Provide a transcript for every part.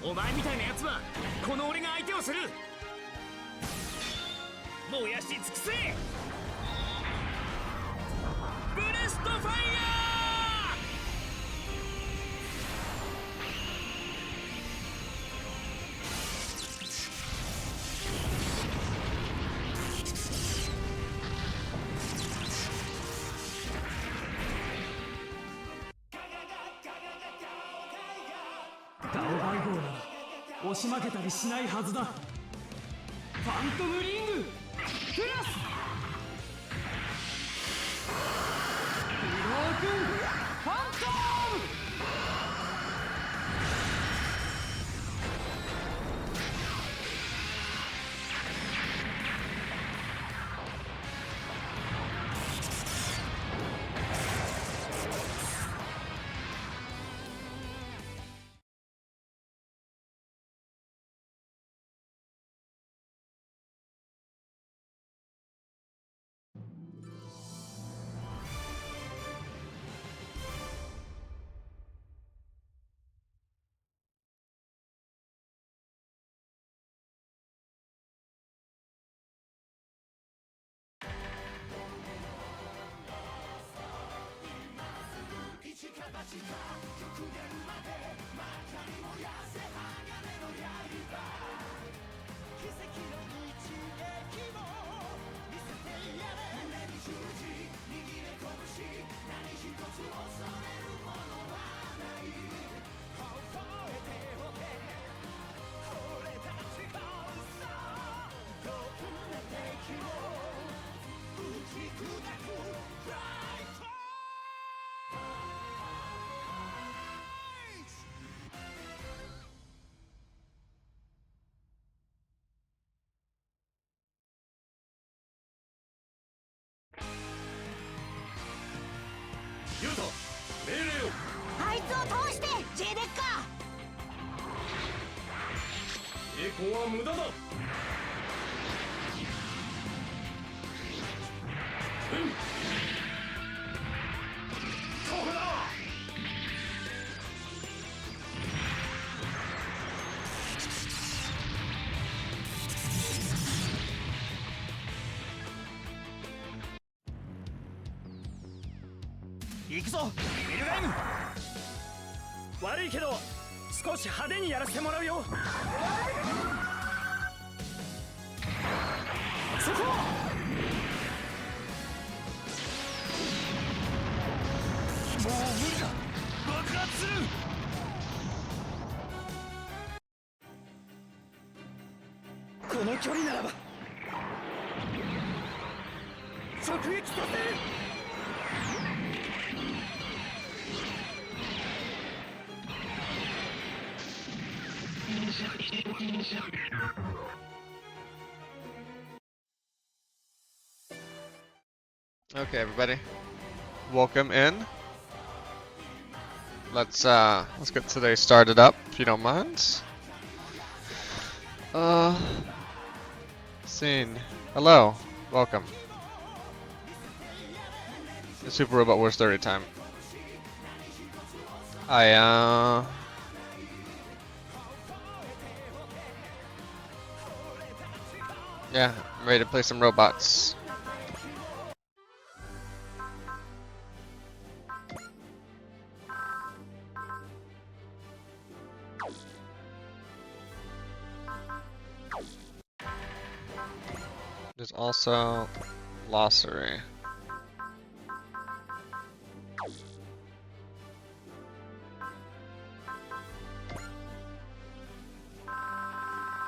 お前みたいなやつはこの俺が相手をする。燃やし尽くせ。ブレストファイヤー。ダオバイ号なら押し負けたりしないはずだ。ファントムリングプラスブロークンファントム。ユウト、命令を。あいつを倒して、ジェデッカ。抵抗は無駄だ。ここだ。行くぞビルガイム。悪いけど少し派手にやらせてもらうよ。そこ。もう無理だ。爆発する。この距離ならば直撃させる。Okay, everybody, welcome in. Let's get today started up, if you don't mind. Scene. Hello, welcome. It's Super Robot Wars 30 time. Yeah, I'm ready to play some robots. There's also Glossary.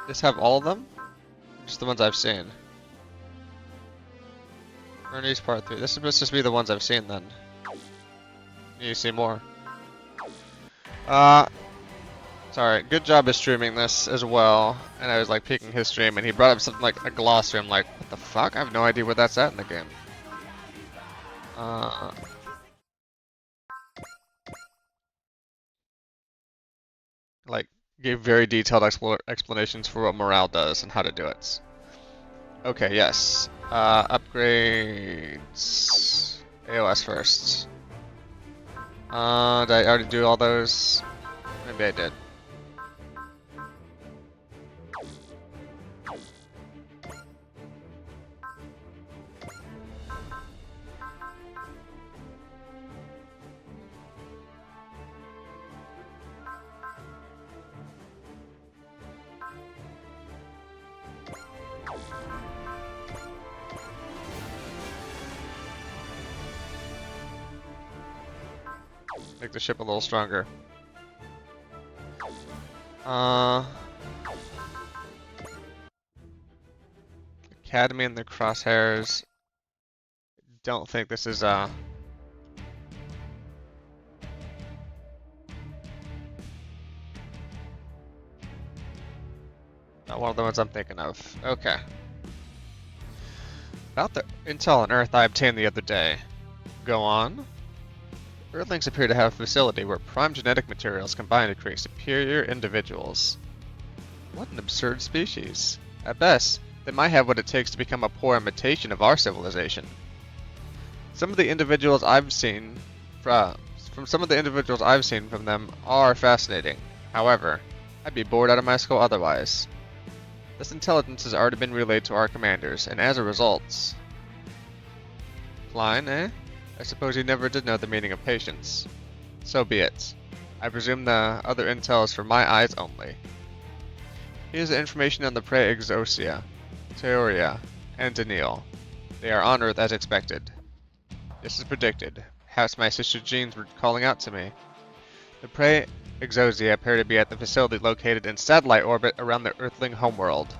Just have all of them? Just the ones I've seen. Ernie's Part 3. This is supposed to be the ones I've seen then. You see more. Sorry, good job of streaming this as well. And I was like peeking his stream and he brought up something like a glossary. I'm like, what the fuck? I have no idea where that's at in the game. Like, gave very detailed explanations for what morale does and how to do it. Okay, yes. Upgrades. AOS first. Did I already do all those? Maybe I did. Make the ship a little stronger. Academy and the Crosshairs. Don't think this is not one of the ones I'm thinking of. Okay. About the intel on Earth I obtained the other day. Go on. Earthlings appear to have a facility where prime genetic materials combine to create superior individuals. What an absurd species. At best, they might have what it takes to become a poor imitation of our civilization. Some of the individuals I've seen from them are fascinating. However, I'd be bored out of my skull otherwise. This intelligence has already been relayed to our commanders, and as a result... Klein, eh? I suppose you never did know the meaning of patience. So be it. I presume the other intel is for my eyes only. Here's the information on the Prey Exosia, Theoria, and Daniil. They are on Earth as expected. Just as predicted. Perhaps my sister genes were calling out to me. The Prey Exosia appear to be at the facility located in satellite orbit around the Earthling homeworld.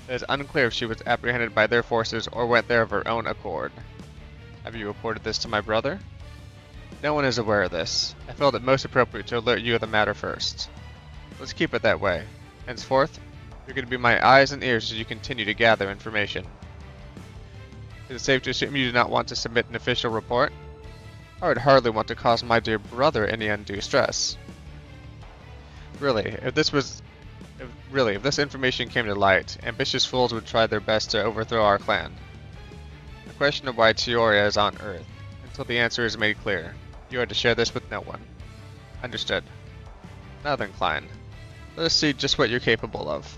It is unclear if she was apprehended by their forces or went there of her own accord. Have you reported this to my brother? No one is aware of this. I felt it most appropriate to alert you of the matter first. Let's keep it that way. Henceforth, you're going to be my eyes and ears as you continue to gather information. Is it safe to assume you do not want to submit an official report? I would hardly want to cause my dear brother any undue stress. Really, if this information came to light, ambitious fools would try their best to overthrow our clan. The question of why Theoria is on Earth, until the answer is made clear. You are to share this with no one. Understood. Now then, Klein. Let us see just what you're capable of.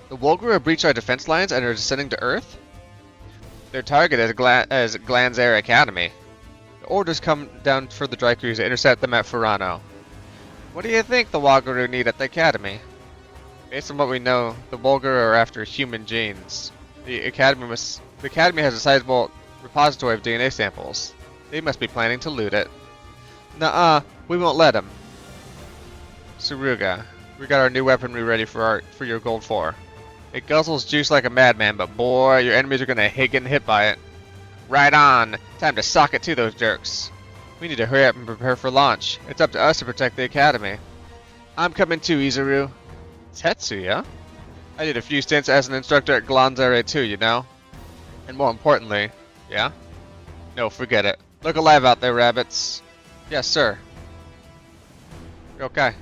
The Wolgar have breached our defense lines and are descending to Earth? Their target is Glan's Air Academy. The orders come down for the dry crews to intercept them at Furano. What do you think the Wolgar need at the Academy? Based on what we know, the Wolgar are after human genes. The Academy has a sizable repository of DNA samples. They must be planning to loot it. Nuh-uh, we won't let them. Suruga, we got our new weaponry ready for your Gold 4. It guzzles juice like a madman, but boy, your enemies are gonna get hit by it. Right on! Time to sock it to those jerks. We need to hurry up and prepare for launch. It's up to us to protect the Academy. I'm coming too, Izuru. Tetsuya? I did a few stints as an instructor at Glanzare too, you know? And more importantly, yeah? No, forget it. Look alive out there, rabbits. Yes, sir. You're okay.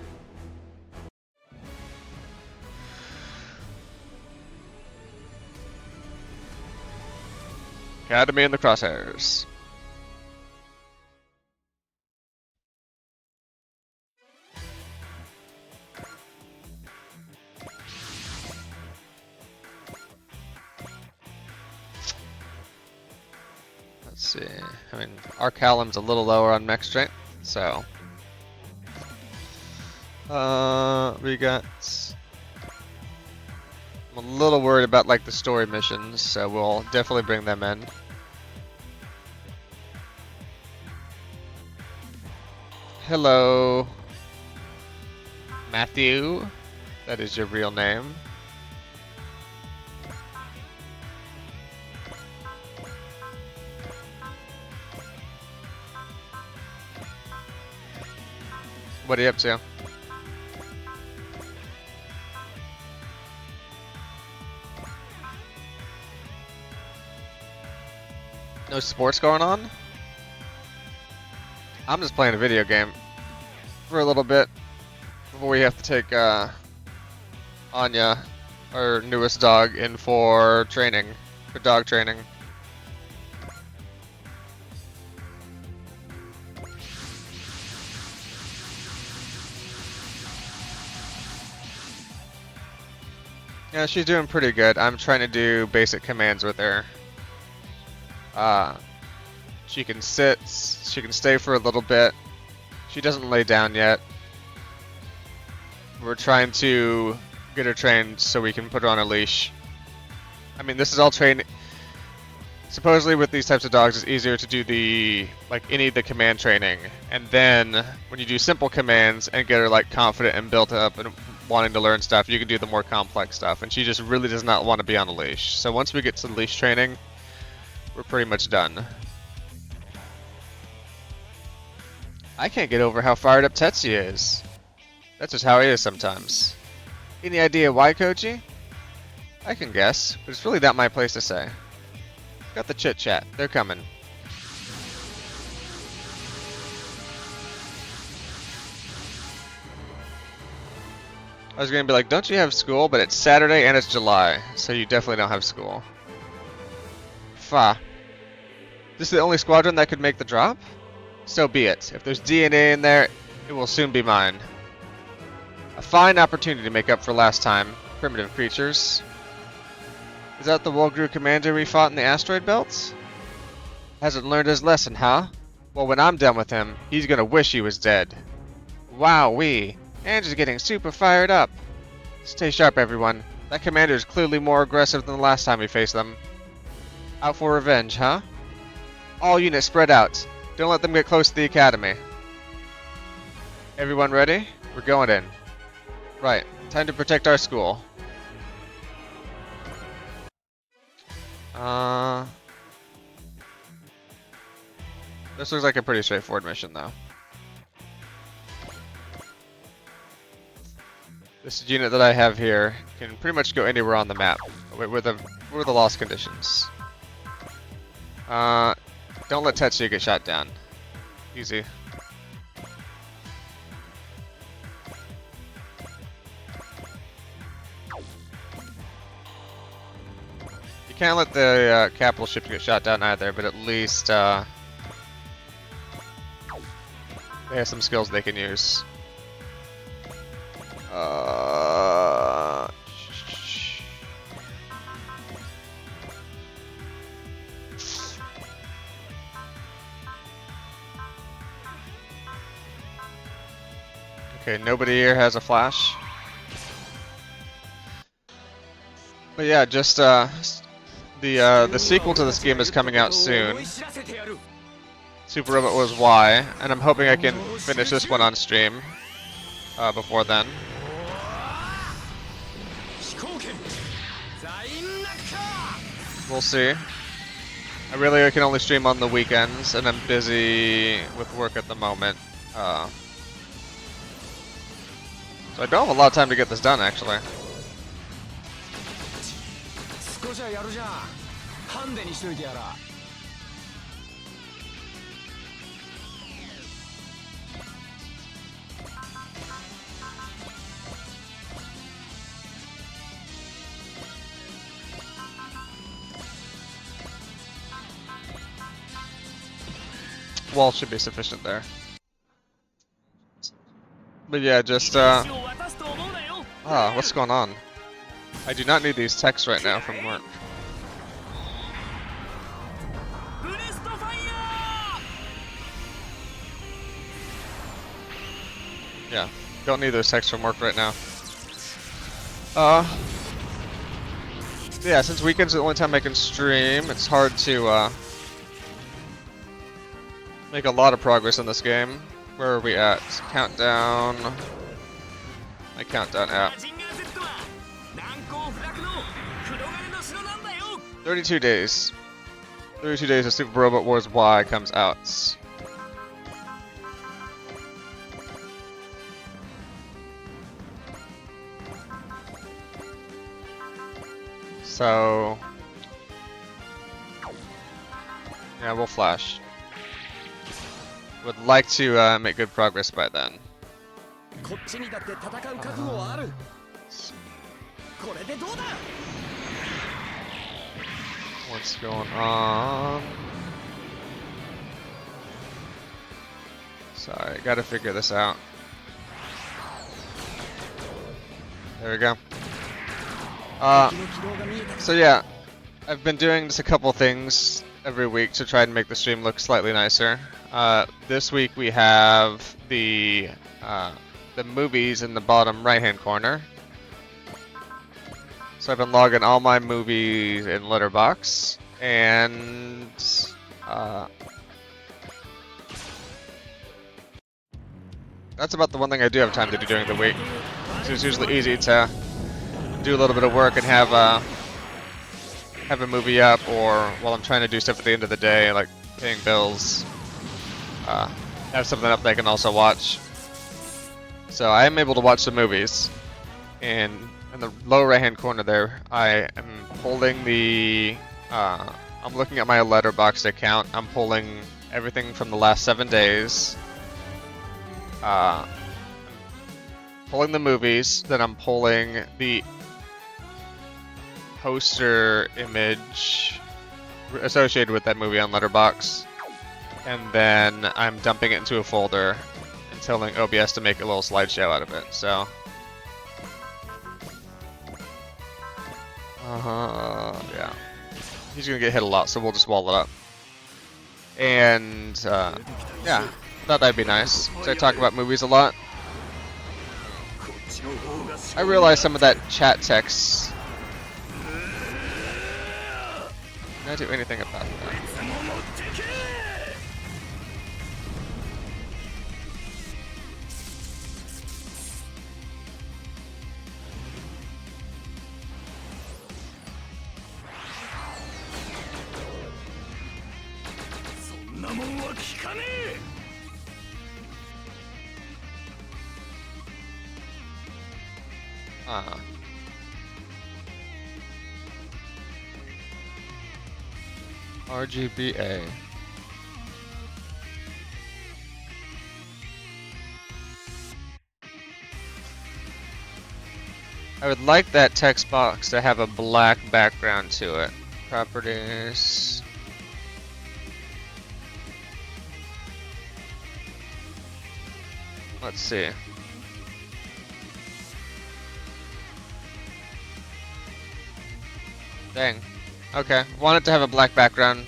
Academy and the Crosshairs. Let's see. I mean, Arcalum's a little lower on mech strength, so. We got. I'm a little worried about like the story missions, so we'll definitely bring them in. Hello, Matthew. That is your real name. What are you up to? No sports going on? I'm just playing a video game for a little bit before we have to take Anya, our newest dog, in for training, for dog training. Yeah, she's doing pretty good. I'm trying to do basic commands with her. She can sit, she can stay for a little bit. She doesn't lay down yet. We're trying to get her trained so we can put her on a leash. I mean, this is all training. Supposedly with these types of dogs, it's easier to do any of the command training. And then when you do simple commands and get her like confident and built up and wanting to learn stuff, you can do the more complex stuff. And she just really does not want to be on a leash. So once we get to leash training, we're pretty much done. I can't get over how fired up Tetsuya is. That's just how he is sometimes. Any idea why, Koji? I can guess, but it's really not my place to say. Got the chit chat. They're coming. I was gonna be like, don't you have school? But it's Saturday and it's July, so you definitely don't have school. Fa. This is the only squadron that could make the drop? So be it. If there's DNA in there, it will soon be mine. A fine opportunity to make up for last time. Primitive creatures. Is that the Wolgru commander we fought in the asteroid belts? Hasn't learned his lesson, huh? Well, when I'm done with him, he's gonna wish he was dead. Wowee. Andrew's getting super fired up. Stay sharp, everyone. That commander is clearly more aggressive than the last time we faced them. Out for revenge, huh? All units spread out. Don't let them get close to the academy. Everyone ready? We're going in. Right. Time to protect our school. This looks like a pretty straightforward mission, though. This unit that I have here can pretty much go anywhere on the map with the lost conditions. Don't let Tetsuya get shot down. Easy. You can't let the capital ship get shot down either, but at least they have some skills they can use. Okay, nobody here has a flash. But yeah, just the sequel to this game is coming out soon. Super Robot Wars Y, and I'm hoping I can finish this one on stream before then. We'll see. I really can only stream on the weekends, and I'm busy with work at the moment. So I don't have a lot of time to get this done, actually. Wall should be sufficient there. But yeah, just what's going on? I do not need these texts right now from work. Yeah, don't need those texts from work right now. Yeah, since weekends are the only time I can stream, it's hard to make a lot of progress in this game. Where are we at? Countdown. My countdown app. 32 days. 32 days of Super Robot Wars Y comes out. So yeah, we'll flash. Would like to make good progress by then. What's going on? Sorry, gotta figure this out. There we go. So yeah, I've been doing just a couple things every week to try and make the stream look slightly nicer. This week we have the the movies in the bottom right-hand corner. So I've been logging all my movies in Letterboxd, and that's about the one thing I do have time to do during the week. So it's usually easy to do a little bit of work and have a movie up, or while I'm trying to do stuff at the end of the day, like paying bills, have something up that I can also watch. So I am able to watch some movies, and in the lower right hand corner there, I am pulling the, I'm looking at my Letterboxd account. I'm pulling everything from the last 7 days, pulling the movies, then I'm pulling the poster image associated with that movie on Letterboxd, and then I'm dumping it into a folder and telling OBS to make a little slideshow out of it. So, yeah, he's gonna get hit a lot, so we'll just wall it up. And yeah, thought that'd be nice. So I talk about movies a lot. I realize some of that chat text. Can I do anything about that? RGBA. I would like that text box to have a black background to it. Properties. Let's see. Dang. Okay, want it to have a black background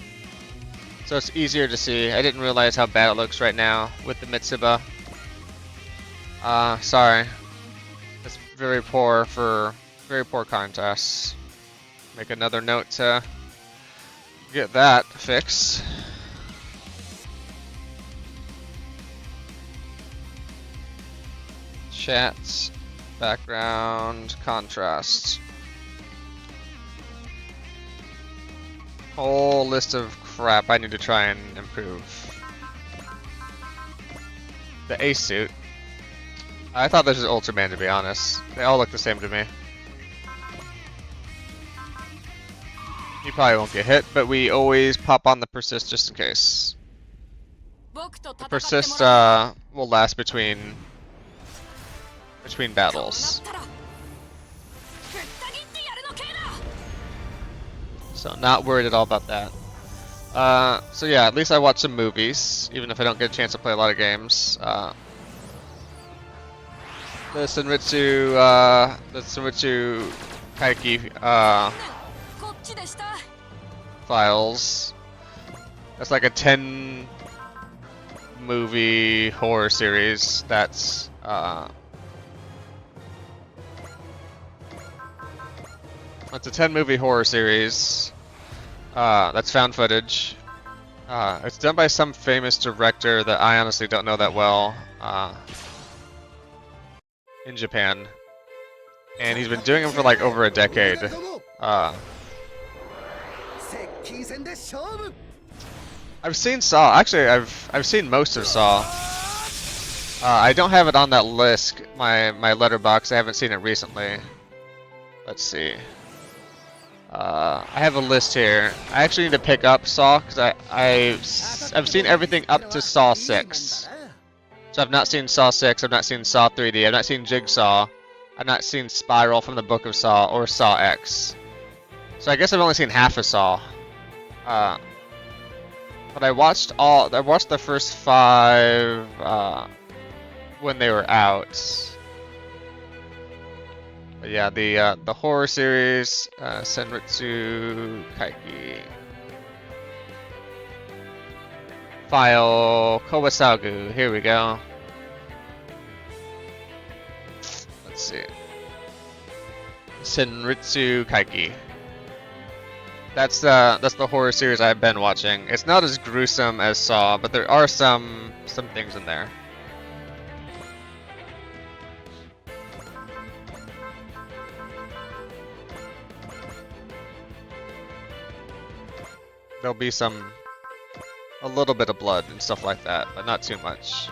so it's easier to see. I didn't realize how bad it looks right now with the Mitsuba. Sorry. It's very poor contrast. Make another note to get that fixed. Chats, background, contrast. Whole list of crap I need to try and improve. The Ace suit. I thought this was Ultraman, to be honest. They all look the same to me. You probably won't get hit, but we always pop on the persist just in case. The persist will last between battles. So not worried at all about that. So yeah, at least I watch some movies, even if I don't get a chance to play a lot of games. The Senritsu Kaiki files. That's like a 10 movie horror series. That's it's a 10 movie horror series. That's found footage. It's done by some famous director that I honestly don't know that well in Japan, and he's been doing them for like over a decade. I've seen Saw. Actually, I've seen most of Saw. I don't have it on that list. My Letterboxd. I haven't seen it recently. Let's see. I have a list here. I actually need to pick up Saw because I've seen everything up to Saw 6. So I've not seen Saw 6. I've not seen Saw 3D. I've not seen Jigsaw. I've not seen Spiral from the Book of Saw or Saw X. So I guess I've only seen half of Saw. But I watched the first 5 when they were out. But yeah, the horror series, Senritsu Kaiki. File Kowasagu, here we go. Let's see. Senritsu Kaiki. That's the horror series I've been watching. It's not as gruesome as Saw, but there are some things in there. There'll be a little bit of blood and stuff like that, but not too much.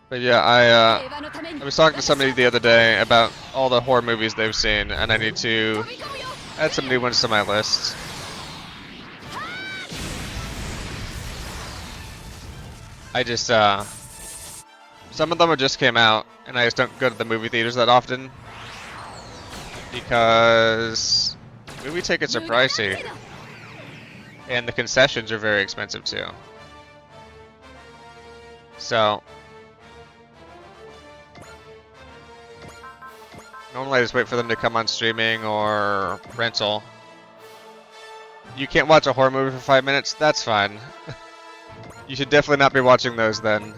But yeah, I was talking to somebody the other day about all the horror movies they've seen, and I need to add some new ones to my list. I just, some of them just came out, and I just don't go to the movie theaters that often, because movie tickets are pricey, and the concessions are very expensive too. So, normally I just wait for them to come on streaming or rental. You can't watch a horror movie for 5 minutes? That's fine. You should definitely not be watching those then.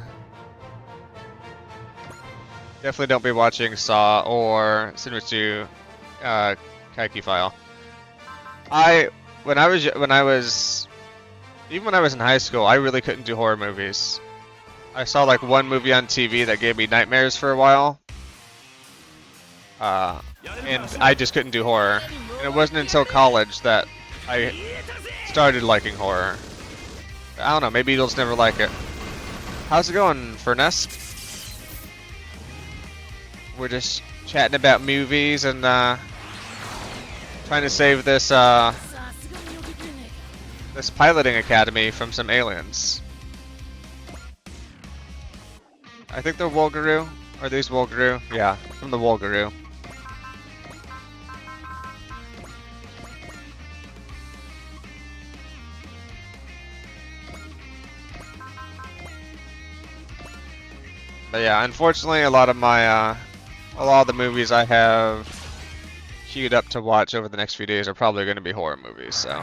Definitely don't be watching Saw or Senritsu Kaiki File. When I was in high school, I really couldn't do horror movies. I saw like one movie on TV that gave me nightmares for a while. And I just couldn't do horror. And it wasn't until college that I started liking horror. I don't know, maybe you'll just never like it. How's it going, Furness? We're just chatting about movies and trying to save this this piloting academy from some aliens. I think they're Wolgaroo. Are these Wolgaroo? Yeah, from the Wolgaroo. But yeah, unfortunately, a lot of the movies I have queued up to watch over the next few days are probably going to be horror movies. So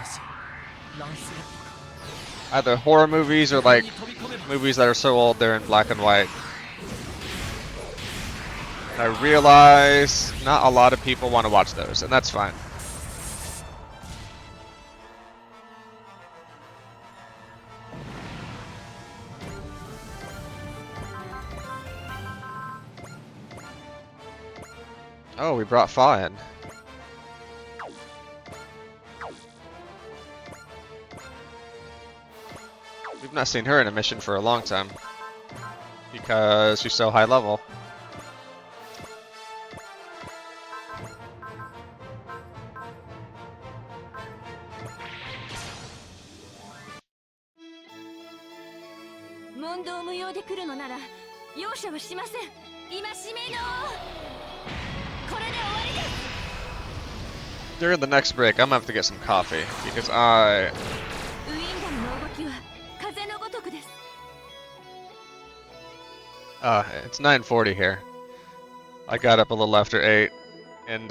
either horror movies or like movies that are so old they're in black and white. I realize not a lot of people want to watch those, and that's fine. Oh, we brought Fa in. We've not seen her in a mission for a long time. Because she's so high level. During the next break, I'm gonna have to get some coffee because it's 9:40 here. I got up a little after 8 and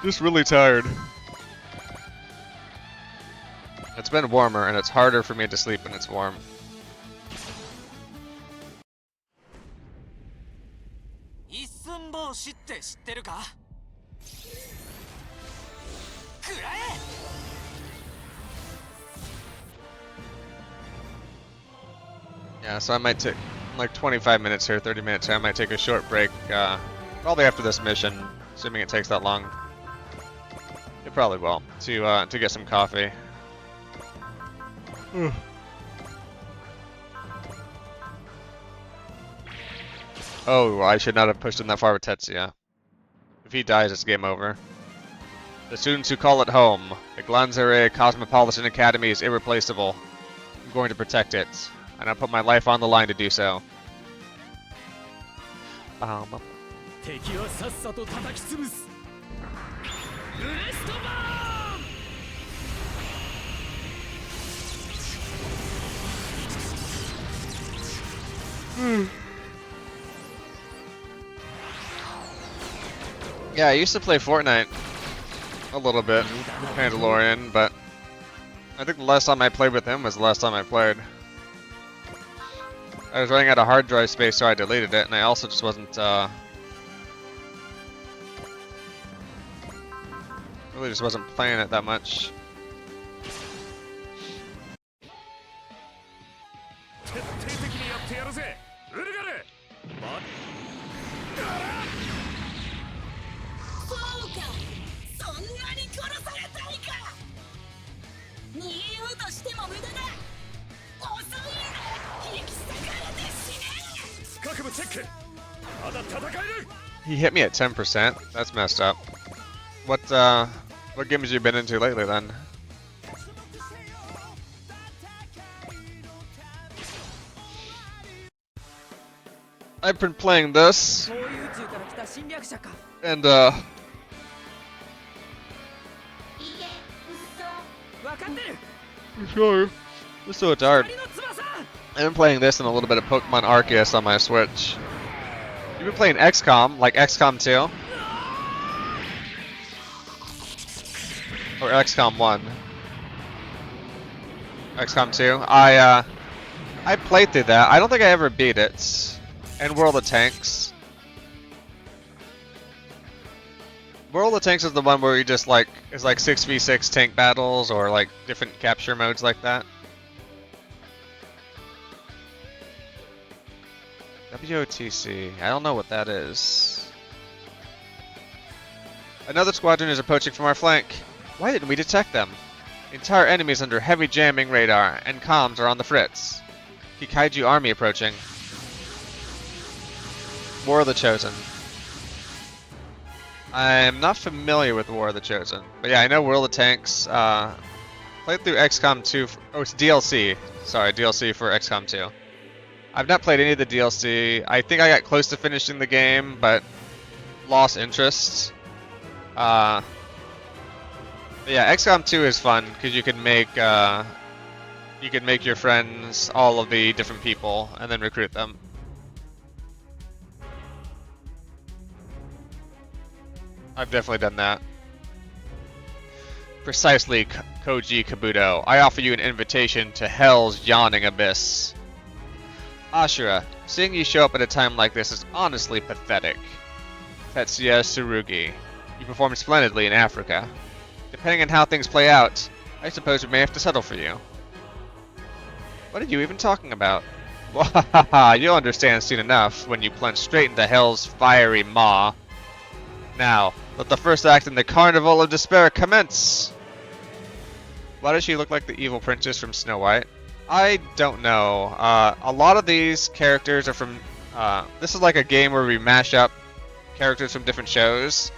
just really tired. It's been warmer and it's harder for me to sleep when it's warm. Yeah, so I might take like 25 minutes here, 30 minutes here. I might take a short break, probably after this mission, assuming it takes that long. It probably will, to get some coffee. Oh, I should not have pushed him that far with Tetsuya. If he dies, it's game over. The students who call it home, the Glanzare Cosmopolitan Academy is irreplaceable. I'm going to protect it, and I'll put my life on the line to do so. Yeah, I used to play Fortnite a little bit, Mandalorian, but I think the last time I played with him was the last time I played. I was running out of hard drive space, so I deleted it, and I also just wasn't, really just wasn't playing it that much. 徹底的にやってやるぜウルガルそうかそんなに殺されたいか逃げようとしても無駄だ遅いんだ引き裂かれて死ね各部チェックまだ戦える He hit me at 10%. That's messed up. What games have you been into lately then? I've been playing this, 遠い宇宙から来た侵略者か and 分かってる sure, so it's hard. 光の翼 I've been playing this and a little bit of Pokemon Arceus on my Switch. You've been playing XCOM, like XCOM 2? Or XCOM 1? XCOM 2? I played through that. I don't think I ever beat it. And World of Tanks. World of Tanks is the one where you just like, it's like 6v6 tank battles or like different capture modes like that. WOTC. I don't know what that is. Another squadron is approaching from our flank. Why didn't we detect them? The entire enemy is under heavy jamming radar, and comms are on the fritz. Kikaiju army approaching. War of the Chosen. I'm not familiar with War of the Chosen, but yeah, I know World of Tanks. Played through XCOM 2. Oh, it's DLC. Sorry, DLC for XCOM 2. I've not played any of the DLC. I think I got close to finishing the game, but lost interest. Yeah, XCOM 2 is fun because you can make your friends all of the different people and then recruit them. I've definitely done that. Precisely, Koji Kabuto. I offer you an invitation to Hell's yawning abyss. Ashura, seeing you show up at a time like this is honestly pathetic. Tetsuya Tsurugi, you performed splendidly in Africa. Depending on how things play out, I suppose we may have to settle for you. What are you even talking about? You'll understand soon enough when you plunge straight into Hell's fiery maw. Now, let the first act in the Carnival of Despair commence! Why does she look like the evil princess from Snow White? I don't know. A lot of these characters are from... this is like a game where we mash up characters from different shows.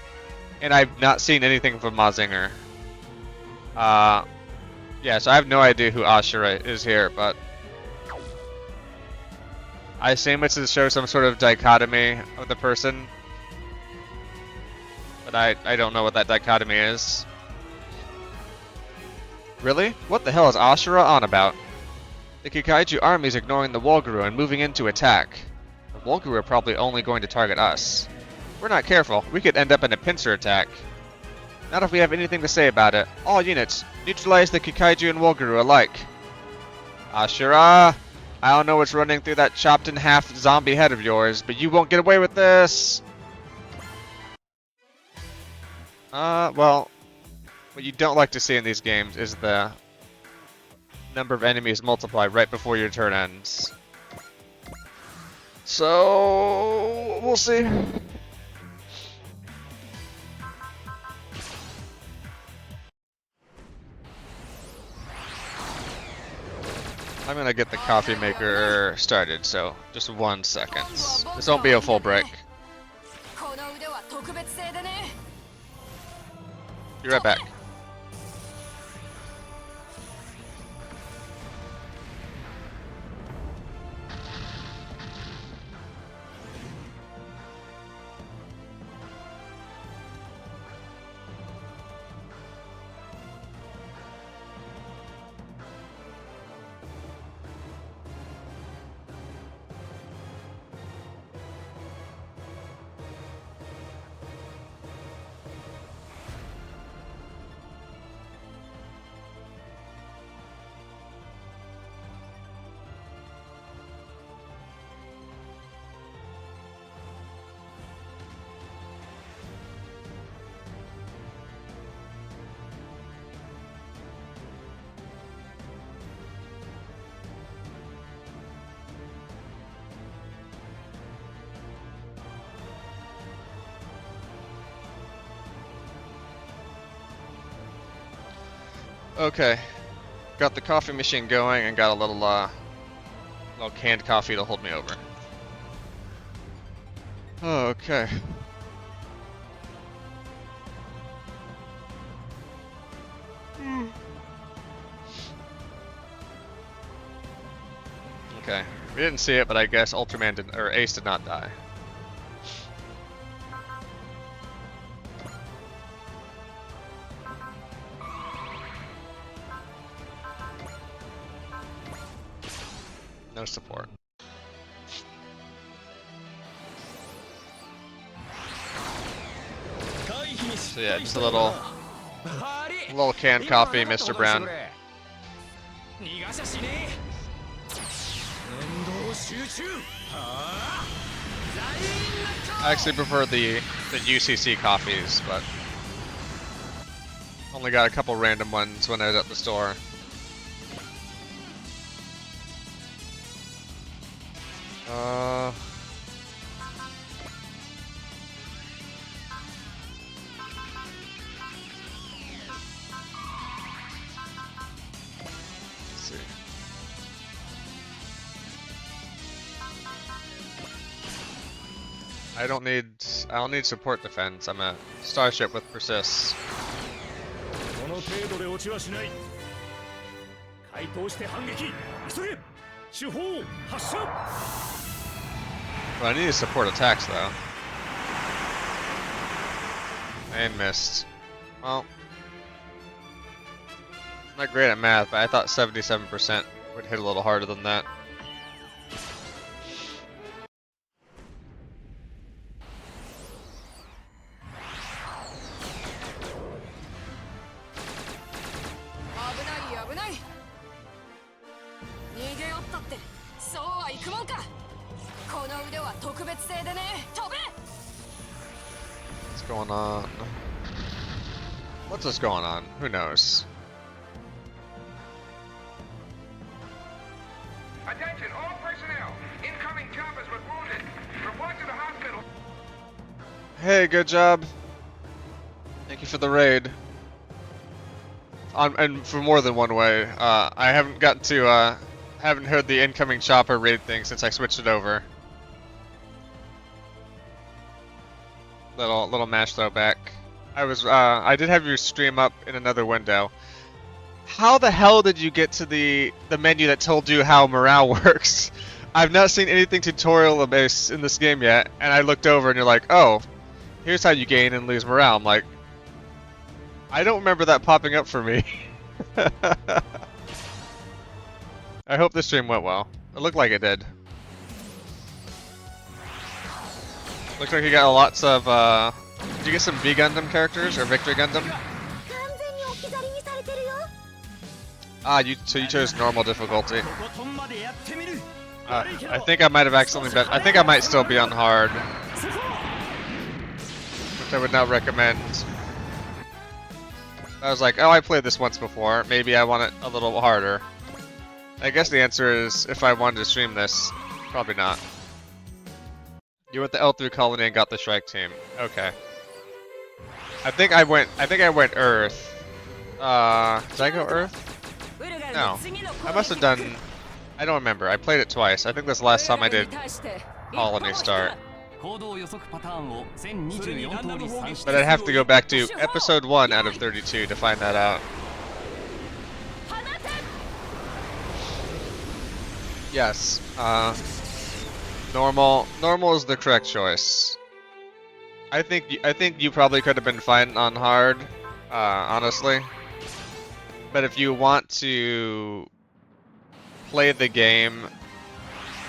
And I've not seen anything from Mazinger. Yeah, so I have no idea who Ashura is here, but... I assume it's to show some sort of dichotomy of the person. But I don't know what that dichotomy is. Really? What the hell is Ashura on about? The Kikaiju army is ignoring the Wolguru and moving in to attack. The Wolguru are probably only going to target us. If we're not careful, we could end up in a pincer attack. Not if we have anything to say about it. All units, neutralize the Kikaiju and Wolguru alike. Ashura! I don't know what's running through that chopped in half zombie head of yours, but you won't get away with this! Well, what you don't like to see in these games is the number of enemies multiply right before your turn ends. So, we'll see. I'm gonna get the coffee maker started, so just 1 second. This won't be a full break. Be right back. Okay. Got the coffee machine going and got a little canned coffee to hold me over. Oh, okay. Okay. We didn't see it, but I guess Ultraman didn't, or Ace did not die. No support. So yeah, just a little canned coffee, Mr. Brown. 逃がしゃしねえ連動集中はあ I actually prefer the UCC coffees, but only got a couple random ones when I was at the store. Let's see. I don't need support defense. I'm a starship with persists. この程度で落ちはしない回答して反撃急げ手法発射 Well, I need to support attacks though. And missed. Well, I'm not great at math, but I thought 77% would hit a little harder than that. What's going on? What's this going on? Who knows? Attention, all personnel. Incoming choppers with wounded. Report to the hospital. Hey, good job. Thank you for the raid. And for more than one way. I haven't gotten to, haven't heard the incoming chopper raid thing since I switched it over. Little mash throwback. I did have your stream up in another window. How the hell did you get to the menu that told you how morale works? I've not seen anything tutorial based in this game yet, and I looked over and you're like, oh, here's how you gain and lose morale. I'm like, I don't remember that popping up for me. I hope the stream went well. It looked like it did. Looks like you got lots of, did you get some V Gundam characters or Victory Gundam? Ah, so you chose normal difficulty. I think I might have accidentally been, I think I might still be on hard. Which I would not recommend. I was like, oh, I played this once before. Maybe I want it a little harder. I guess the answer is, if I wanted to stream this, probably not. You went the L3 colony and got the Shrike team. Okay. I think I went Earth. Did I go Earth? No. I must have done, I don't remember. I played it twice. I think that's the last time I did Colony start. But I'd have to go back to episode 1 out of 32 to find that out. Yes. Normal is the correct choice. I think you probably could have been fine on hard, honestly. But if you want to play the game,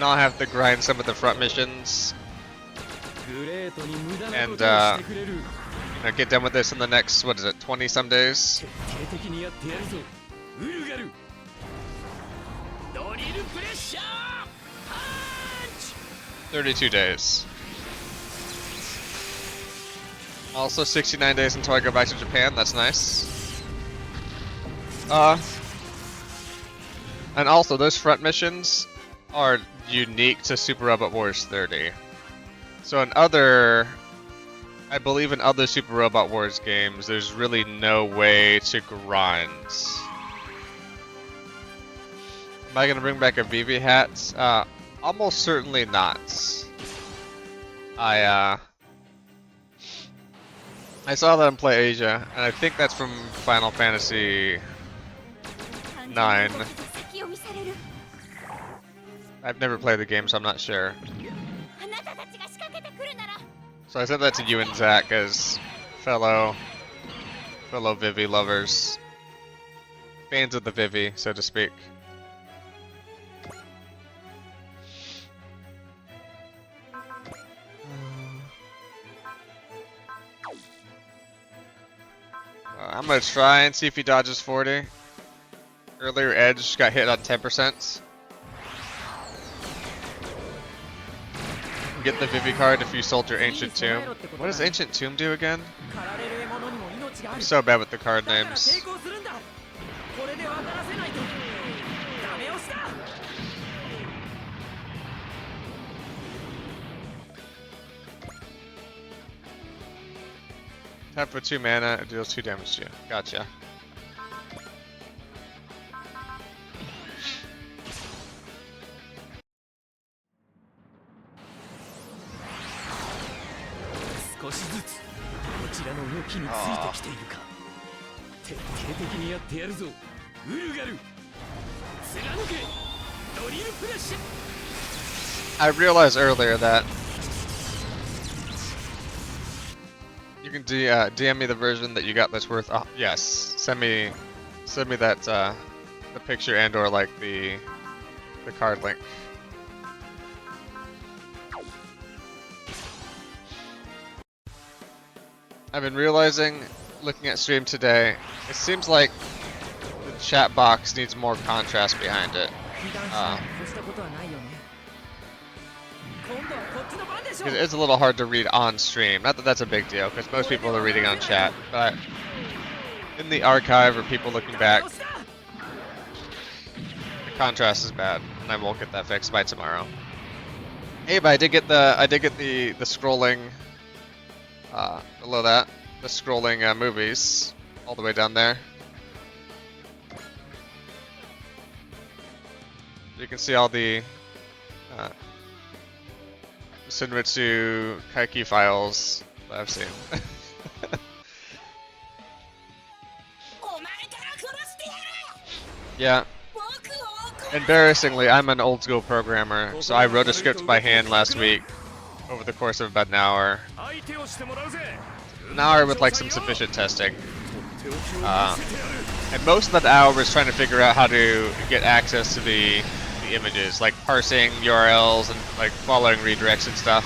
not have to grind some of the front missions, and you know, get done with this in the next, what is it, 20 some days? 32 days. Also 69 days until I go back to Japan, that's nice. And also those front missions are unique to Super Robot Wars 30. So I believe in other Super Robot Wars games, there's really no way to grind Am I gonna bring back a Vivi hat? Almost certainly not. I saw them play Asia, and I think that's from Final Fantasy 9. I've never played the game, so I'm not sure. So I said that to you and Zach as fellow Vivi lovers. Fans of the Vivi, so to speak. I'm gonna try and see if he dodges 40. Earlier Edge got hit on 10%. Get the Vivi card if you sold your Ancient Tomb. What does Ancient Tomb do again? I'm so bad with the card names. Tap for 2 mana, it deals 2 damage to you. Gotcha. I realized earlier that you can DM me the version that you got that's worth. Oh, yes, send me that the picture and or like the card link. I've been realizing, looking at stream today, it seems like the chat box needs more contrast behind it. It's a little hard to read on stream. Not that that's a big deal, because most people are reading on chat, but in the archive or people looking back, the contrast is bad, and I won't get that fixed by tomorrow. Hey, but I did get the scrolling below that, the scrolling movies all the way down there. You can see all the Senritsu Kaiki files that I've seen. Yeah. Embarrassingly, I'm an old school programmer, so I wrote a script by hand last week over the course of about an hour. An hour with like some sufficient testing. And most of that hour was trying to figure out how to get access to the images, like parsing URLs and like following redirects and stuff.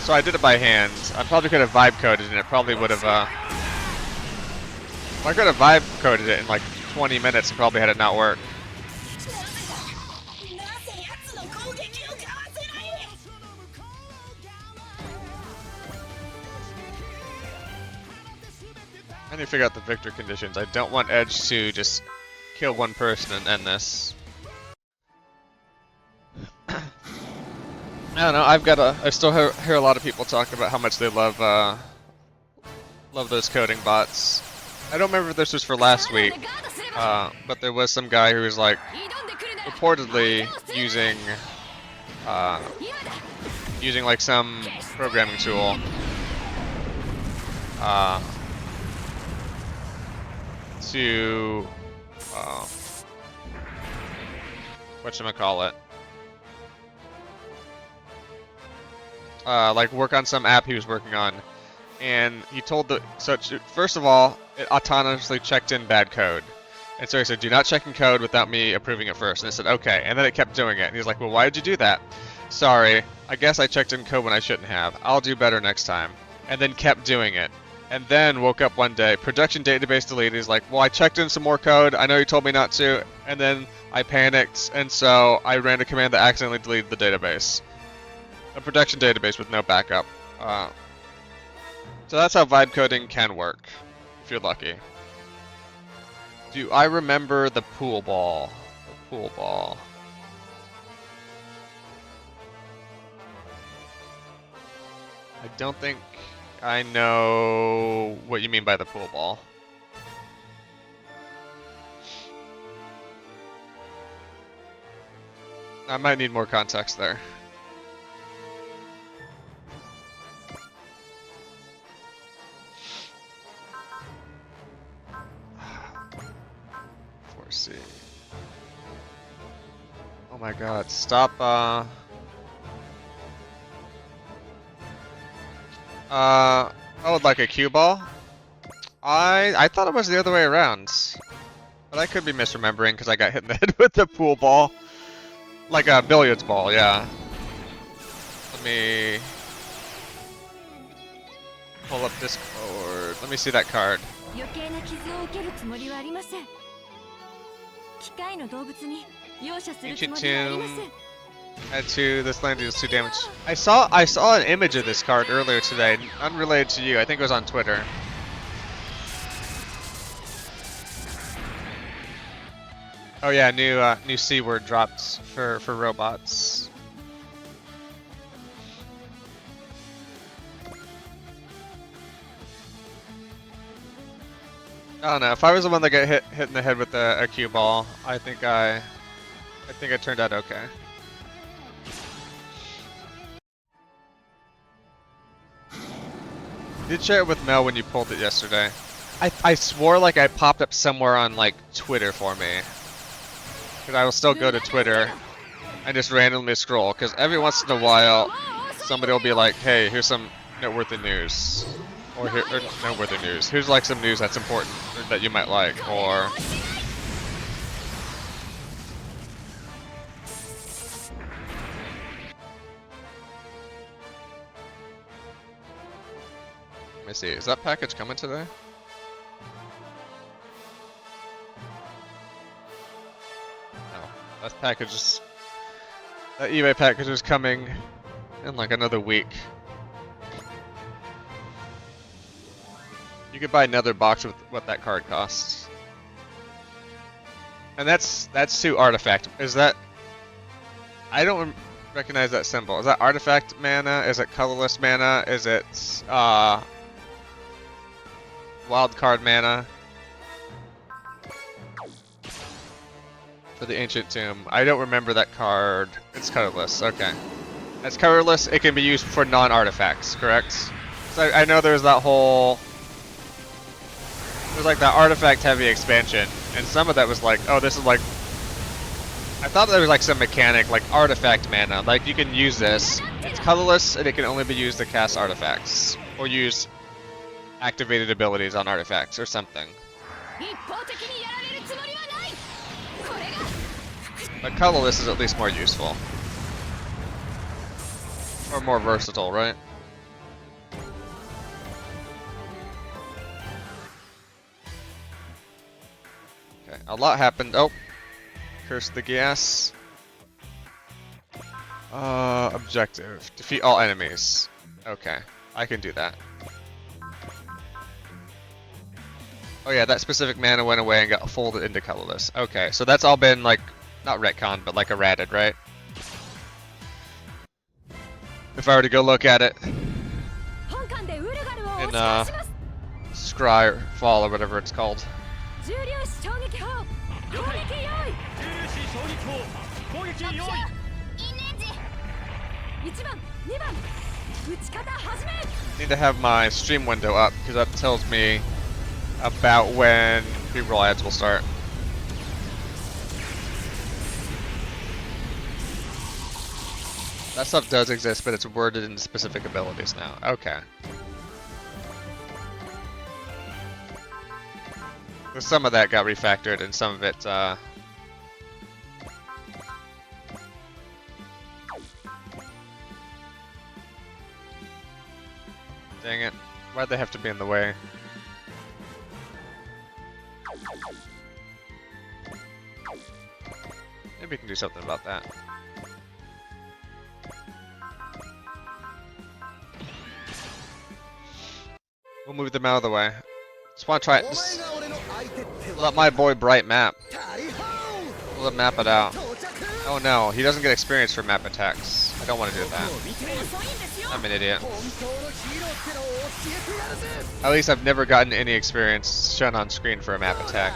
So I did it by hand. I probably could have vibe coded and it probably would have if I could have vibe coded it in like 20 minutes and probably had it not work. I need to figure out the victor conditions. I don't want Edge to just kill one person and end this. I don't know. I still hear a lot of people talk about how much they love those coding bots. I don't remember if this was for last week, but there was some guy who was like reportedly using like some programming tool to whatchamacallit, like work on some app he was working on, and he told first of all, it autonomously checked in bad code, and so he said, do not check in code without me approving it first, and I said okay, and then it kept doing it, and he's like, well, why did you do that? Sorry, I guess I checked in code when I shouldn't have. I'll do better next time. And then kept doing it. And then woke up one day, production database deleted. He's like, well, I checked in some more code. I know you told me not to. And then I panicked, and so I ran a command that accidentally deleted the database. A production database with no backup. So that's how vibe coding can work, if you're lucky. Do I remember the pool ball? The pool ball. I don't think I know what you mean by the pool ball. I might need more context there. Foresee. Oh my god, stop, oh, like a cue ball? I thought it was the other way around. But I could be misremembering because I got hit in the head with the pool ball. Like a billiards ball, yeah. Let me pull up Discord. Let me see that card. 余計な傷を受けるつもりはありません。機械の動物に容赦するつもりはありません。 Add 2, this land deals 2 damage. I saw an image of this card earlier today, unrelated to you. I think it was on Twitter. Oh yeah, new C word dropped for robots. I don't know. If I was the one that got hit in the head with a cue ball, I think I turned out okay. Did share it with Mel when you pulled it yesterday. I swore like I popped up somewhere on like Twitter for me. Cause I will still go to Twitter and just randomly scroll. Cause every once in a while, somebody will be like, "Hey, here's some noteworthy news," or noteworthy news. Here's like some news that's important or that you might like, or. Let me see. Is that package coming today? No. That package is... That eBay package is coming in like another week. You could buy another box with what that card costs. And that's to artifact. Is that... I don't recognize that symbol. Is that artifact mana? Is it colorless mana? Is it... wild card mana for the Ancient Tomb. I don't remember that card. It's colorless. Okay. It's colorless. It can be used for non-artifacts, correct? So I know there's that whole... There's like that artifact-heavy expansion, and some of that was like, oh, this is like... I thought there was like some mechanic, like artifact mana. Like you can use this. It's colorless, and it can only be used to cast artifacts. Or use activated abilities on artifacts or something. But colorless is at least more useful. Or more versatile, right? Okay, a lot happened. Oh! Curse the gas. Objective. Defeat all enemies. Okay, I can do that. Oh yeah, that specific mana went away and got folded into colorless. Okay, so that's all been like, not retconned, but like errated, right? If I were to go look at it in Scry or Fall or whatever it's called. Need to have my stream window up because that tells me about when pre-roll ads will start. That stuff does exist, but it's worded in specific abilities now. Okay. So some of that got refactored, and some of it, Dang it. Why'd they have to be in the way? Maybe we can do something about that. We'll move them out of the way. Just want to try it. Just let my boy Bright map. Let him map it out. Oh no, he doesn't get experience for map attacks. I don't want to do that. I'm an idiot. At least I've never gotten any experience shown on screen for a map attack.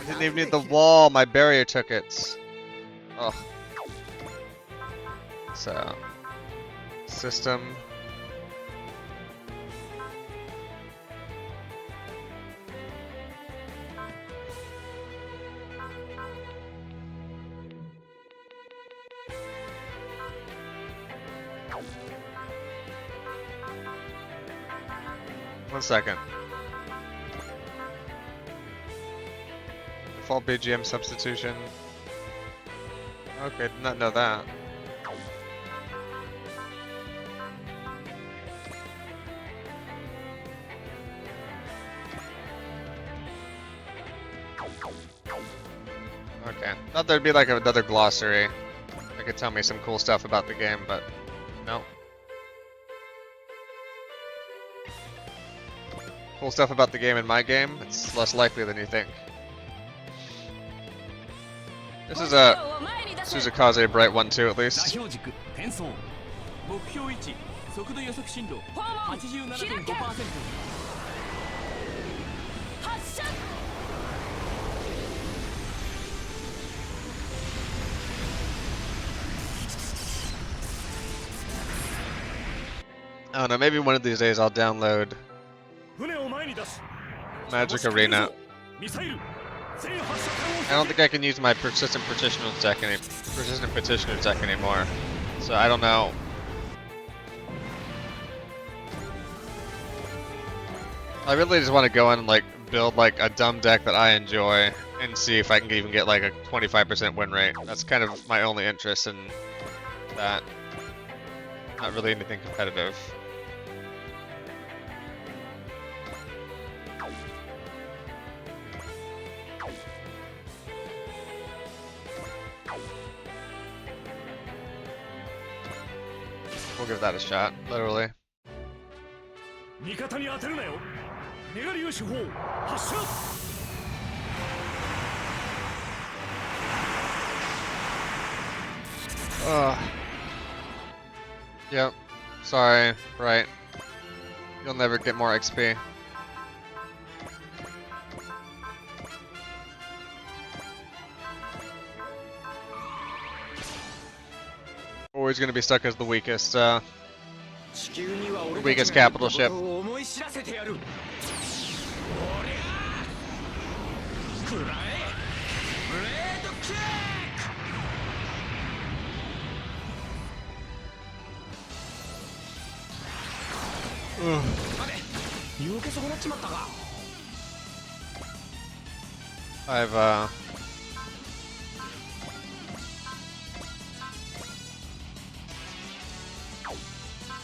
Didn't even need the wall. My barrier took it. Oh. So, system. One second. Default BGM substitution. Okay, did not know that. Okay, thought there'd be like another glossary that could tell me some cool stuff about the game, but no. Cool stuff about the game in my game, it's less likely than you think. This is a Suzukaze Bright 1-2 at least. 座標軸転送目標位置速度予測進路 87.5% 発射 I don't know, maybe one of these days I'll download 船を前に出す Magic Arena. ミサイル全発射可能 I don't think I can use my persistent petitioner deck anymore. So I don't know. I really just want to go in and like build like a dumb deck that I enjoy and see if I can even get like a 25% win rate. That's kind of my only interest in that. Not really anything competitive. We'll give that a shot, literally. 味方に当てるなよメガリオ手法発射 Ugh. Yep. Sorry. Right. You'll never get more XP. Always gonna be stuck as the weakest capital ship. 思い知らせてやるおりゃーくらえブレードキック待て湯け損なっちまったか I've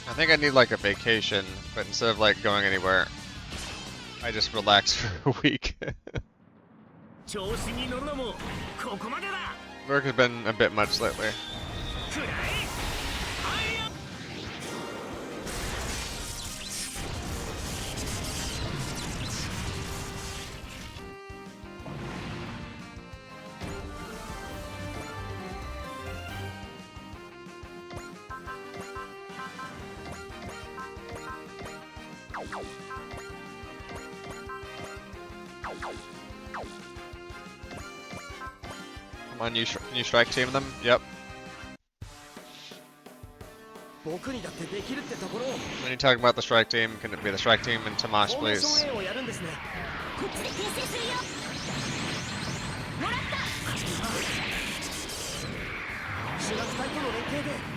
I think I need like a vacation, but instead of like going anywhere, I just relax for a week. 調子に乗るのもここまでだ Work has been a bit much lately. くらえ Come on, you strike team them? Yep. 僕にだってできるってところを When you talk about the strike team, can it be the strike team and Tamash, フォーメー please? ション A をやるんですねこっちで訂正するよもらった主楽隊との連携で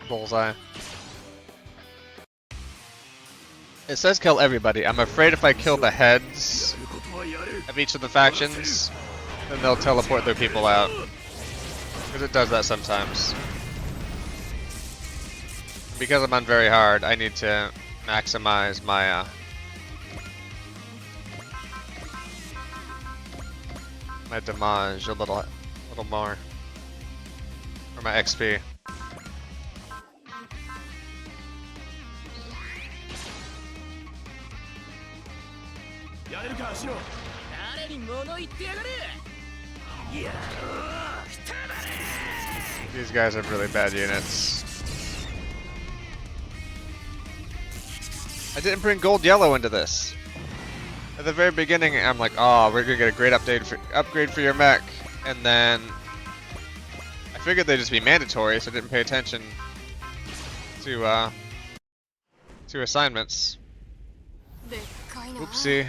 Bullseye. It says kill everybody. I'm afraid if I kill the heads of each of the factions, then they'll teleport their people out. Because it does that sometimes. Because I'm on very hard, I need to maximize my my damage a little more. Or my XP. しの誰に物言ってやがる。 These guys have really bad units. I didn't bring gold yellow into this. At the very beginning, I'm like, oh, we're gonna get a great upgrade for your mech, and then I figured they'd just be mandatory, so I didn't pay attention to assignments. でっかいな。 Oopsie.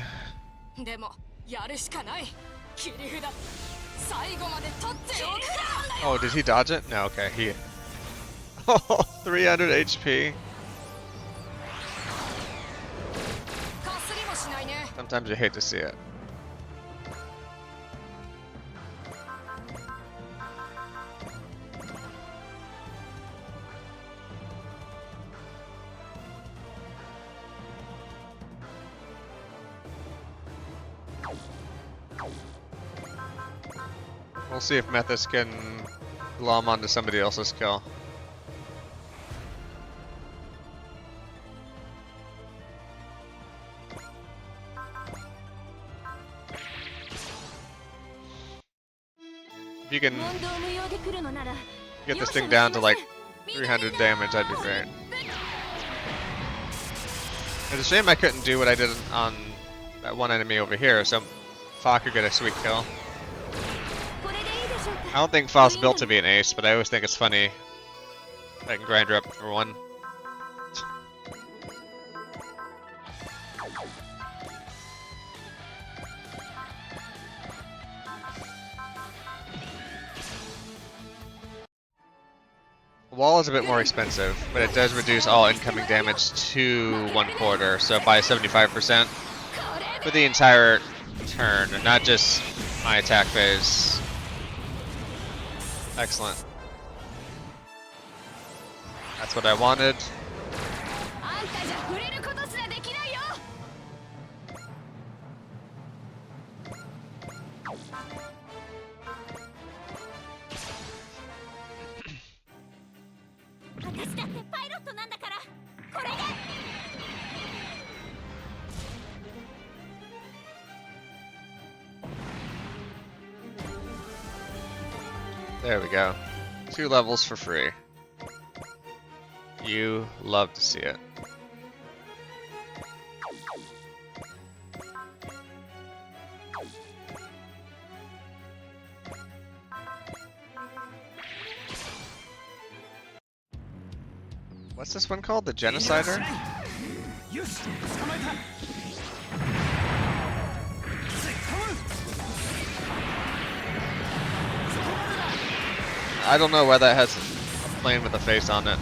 でもやるしかない。切り札最後まで取っておくから。 Oh, did he dodge it? No, okay, he. Oh, 300 HP. かすりもしないね。 Sometimes you hate to see it. We'll see if Methus can glom onto somebody else's kill. If you can 問答無用で来るのなら get this thing down to like 300 damage, that'd be great. It's a shame I couldn't do what I did on that one enemy over here, so Fa could get a sweet kill. これでいいでしょう I か。 don't think Fa's built to be an ace, but I always think it's funny that I can grind her up for one. Wall is a bit more expensive, but it does reduce all incoming damage to 1/4, so by 75% for the entire turn, not just my attack phase. Excellent. That's what I wanted. あんたじゃ触れることすらできないよ。私だってパイロットなんだから。これで。 There we go. 2 levels for free. You love to see it. What's this one called? The Genocider? よし、捕まえた。 I don't know why that has a plane with a face on it.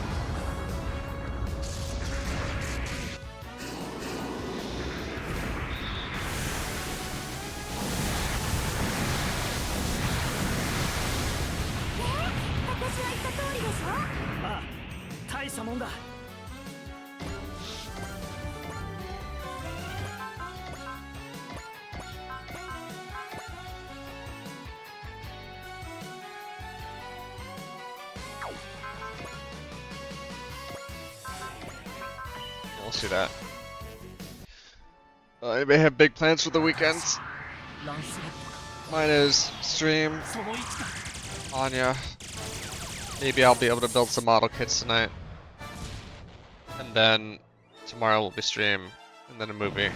We'll see that. Anybody have big plans for the weekend? Mine is stream, Anya. Maybe I'll be able to build some model kits tonight. And then tomorrow will be stream, and then a movie, and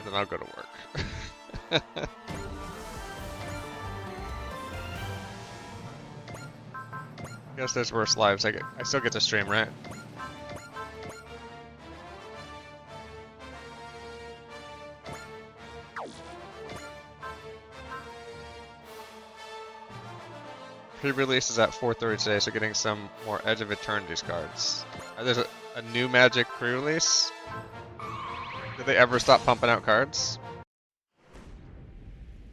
then I'll go to work. Guess there's worse lives. I still get to stream, right? Pre-release is at 4:30 today, so getting some more Edge of Eternity's cards. There's a new Magic pre-release. Did they ever stop pumping out cards?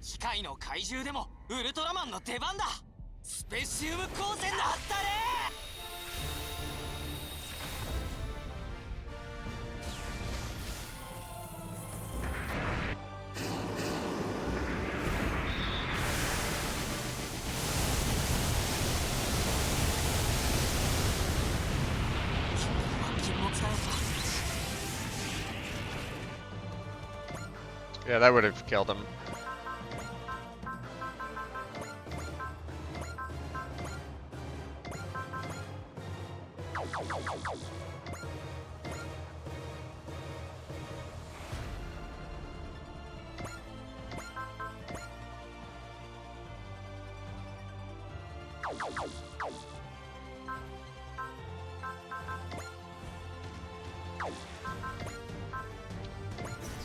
機械の怪獣でもウルトラマンの出番だ。スペシウム光線だったね。Yeah, that would have killed him.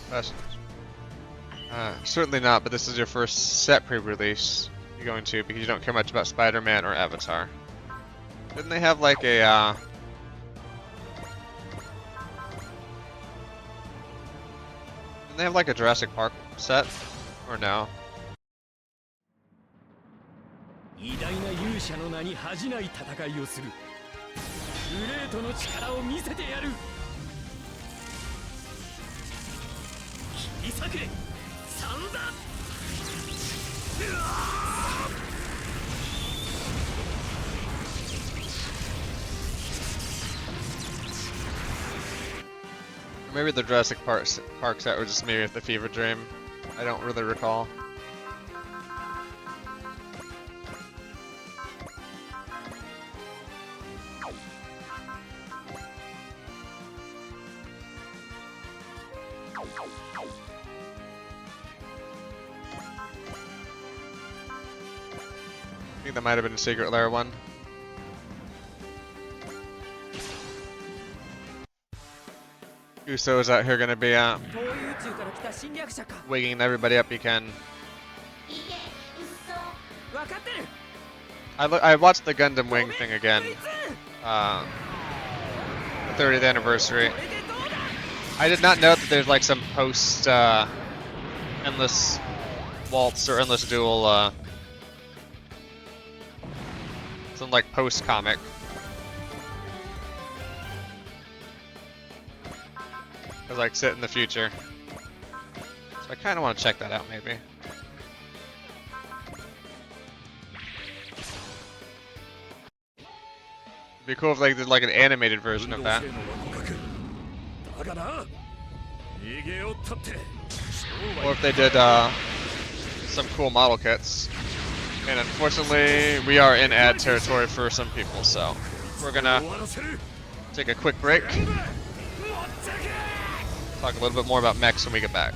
That's, certainly not, but this is your first set pre-release you're going to because you don't care much about Spider-Man or Avatar. Didn't they have like a, didn't they have like a Jurassic Park set? Or no? 偉大な勇者の名に恥じない戦いをする。グレートの力を見せてやる。切り裂け、サンダー。うわー Maybe the Jurassic Park set was just maybe with the Fever Dream. I don't really recall. I think that might have been a Secret Lair one. Uso is out here gonna be wigging everybody up he can. I watched the Gundam Wing thing again. The 30th anniversary. I did not know that there's like some post endless waltz or endless duel some like post comic. As like set in the future. So I kinda wanna check that out maybe. It'd be cool if like there's like an animated version of that. Or if they did some cool model kits. And unfortunately we are in ad territory for some people, so we're gonna take a quick break. Talk a little bit more about mechs when we get back.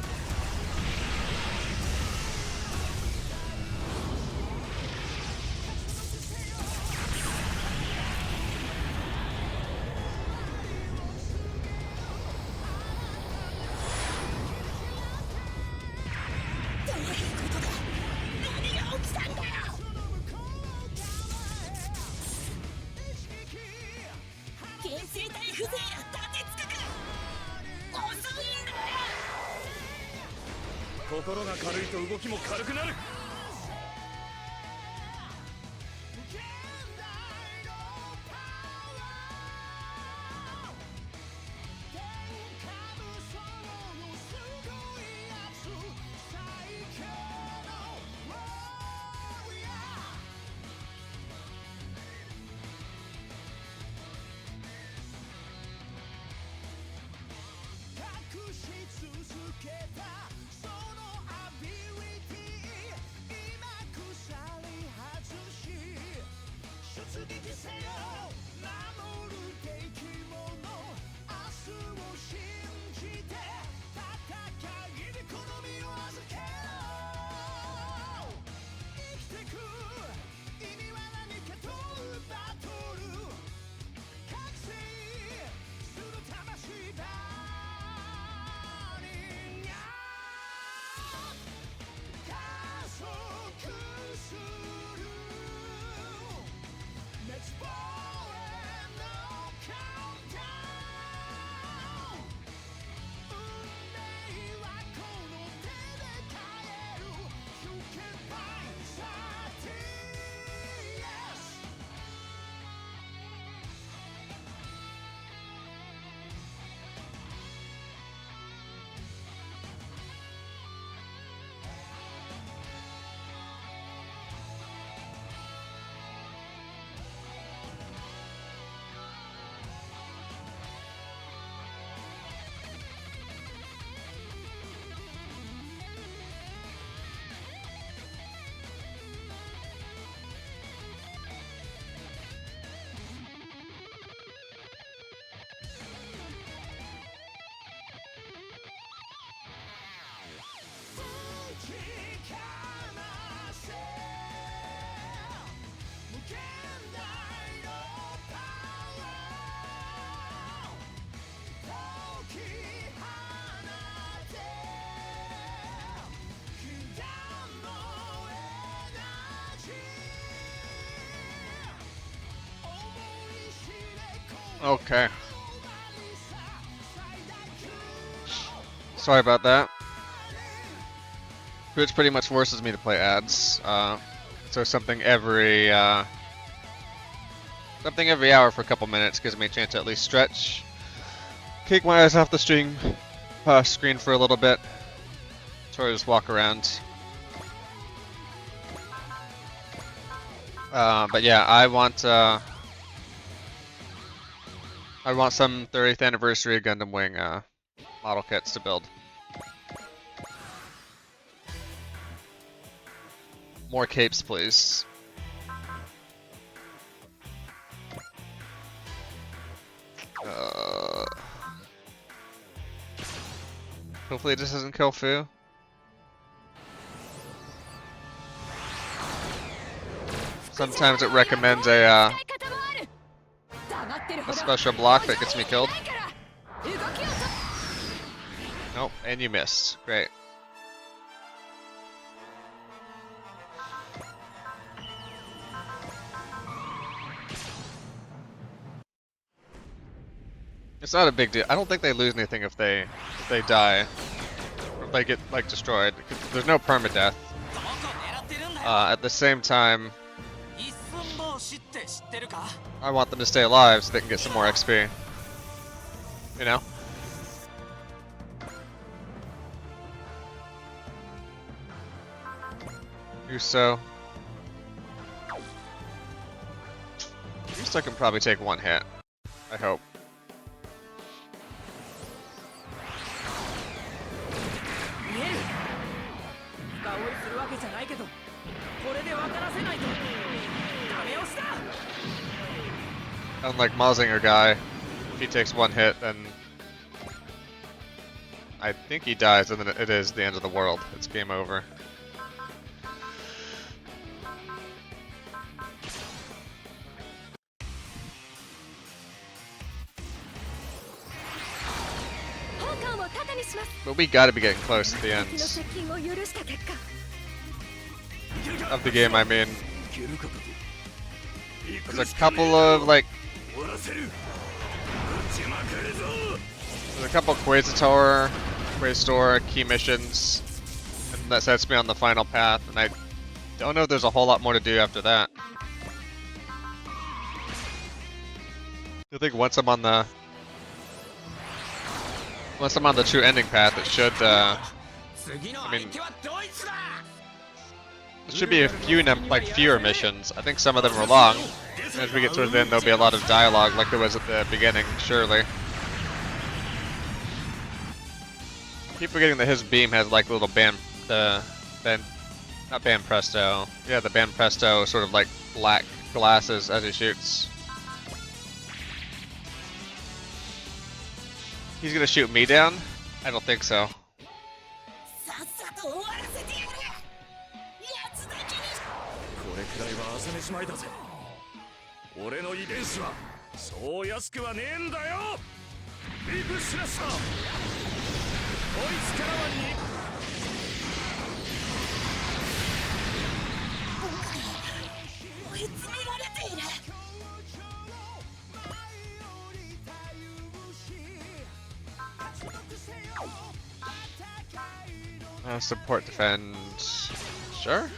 Okay. Sorry about that. Twitch pretty much forces me to play ads. So something every hour for a couple minutes gives me a chance to at least stretch, kick my eyes off the screen for a little bit, sort of just walk around. But yeah, I want some 30th anniversary Gundam Wing model kits to build. More capes, please. Hopefully this doesn't kill Fu. Sometimes it recommends a special block that gets me killed. Nope, and you missed. Great. It's not a big deal. I don't think they lose anything if they die, or if they get like destroyed. 'Cause there's no permadeath. At the same time, I want them to stay alive so they can get some more XP. You know? Yuso. Yuso can probably take one hit. I hope. Unlike Mazinger guy, if he takes one hit, then I think he dies, and then it is the end of the world. It's game over. But we gotta be getting close to the end of the game, I mean. There's a couple of, like... There's a couple Quastor key missions, and that sets me on the final path, and I don't know if there's a whole lot more to do after that. I think once I'm on the true ending path, it should, I mean, there should be a few, fewer missions. I think some of them are long. As we get towards the end, there'll be a lot of dialogue like there was at the beginning, surely. I keep forgetting that his beam has like little not Band Presto. Yeah, the Band Presto sort of like black glasses as he shoots. He's gonna shoot me down? I don't think so. これくらいは朝飯前だぜ。俺の遺伝子はそう安くはねえんだよ。ビブスラッシャー。こいつからはに。追い詰められている。Support defend. Sure.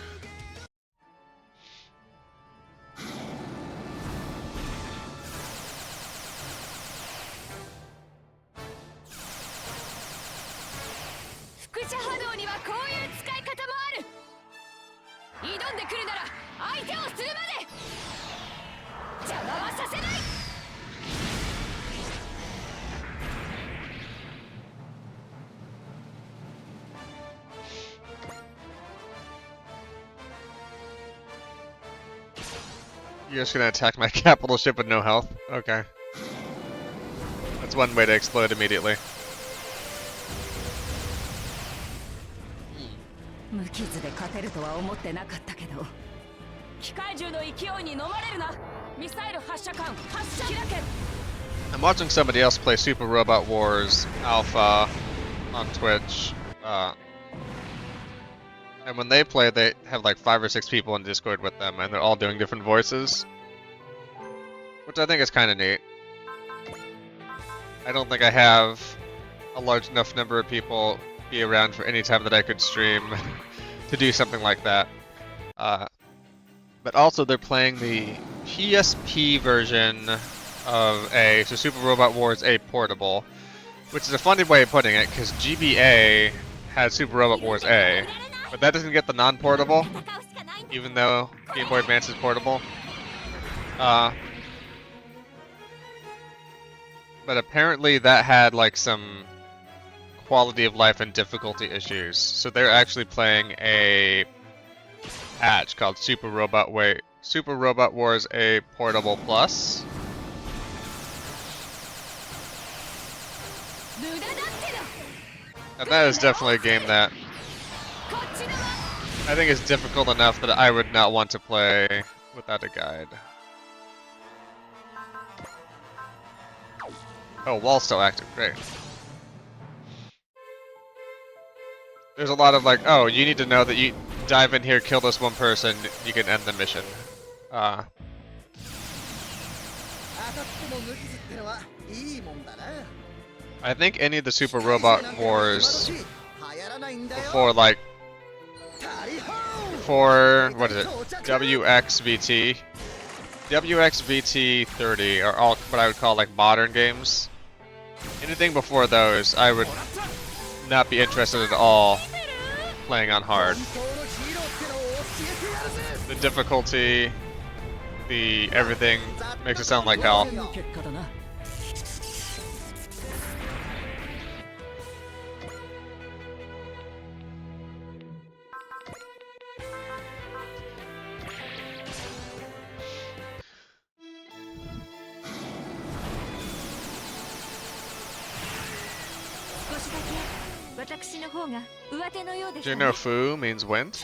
You're just gonna attack my capital ship with no health? Okay. That's one way to explode immediately. 無傷で勝てるとは思ってなかったけど。機械銃の勢いに飲まれるな。ミサイル発射管発射開け。I'm watching somebody else play Super Robot Wars Alpha on Twitch. And when they play, they have like 5 or 6 people in Discord with them, and they're all doing different voices. Which I think is kind of neat. I don't think I have a large enough number of people be around for any time that I could stream to do something like that. But also they're playing the PSP version of so Super Robot Wars A Portable, which is a funny way of putting it, because GBA had Super Robot Wars A, but that doesn't get the non-portable, even though Game Boy Advance is portable. But apparently that had like some quality of life and difficulty issues, so they're actually playing a patch called Super Robot Wars A Portable Plus. And that is definitely a game that I think is difficult enough that I would not want to play without a guide. Oh, wall's still active, great. There's a lot of like, oh, you need to know that you dive in here, kill this one person, you can end the mission. I think any of the Super Robot Wars before what is it? WXVT 30 are all what I would call like modern games. Anything before those, I would not be interested at all playing on hard. The difficulty, everything makes it sound like hell. Do you know Fu means wind?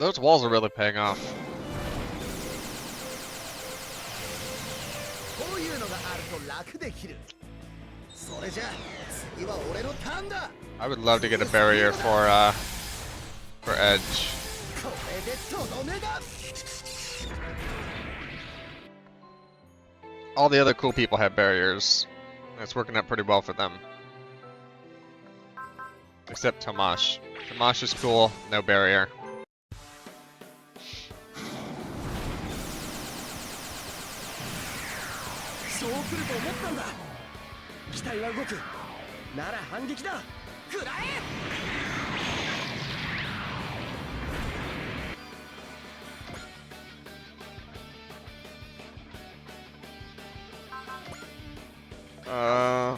Those walls are really paying off. I would love to get a barrier for Edge. All the other cool people have barriers. It's working out pretty well for them. Except Tomash. Tomash is cool, no barrier.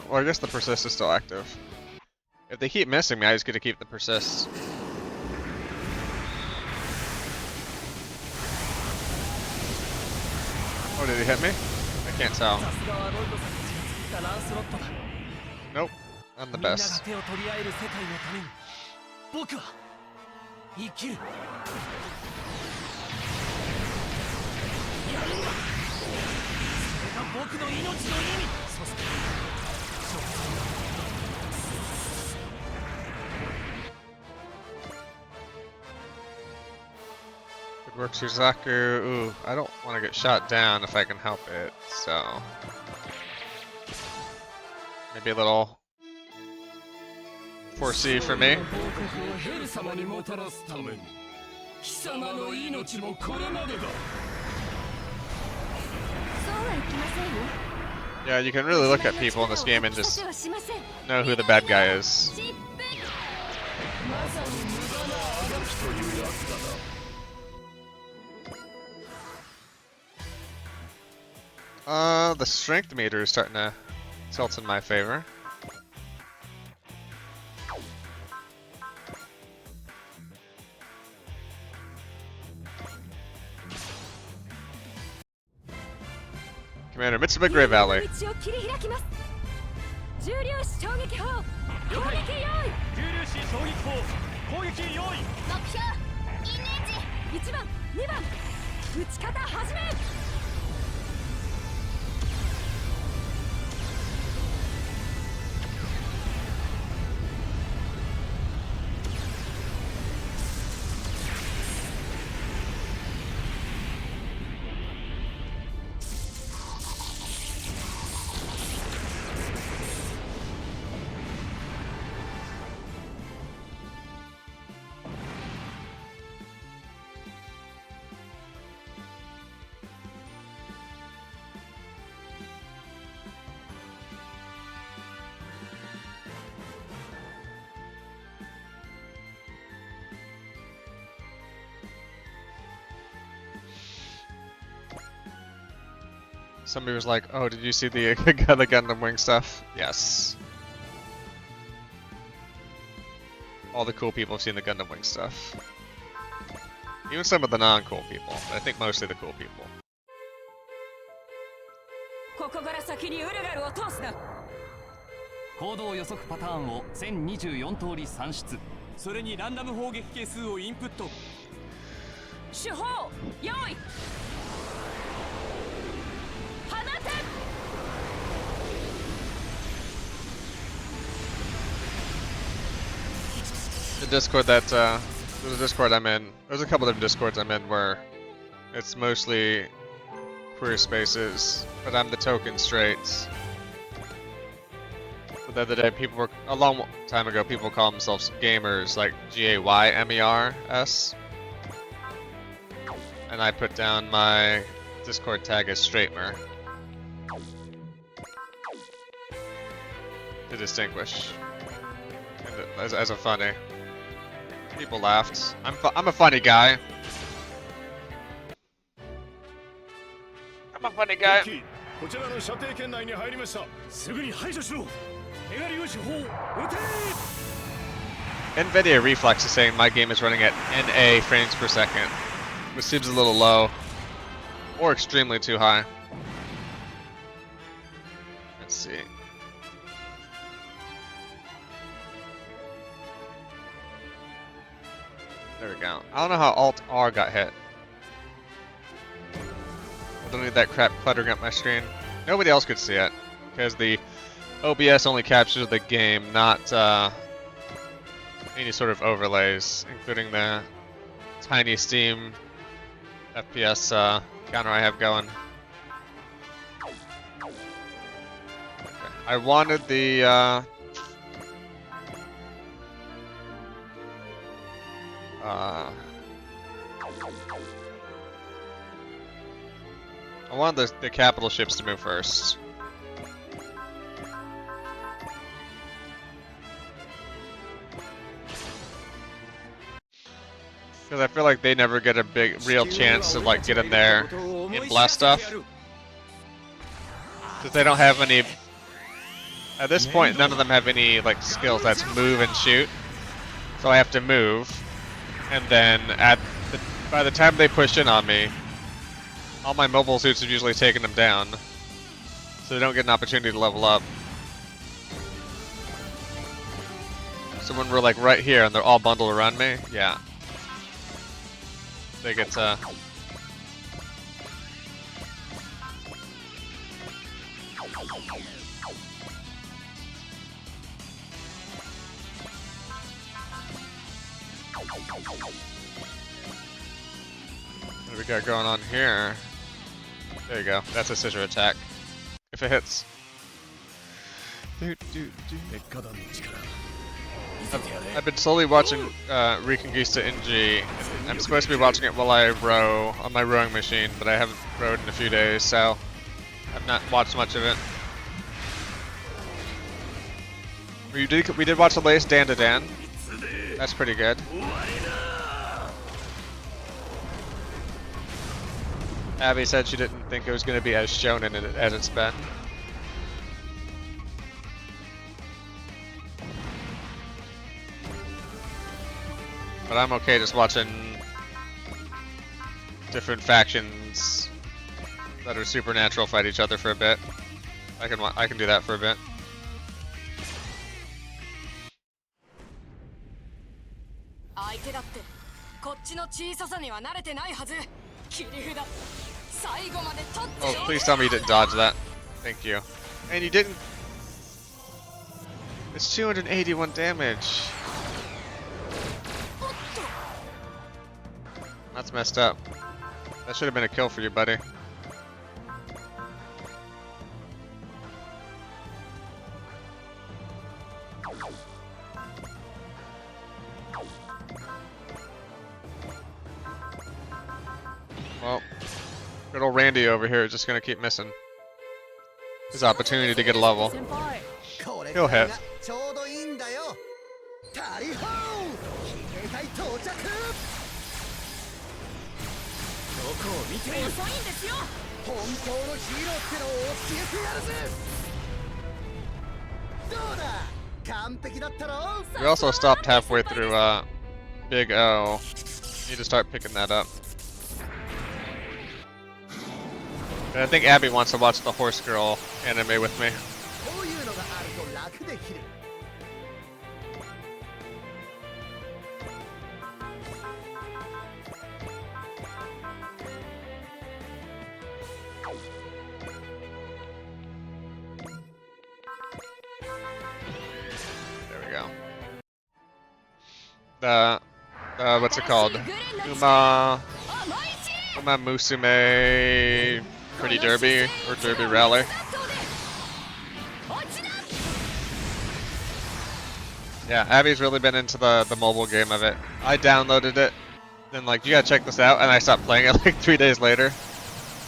Well, I guess the persist is still active. If they keep missing me, I just get to keep the persist. Oh, did he hit me? I can't tell. Nope, I'm the best. Good work, Shizaku. Ooh, I don't want to get shot down if I can help it, so... maybe a little 4C for me. Yeah, you can really look at people in this game and just know who the bad guy is. The strength meter is starting to tilt in my favor. Commander Mitsuba Grey Valley. Somebody was like, "Oh, did you see the the Gundam Wing stuff?" Yes. All the cool people have seen the Gundam Wing stuff. Even some of the non-cool people, but I think mostly the cool people. ここから先にウルガルを通すな。行動予測パターンを1024通り算出。それにランダム砲撃係数をインプット。手法用意。放て。 The Discord that there's a Discord I'm in. There's a couple different Discords I'm in where it's mostly queer spaces, but I'm the token straights. But the other day, a long time ago, people call themselves gamers, like GAYMERS, and I put down my Discord tag as straightmer to distinguish, and as a funny. People laughed. I'm a funny guy. I'm a funny guy. こちらの射程圏内に入りました。すぐに排除しろ。メガリオ手法、撃て。 NVIDIA Reflex is saying my game is running at NA frames per second, which seems a little low, or extremely too high. Let's see. There we go. I don't know how Alt-R got hit. I don't need that crap cluttering up my screen. Nobody else could see it, because the OBS only captures the game, not any sort of overlays, including the tiny Steam FPS counter I have going. Okay. I wanted the I wanted the capital ships to move first. Because I feel like they never get a real chance to like get in there and blast stuff. Because they don't have any. At this point, none of them have any like skills that's move and shoot. So I have to move, and then by the time they push in on me, all my mobile suits have usually taken them down, so they don't get an opportunity to level up. So when we're like right here and they're all bundled around me, yeah, they get to. What do we got going on here? There you go. That's a scissor attack. If it hits. I've been slowly watching Reconquista NG. I'm supposed to be watching it while I row on my rowing machine, but I haven't rowed in a few days, so I've not watched much of it. We did watch the latest Dan to Dan. That's pretty good. Abby said she didn't think it was going to be as shonen as it's been. But I'm okay just watching different factions that are supernatural fight each other for a bit. I can do that for a bit. Oh, please tell me you didn't dodge that. Thank you. And you didn't. It's 281 damage. That's messed up. That should have been a kill for you, buddy. Well, good old Randy over here is just gonna keep missing his opportunity to get a level. He'll hit. 本当のヒーローってのを教えてやるぜ。どうだ、完璧だったろ。 We also stopped halfway through Big O. Need to start picking that up. And I think Abby wants to watch the Horse Girl anime with me. こういうのがあると楽できる。 There we go. The what's it called? Uma Musume Pretty Derby or Derby Rally. Yeah, Abby's really been into the mobile game of it. I downloaded it, then like, you gotta check this out, and I stopped playing it like 3 days later.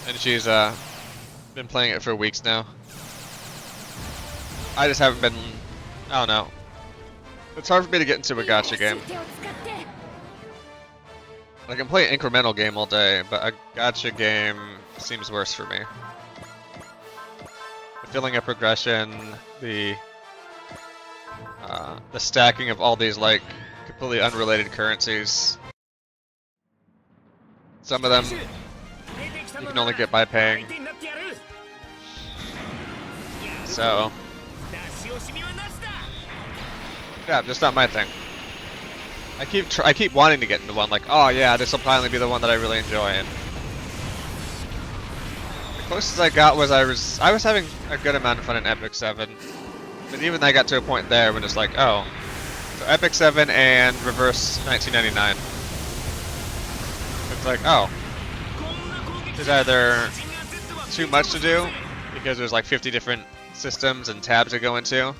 And she's been playing it for weeks now. I just haven't been, I don't know. It's hard for me to get into a gacha game. I can play an incremental game all day, but a gacha game seems worse for me. The filling of progression, the stacking of all these like completely unrelated currencies. Some of them you can only get by paying. So yeah, just not my thing. I keep wanting to get into one, like, oh yeah, this will finally be the one that I really enjoy. And the closest I got was I was having a good amount of fun in Epic 7, but even I got to a point there when it's like, oh, so Epic 7 and Reverse 1999. It's like, oh, there's either too much to do because there's like 50 different systems and tabs to go into,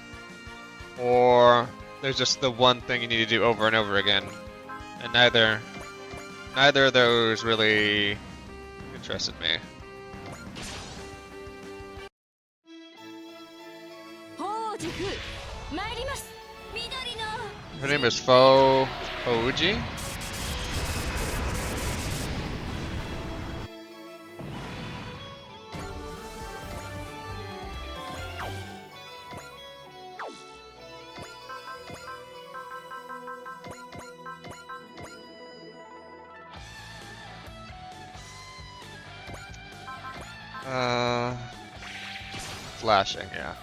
or there's just the one thing you need to do over and over again, and neither of those really interested me. Her name is Fo Ouji. Flashing, yeah.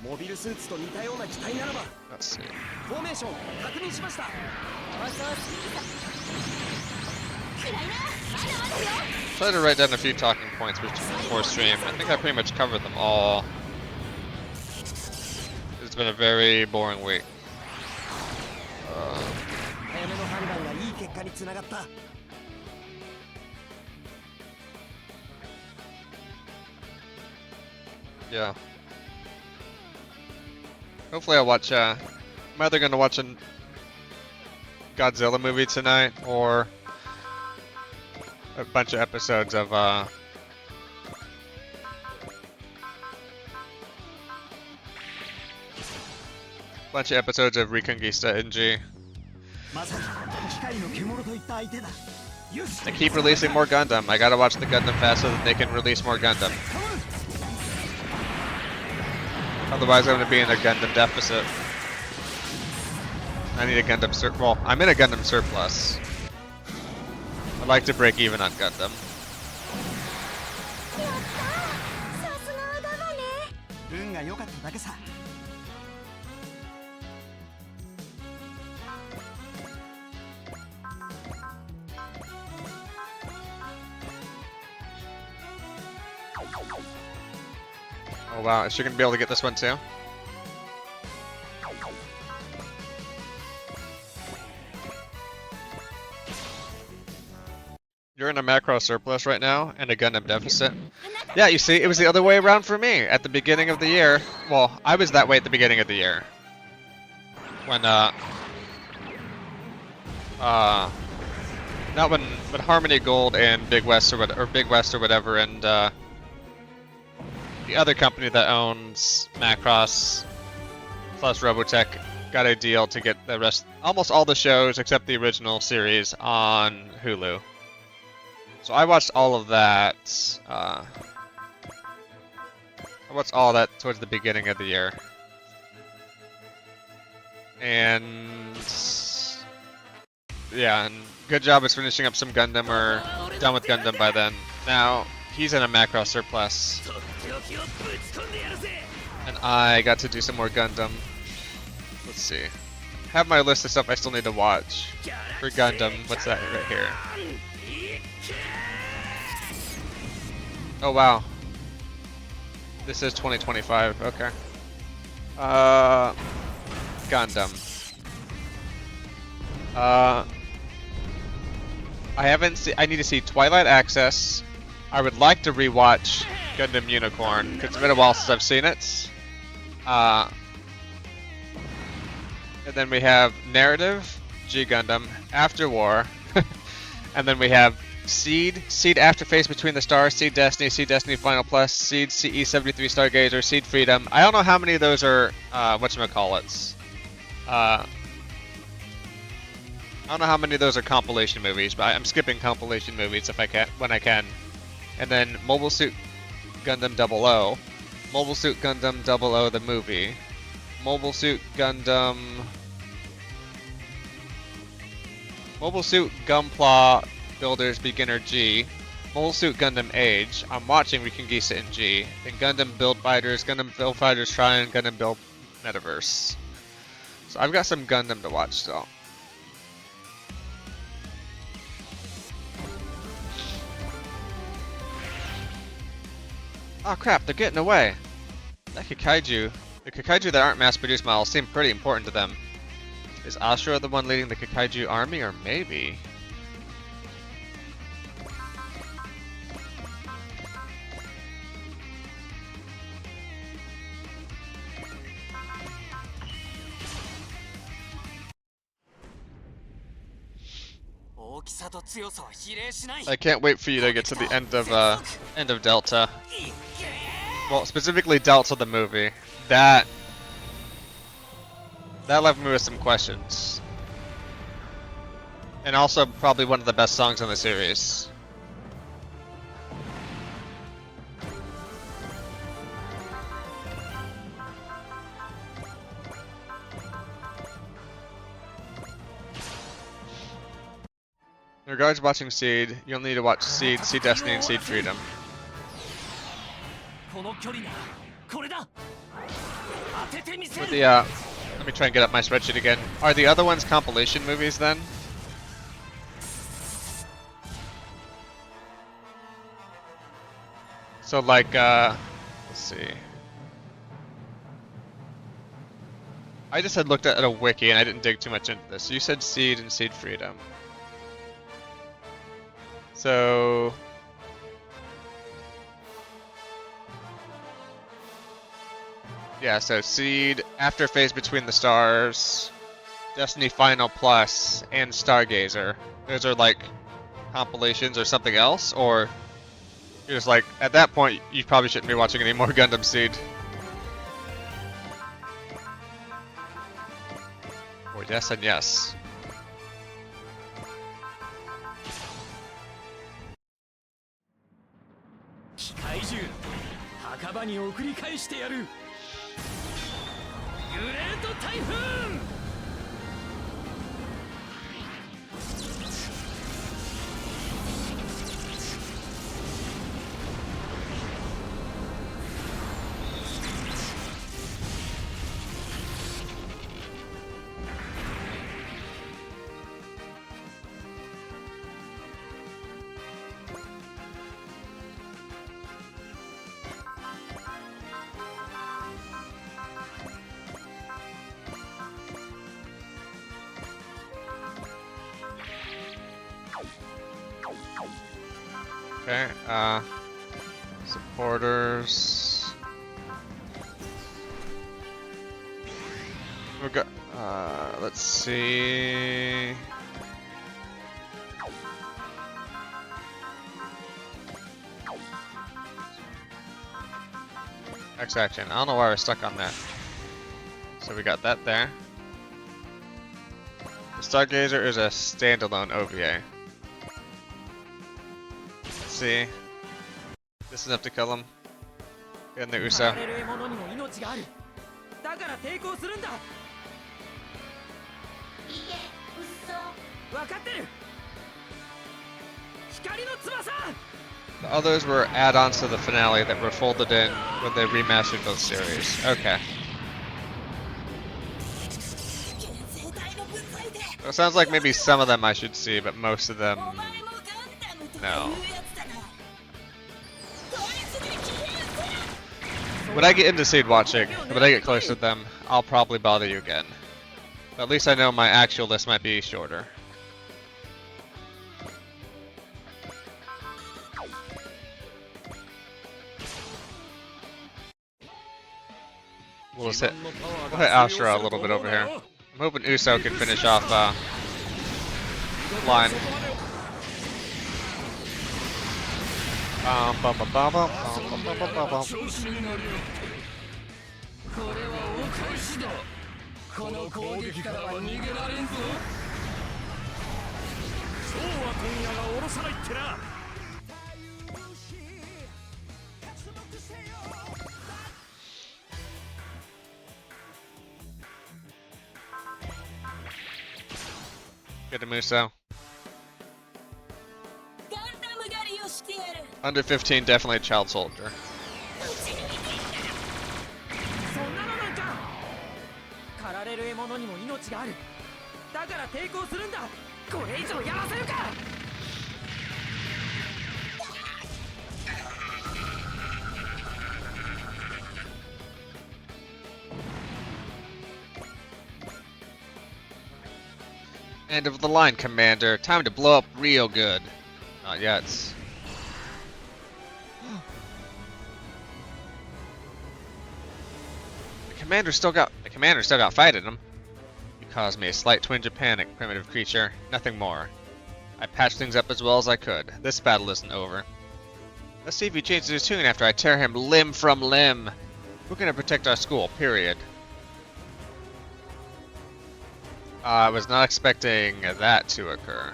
モビルスーツと似たような機体ならば、 Let's see. フォーメーション確認しました。 Try to write down a few talking points before stream. I think I pretty much covered them all. It's been a very boring week. 早めの判断がいい結果につながった。 Yeah. Hopefully I'll watch, I'm either gonna watch a Godzilla movie tonight, or a bunch of episodes of, Reconquista NG. They keep releasing more Gundam. I gotta watch the Gundam fast so that they can release more Gundam. Otherwise, I'm gonna be in a Gundam deficit. I need a Gundam well, I'm in a Gundam surplus. I'd like to break even on Gundam. 運が良かっただけさ。 Oh wow, is she gonna be able to get this one too? You're in a macro surplus right now and a Gundam deficit. Yeah, you see, it was the other way around for me at the beginning of the year. Well, I was that way at the beginning of the year. When, not when Harmony Gold and Big West or whatever, and, the other company that owns Macross plus Robotech got a deal to get the rest, almost all the shows except the original series on Hulu. So I watched all of that. I watched all that towards the beginning of the year. And yeah, and good job is finishing up some Gundam or done with Gundam by then. Now he's in a macro surplus, and I got to do some more Gundam. Let's see. I have my list of stuff I still need to watch for Gundam. What's that right here? Oh wow. This is 2025. Okay. Gundam. I haven't seen. I need to see Twilight Access. I would like to rewatch Gundam Unicorn because it's been a while since I've seen it. And then we have Narrative, G Gundam, After War, and then we have Seed, Seed Afterface Between the Stars, Seed Destiny Final Plus, Seed CE73 Stargazer, Seed Freedom. I don't know how many of those are whatchamacallits. I don't know how many of those are compilation movies, but I'm skipping compilation movies if I can, when I can. And then Mobile Suit Gundam 00, Mobile Suit Gundam 00 the movie, Mobile Suit Gundam, Mobile Suit Gunpla Builders Beginner G, Mobile Suit Gundam Age. I'm watching Rikingisa in G, and Gundam Build Fighters, Gundam Build Fighters Shrine, Gundam Build Metaverse. So I've got some Gundam to watch still. Oh crap, they're getting away. That Kikaiju, the Kikaiju that aren't mass-produced models seem pretty important to them. Is Ashura the one leading the Kikaiju army, or maybe? I can't wait for you to get to the end of Delta. Well, specifically Delta the movie. That left me with some questions. And also probably one of the best songs in the series. In regards to watching Seed, you'll need to watch Seed, Seed Destiny, and Seed Freedom. With the, let me try and get up my spreadsheet again. Are the other ones compilation movies then? So like, let's see. I just had looked at a wiki and I didn't dig too much into this. You said Seed and Seed Freedom. So yeah, so Seed, Afterphase Between the Stars, Destiny Final Plus, and Stargazer. Those are like compilations or something else, or you're just like, at that point, you probably shouldn't be watching any more Gundam Seed. Or yes and yes. Okay, supporters. We got, let's see. X action. I don't know why we're stuck on that. So we got that there. The Stargazer is a standalone OVA. see. This is enough to kill him. And the 駆 Uso. られる獲物にも命がある。だから抵抗するんだ。分かってる。光の翼。 The others were add-ons to the finale that were folded in when they remastered both series. Okay. 全体の分際で So it sounds like maybe some of them I should see, but most of them... お前もガンダムとかいうやつだな。こいつで消えるぜ。 When I get into seed watching, when I get closer to them, I'll probably bother you again. But at least I know my actual list might be shorter. We'll hit Ashura a little bit over here. I'm hoping Uso can finish off line. Bum, bum, bum, bum, bum, bum, bum, bum, bum, bum. これはお返しだ。この攻撃からは逃げられんぞ。そうは今夜が下ろさないってな。 Get him, Uso. ガンダム狩りをしてやる。 Under 15, definitely a child soldier. そんなのなんか。駆られる獲物にも命がある。だから抵抗するんだ。これ以上やらせるか。 End of the line, Commander. Time to blow up real good. Not yet. The commander still got fight in him. You caused me a slight twinge of panic, primitive creature. Nothing more. I patched things up as well as I could. This battle isn't over. Let's see if he changes his tune after I tear him limb from limb. We're gonna protect our school, period. I was not expecting that to occur.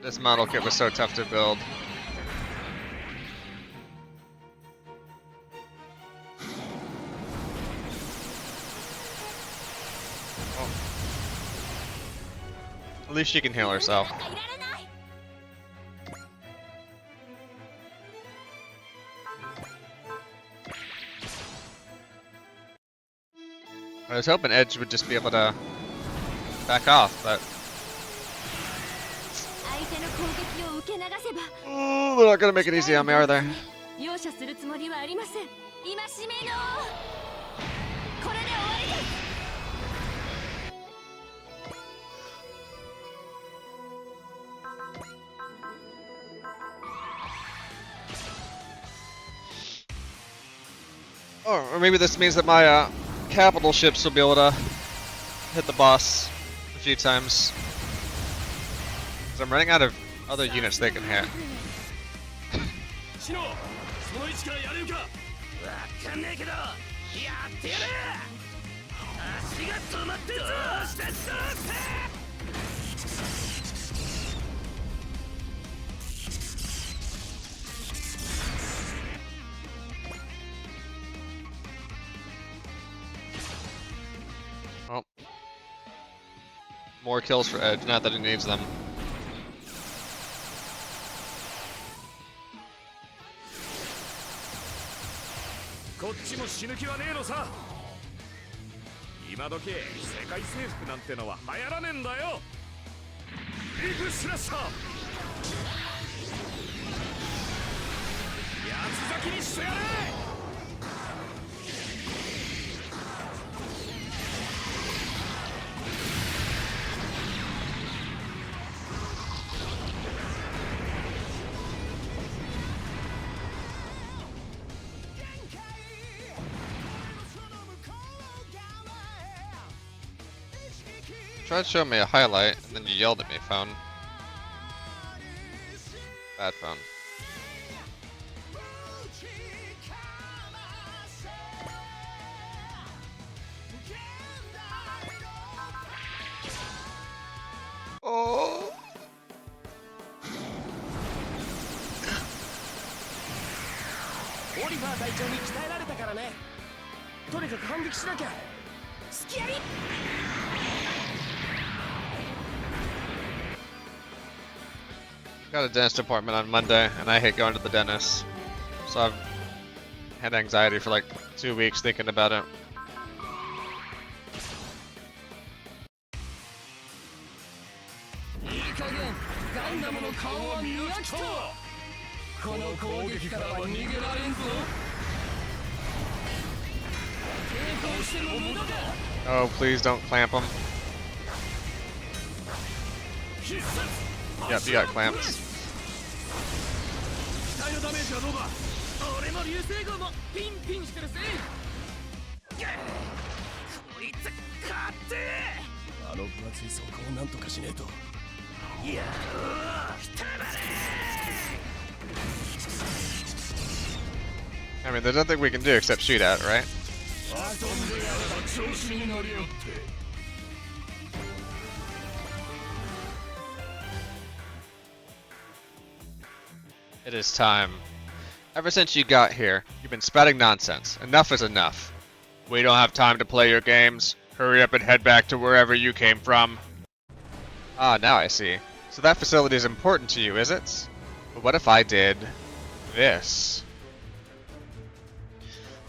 This model kit was so tough to build. At least she can heal herself. I was hoping Edge would just be able to back off, but... Ooh, they're not gonna make it easy on me, are they? 容赦するつもりはありません。戒めのこれで終わりです。 Or maybe this means that my capital ships will be able to hit the boss a few times. 'Cause I'm running out of other units they can hit. シノ、その位置からやれるか。わかんねえけど、やってやれ。足が止まってどうしてどうして。 Well, more kills for Edge, not that he needs them. こっちも死ぬ気はねえのさ。今時世界征服なんてのは流行らねえんだよ。リープスラッシャー。八つ咲きにしてやれ。 Try to show me a highlight, and then you yelled at me, phone. Bad phone. リファー隊長に鍛えられたからね。とにかく反撃しなきゃ。隙あり。 Got a dentist appointment on Monday, and I hate going to the dentist. So I've had anxiety for like 2 weeks thinking about it. いい加減ガンダムの顔は見飽きた。この攻撃からは逃げられんぞ。抵抗しても無駄だ。 Oh, please don't clamp him. 必殺 Yep, you got clamps. 機体のダメージはどうだ。俺も流星号もピンピンしてるぜ。こいつ勝て。あの分厚い装甲をなんとかしねえと。 I mean, there's nothing we can do except shoot at it, right? 遊んでやれば調子に乗りよって。 It is time. Ever since you got here, you've been spouting nonsense. Enough is enough. We don't have time to play your games. Hurry up and head back to wherever you came from. Ah, now I see. So that facility is important to you, is it? But what if I did this?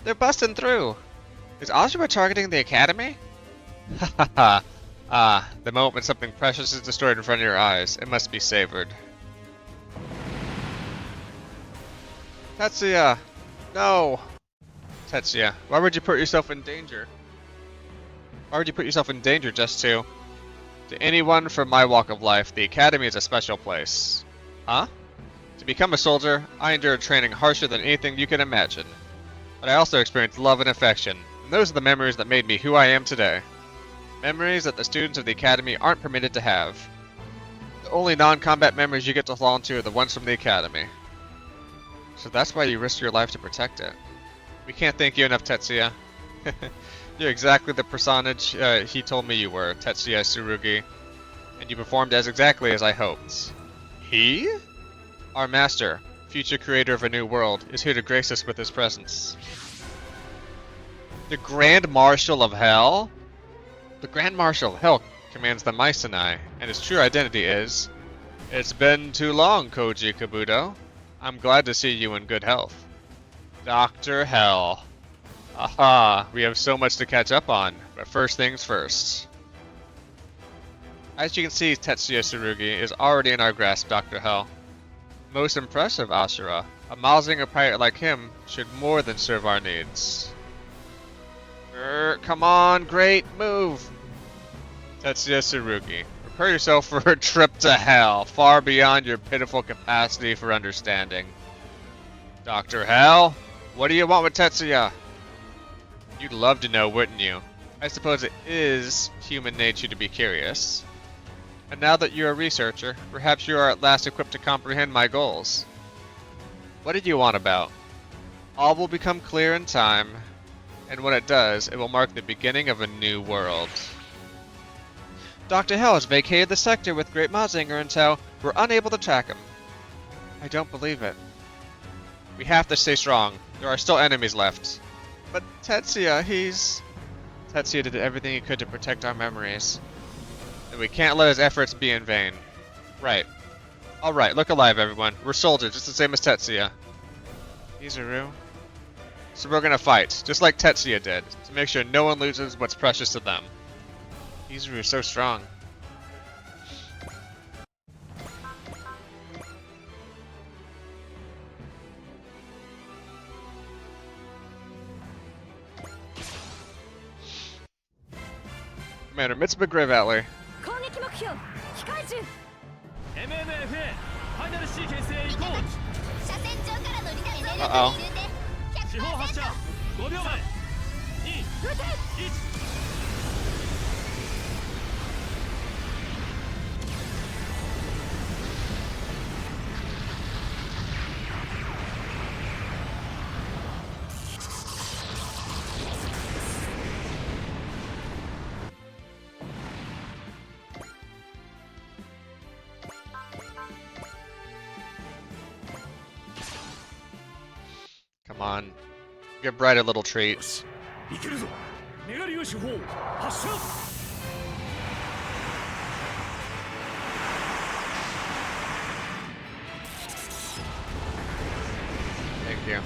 They're busting through. Is Ashura targeting the academy? Hahaha. Ah, the moment when something precious is destroyed in front of your eyes. It must be savored. Tetsuya! No! Tetsuya, why would you put yourself in danger? Why would you put yourself in danger just to... To anyone from my walk of life, the academy is a special place. Huh? To become a soldier, I endured training harsher than anything you can imagine. But I also experienced love and affection, and those are the memories that made me who I am today. Memories that the students of the academy aren't permitted to have. The only non-combat memories you get to hold on to are the ones from the academy. So that's why you risked your life to protect it. We can't thank you enough, Tetsuya. You're exactly the personage he told me you were, Tetsuya Tsurugi. And you performed as exactly as I hoped. He? Our master, future creator of a new world, is here to grace us with his presence. The Grand Marshal of Hell? The Grand Marshal of Hell commands the Mycenai, and his true identity is... It's been too long, Koji Kabuto. I'm glad to see you in good health. Dr. Hell. Aha, we have so much to catch up on, but first things first. As you can see, Tetsuya Tsurugi is already in our grasp, Dr. Hell. Most impressive, Ashura. A Mazinger pirate like him should more than serve our needs. Come on, great move! Tetsuya Tsurugi, prepare yourself for a trip to hell, far beyond your pitiful capacity for understanding. Dr. Hell, what do you want with Tetsuya? You'd love to know, wouldn't you? I suppose it is human nature to be curious. And now that you're a researcher, perhaps you are at last equipped to comprehend my goals. What did you want about? All will become clear in time, and when it does, it will mark the beginning of a new world. Dr. Hell has vacated the sector with Great Mazinger until we're unable to track him. I don't believe it. We have to stay strong. There are still enemies left. But Tetsuya, Tetsuya did everything he could to protect our memories. And we can't let his efforts be in vain. Right. Alright, look alive everyone. We're soldiers, just the same as Tetsuya. Izuru. So we're gonna fight, just like Tetsuya did, to make sure no one loses what's precious to them. Izuru is so strong. Commander Mitsuba Grey Valley. 攻撃目標機械銃 MMFA ファイナルシーケンスへ行こう。車線上から乗り出すエネルギ Uh-oh. ー充電四方発射5秒前2 1 Come on. Give Bright a little treat. いけるぞメガリオ手法発射 Thank you.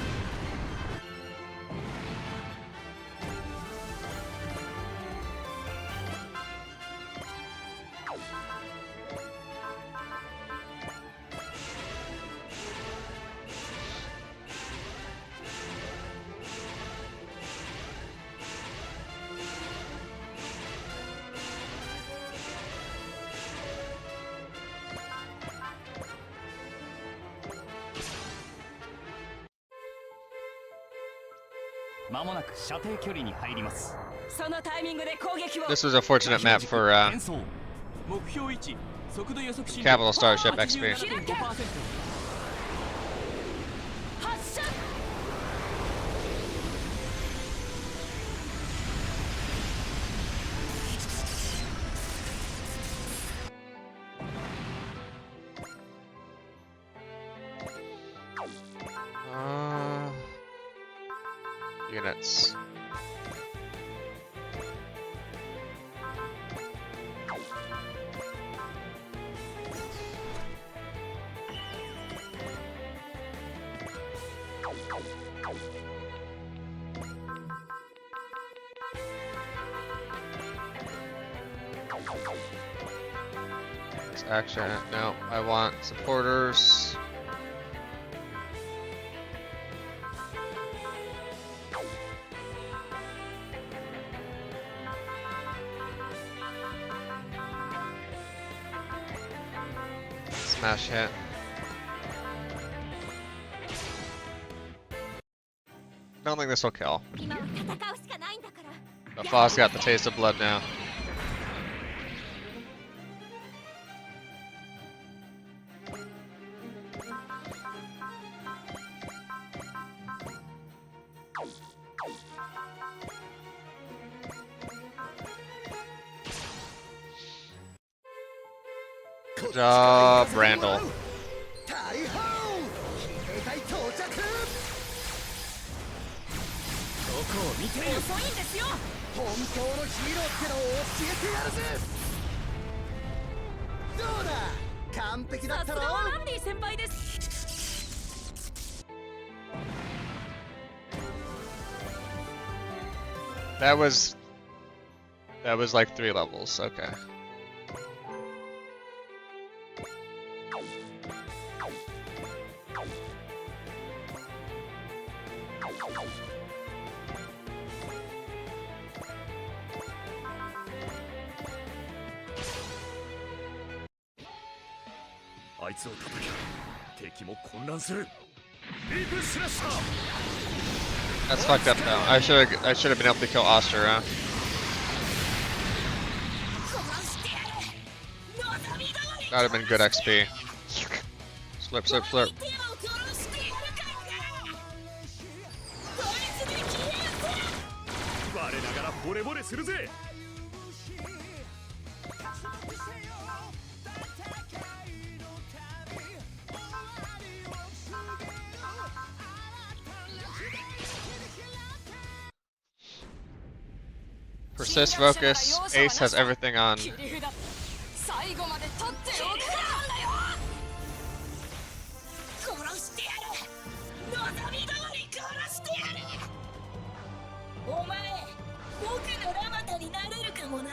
This was a fortunate map for Capital Starship XP. 発射 Units. It's action. No, I want supporters. Smash hit. Don't think this will kill. 今は戦うしかないんだから The Foss got the taste of blood now. Good job, Brandel. 大砲騎兵隊到着どこを見ている遅いんですよ本当のヒーローってのを教えてやるぜどうだ完璧ださすがったろはランディ先輩です That was like 3 levels. Okay. That's fucked up though. I should have been able to kill Oster, huh? 殺してやる望み通り That would have been good XP. Slurp, slurp, slurp. 手を殺してやるからなこいつで消えるぜ我ながらボレボレするぜ Persist, focus. Ace has everything on. 切り札最後まで取っておくから殺してやる望み通り殺してやるお前僕のラマタになれるかもな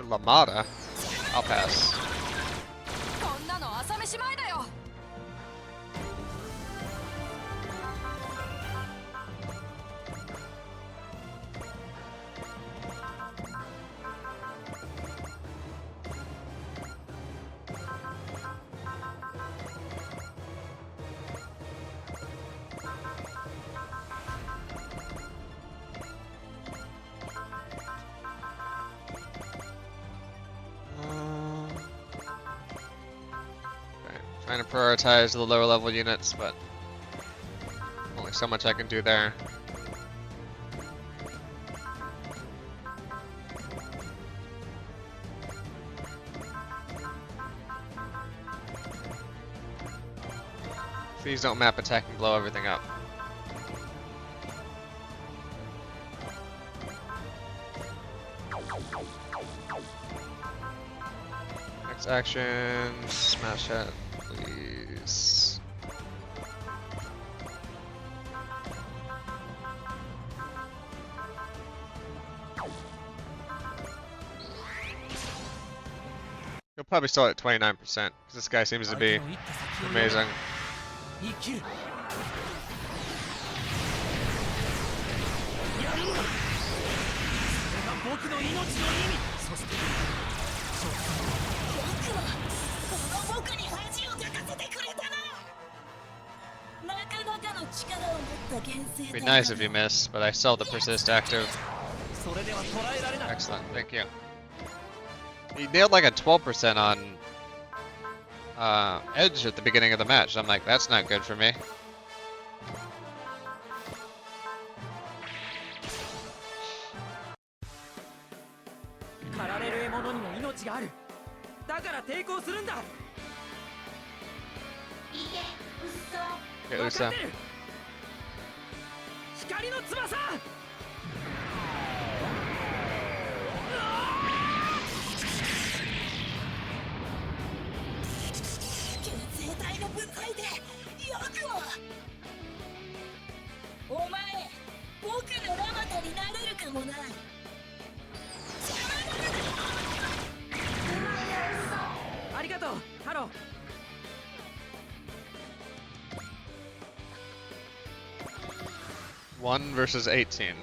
Lamada? I'll pass. こんなの朝飯前だよ Trying to prioritize the lower level units, but only so much I can do there. Please don't map attack and blow everything up. Bonus action. Smash it, please. You'll probably start at 29% because this guy seems to be 相手の一手先を読め amazing. 生きるやるんだそれが僕の命の意味そして僕はこの僕に恥をかかせてくれたな。なかなかの力を持った現世 It'd be 体 nice if you miss, but I saw the persist active. それでは捉えられない Excellent, thank you. He nailed like a 12% on Edge at the beginning of the match. I'm like, that's not good for me. 狩られる獲物にも命があるだから抵抗するんだ Okay, 分か Usa. ってる光の翼現世体の舞台でよくもお前僕のラマタになれるかもな。邪魔だな。ありがとうハロー 1 versus 18.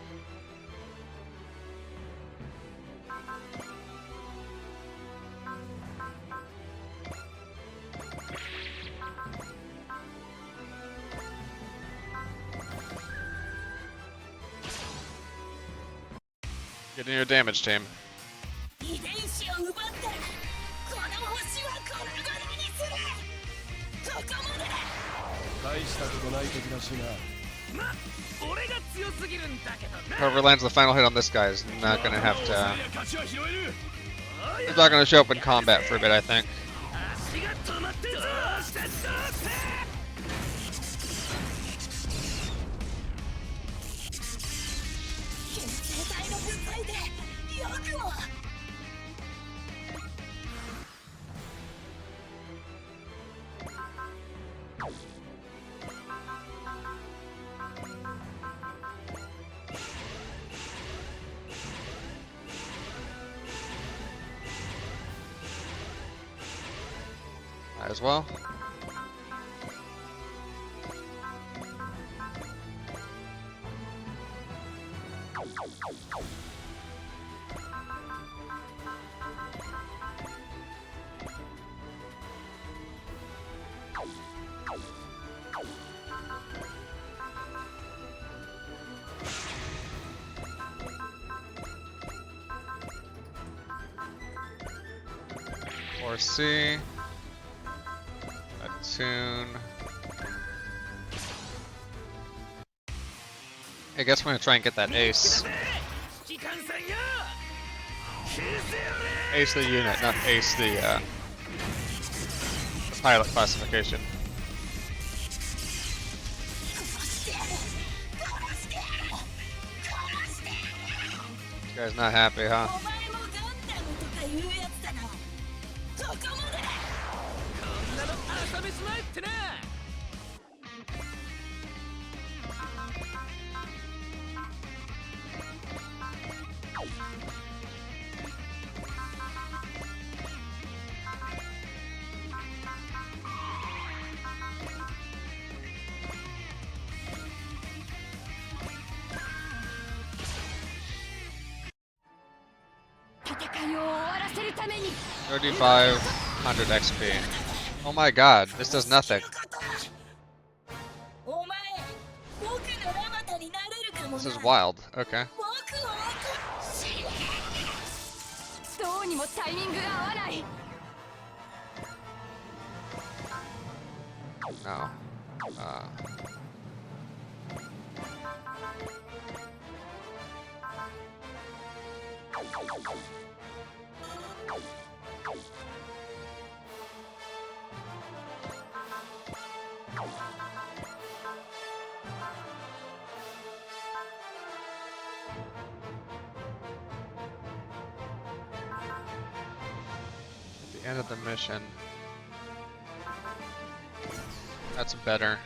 Get in your damage, team. 遺伝子を奪ったらこの星は粉々にする。ここまでだ。大したことない時らしいな。ま俺が強すぎるんだけどな Whoever lands the final hit on this guy is not gonna have to. 勝ちは拾える He's not gonna show up in combat for a bit, I think. 足が止まってるぞどうしてどうして現世体の舞台でよくも。Might as well. Or C. Attune. I guess I'm gonna try and get that ace. 機関さんよ消せよ Ace the unit, not ace the pilot classification. 殺してやる。殺してやる。殺してやる。 You guys not happy, huh? お前もガンダムとかいうやつだな。ここまでだ。こんなの朝飯前ってな 戦いを終わらせるために 3500 XP. Oh my god, this does nothing. お前僕のラマタになれるかもな。 This is wild. Okay. 僕を死ね。どうにもタイミングが合わない No. End of the mission. That's better.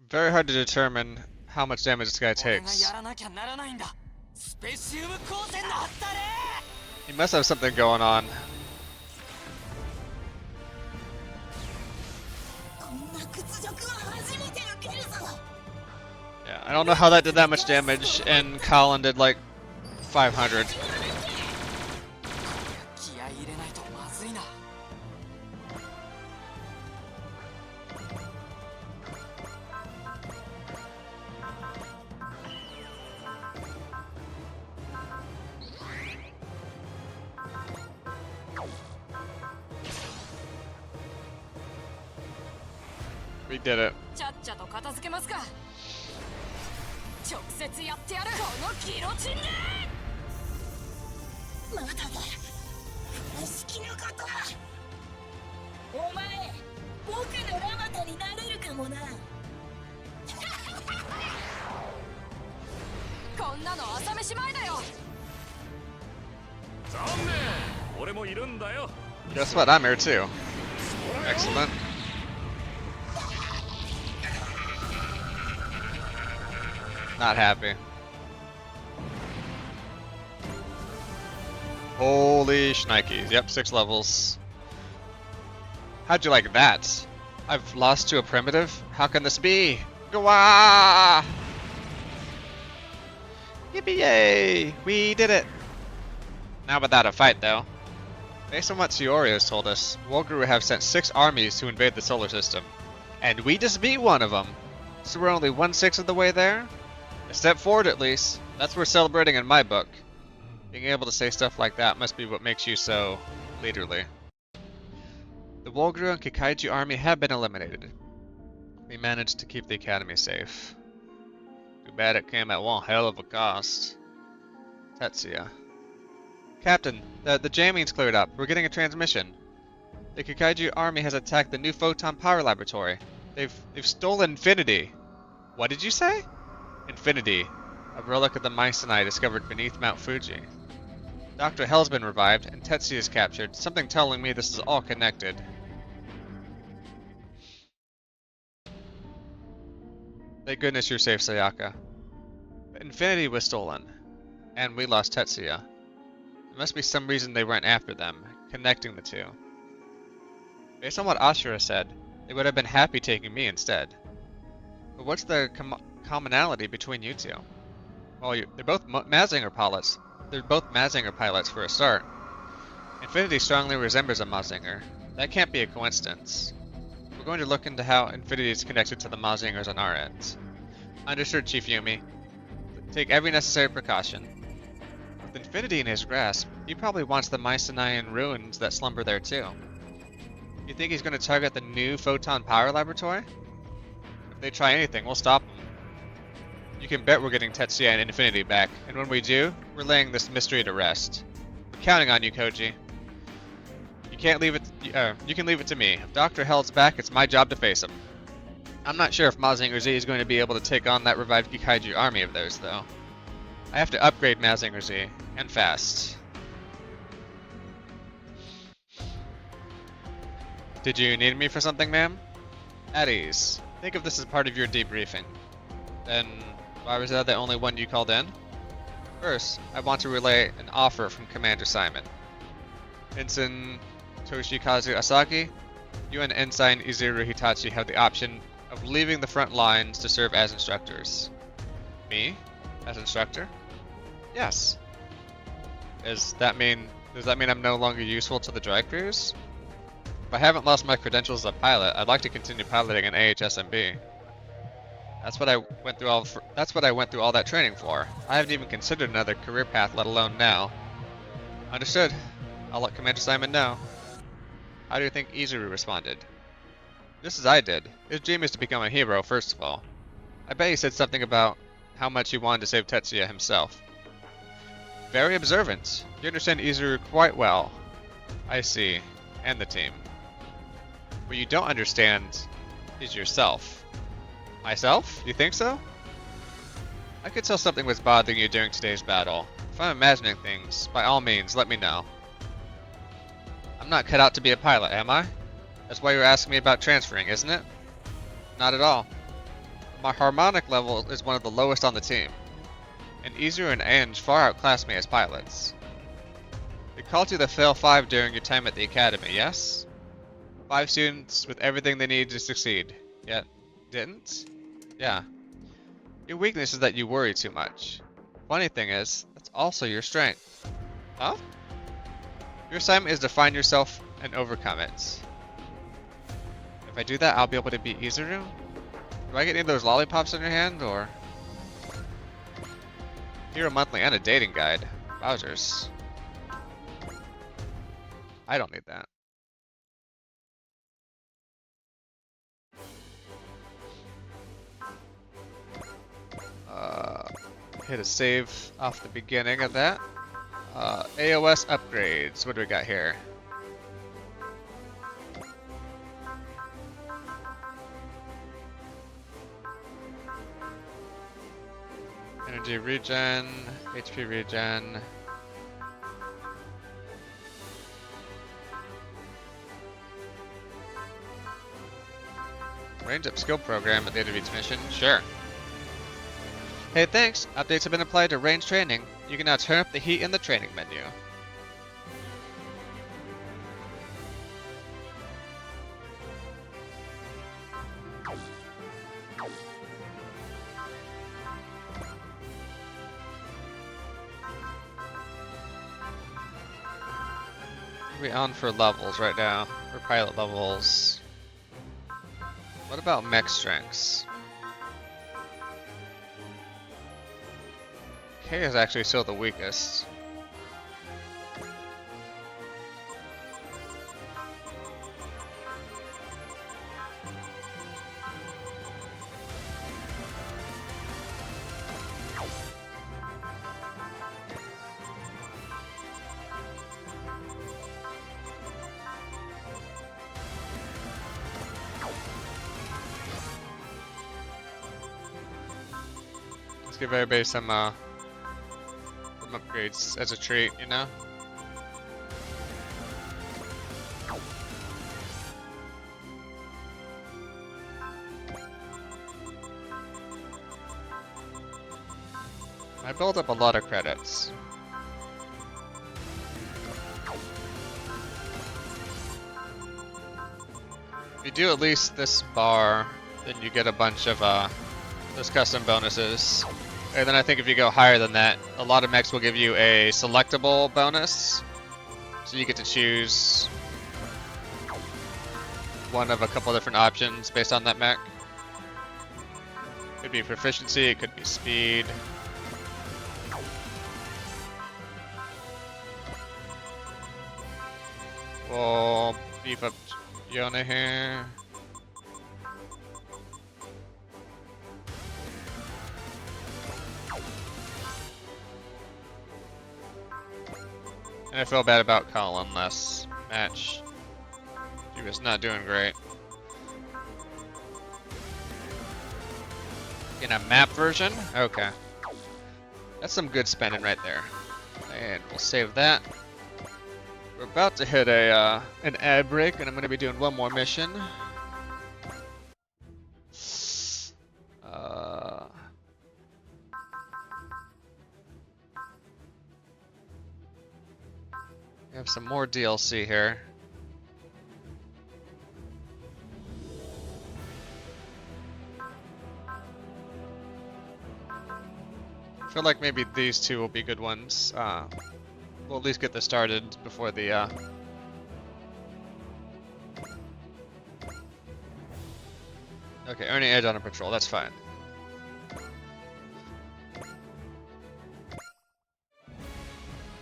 Very hard to determine how much damage this guy 俺が takes. やらなきゃならないんだ。スペシウム光線の発だね。 He must have something going on. こんな屈辱は初めて受けるぞ。 Yeah, I don't know how that did that much damage, and Colin did like 500. 気合い入れないとまずいな。 We did it. ちゃっちゃと片付けますか。直接やってやる。このギロチンで。まだだ。風呂敷のこと。お前、僕のラマタになれるかもな。こんなの朝飯前だよ。残念、俺もいるんだよ。 Guess what? I'm here too. Excellent. Not happy. Holy shnikes. Yep, 6 levels. How'd you like that? I've lost to a primitive? How can this be? Gwa! Yippee-yay! We did it! Now without a fight, though. Based on what Sioria has told us, Wolguru have sent 6 armies to invade the solar system. And we just beat one of them! So we're only 1/6 of the way there? A step forward at least. That's worth celebrating in my book. Being able to say stuff like that must be what makes you so leaderly. The Wolguru and Kikaiju army have been eliminated. We managed to keep the academy safe. Too bad it came at one hell of a cost. Tetsuya. Captain, the jamming's cleared up. We're getting a transmission. The Kikaiju army has attacked the new photon power laboratory. They've stolen Infinity. What did you say? Infinity, a relic of the Mycenae discovered beneath Mount Fuji. Dr. Hell's been revived, and Tetsuya is captured, something telling me this is all connected. Thank goodness you're safe, Sayaka. But Infinity was stolen, and we lost Tetsuya. There must be some reason they weren't after them, connecting the two. Based on what Ashura said, they would have been happy taking me instead. But what's the commonality between you two? Well, they're both Mazinger pilots. They're both Mazinger pilots for a start. Infinity strongly resembles a Mazinger. That can't be a coincidence. We're going to look into how Infinity is connected to the Mazingers on our end. Understood, Chief Yumi. Take every necessary precaution. With Infinity in his grasp, he probably wants the Mycenaean ruins that slumber there too. You think he's going to target the new photon power laboratory? If they try anything, we'll stop them. You can bet we're getting Tetsuya and Infinity back, and when we do, we're laying this mystery to rest. We're counting on you, Koji. You can't leave it. You can leave it to me. If Dr. Hell's back, it's my job to face him. I'm not sure if Mazinger Z is going to be able to take on that revived Kikaiju army of theirs, though. I have to upgrade Mazinger Z, and fast. Did you need me for something, ma'am? At ease. Think of this as part of your debriefing. Then, why was I the only one you called in? First, I want to relay an offer from Commander Simon. Ensign Toshikazu Asaki, you and Ensign Izuru Hitachi have the option of leaving the front lines to serve as instructors. Me? As instructor? Yes. Does that mean I'm no longer useful to the dry crews? If I haven't lost my credentials as a pilot, I'd like to continue piloting an AHSMB. That's what I went through all that training for. I haven't even considered another career path, let alone now. Understood. I'll let Commander Simon know. How do you think Izuru responded? Just as I did. His dream is to become a hero, first of all. I bet he said something about how much he wanted to save Tetsuya himself. Very observant. You understand Izuru quite well. I see. And the team. What you don't understand is yourself. Myself? You think so? I could tell something was bothering you during today's battle. If I'm imagining things, by all means, let me know. I'm not cut out to be a pilot, am I? That's why you're asking me about transferring, isn't it? Not at all. My harmonic level is one of the lowest on the team, and Izuru and Ange far outclass me as pilots. They called you the Fail 5 during your time at the academy, yes? 5 students with everything they need to succeed, yet didn't? Yeah. Your weakness is that you worry too much. Funny thing is, that's also your strength. Huh? Your assignment is to find yourself and overcome it. If I do that, I'll be able to beat Izuru? Do I get any of those lollipops in your hand, or? Hero Monthly and a dating guide. Wowzers. I don't need that. Hit a save off the beginning of that. AOS upgrades. What do we got here? Energy regen, HP regen. Range up skill program at the end of each mission? Sure. Hey, thanks! Updates have been applied to range training. You can now turn up the heat in the training menu. What are we on for levels right now? For pilot levels. What about mech strengths? K is actually still the weakest. Let's give everybody some upgrades as a treat, you know? I built up a lot of credits. If you do at least this bar, then you get a bunch of those custom bonuses. And then I think if you go higher than that, a lot of mechs will give you a selectable bonus. So you get to choose one of a couple different options based on that mech. Could be proficiency, it could be speed. We'll beef up Yona here. And I feel bad about Colin last match. He was not doing great. In a map version? Okay. That's some good spending right there. And we'll save that. We're about to hit a an ad break, and I'm going to be doing one more mission. We have some more DLC here. I feel like maybe these two will be good ones. We'll at least get this started before the Okay, earning edge on a patrol, that's fine.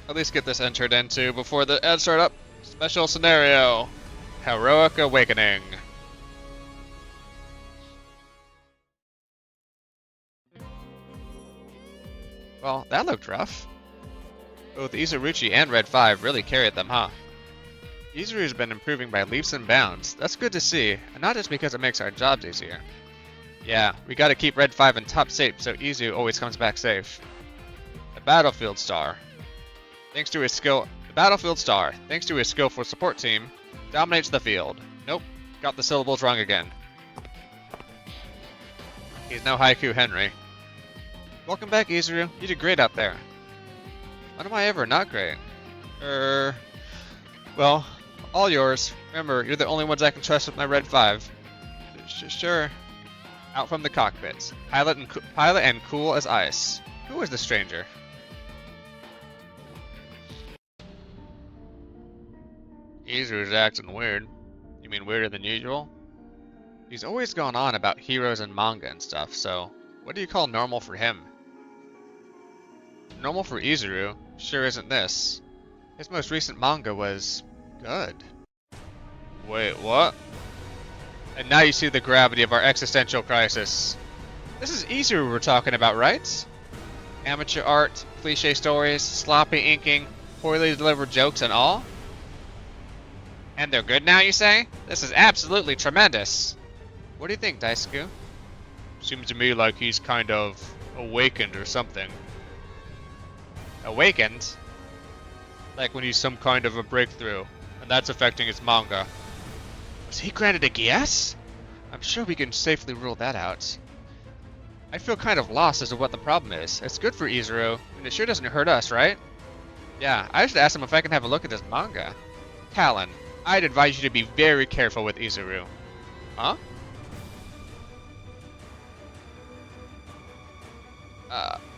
At least get this entered into before the ads start up. Special scenario. Heroic Awakening. Well, that looked rough. Both Izuruchi and Red 5 really carried them, huh? Izuru's been improving by leaps and bounds. That's good to see, and not just because it makes our jobs easier. Yeah, we gotta keep Red 5 in top shape so Izu always comes back safe. The Battlefield Star. Thanks to his skillful support team, dominates the field. Nope, got the syllables wrong again. He's no Haiku Henry. Welcome back, Izuru. You did great out there. When am I ever not great? Well, all yours. Remember, you're the only ones I can trust with my Red 5. Sure. Out from the cockpits. Pilot and cool as ice. Who is the stranger? Izuru's acting weird. You mean weirder than usual? He's always gone on about heroes and manga and stuff, so what do you call normal for him? Normal for Izuru sure isn't this. His most recent manga was good. Wait, what? And now you see the gravity of our existential crisis. This is Izuru we're talking about, right? Amateur art, cliche stories, sloppy inking, poorly delivered jokes and all? And they're good now, you say? This is absolutely tremendous. What do you think, Daisuke? Seems to me like he's kind of awakened or something. Awakened? Like when he's some kind of a breakthrough, and that's affecting his manga. Was he granted a guess? I'm sure we can safely rule that out. I feel kind of lost as to what the problem is. It's good for Izuru, and it sure doesn't hurt us, right? Yeah, I should ask him if I can have a look at his manga. Talon, I'd advise you to be very careful with Izuru. Huh?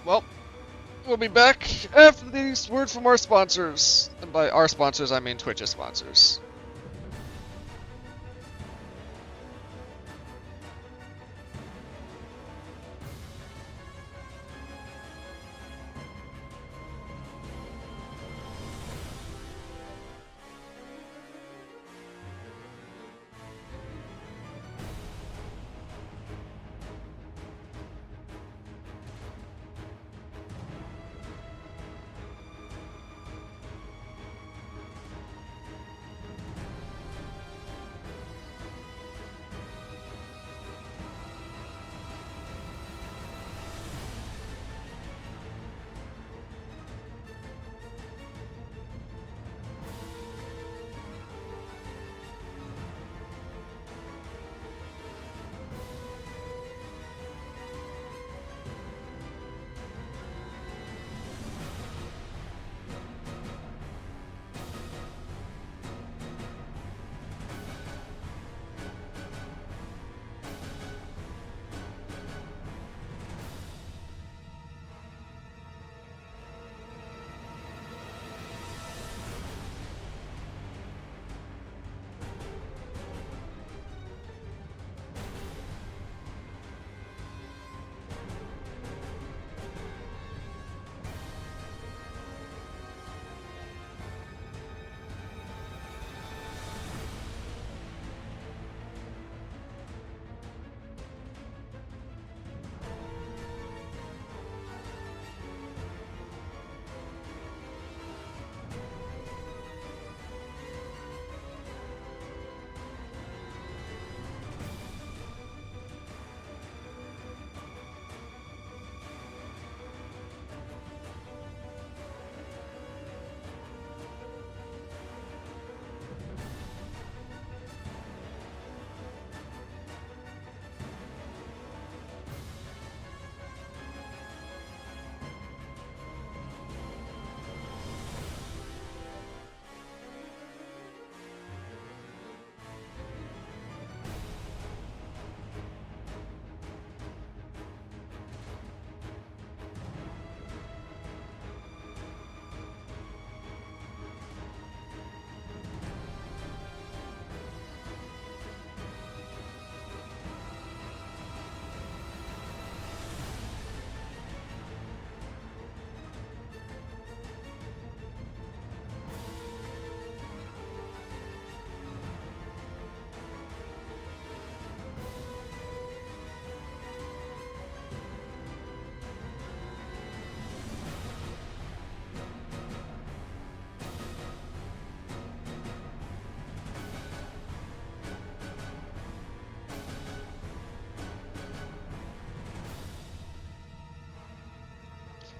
Well, we'll be back after these words from our sponsors. And by our sponsors, I mean Twitch's sponsors.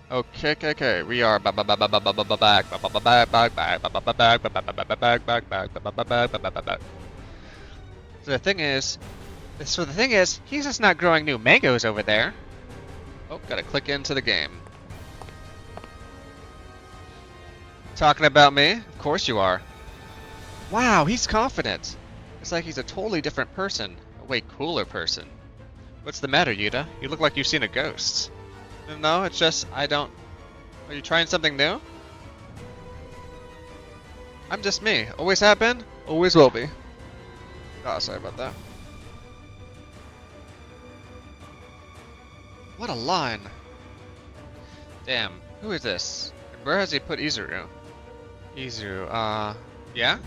Okay. We are back. So the thing is, he's just not growing new mangoes over there. Oh, gotta click into the game. Talking about me? Of course you are. Wow, he's confident. It's like he's a totally different person. A way cooler person. What's the matter, Yuta? You look like you've seen a ghost. No, it's just, I don't... Are you trying something new? I'm just me. Always have been, always will be. Oh, sorry about that. What a line. Damn, who is this? And where has he put Izuru? Izuru, yeah?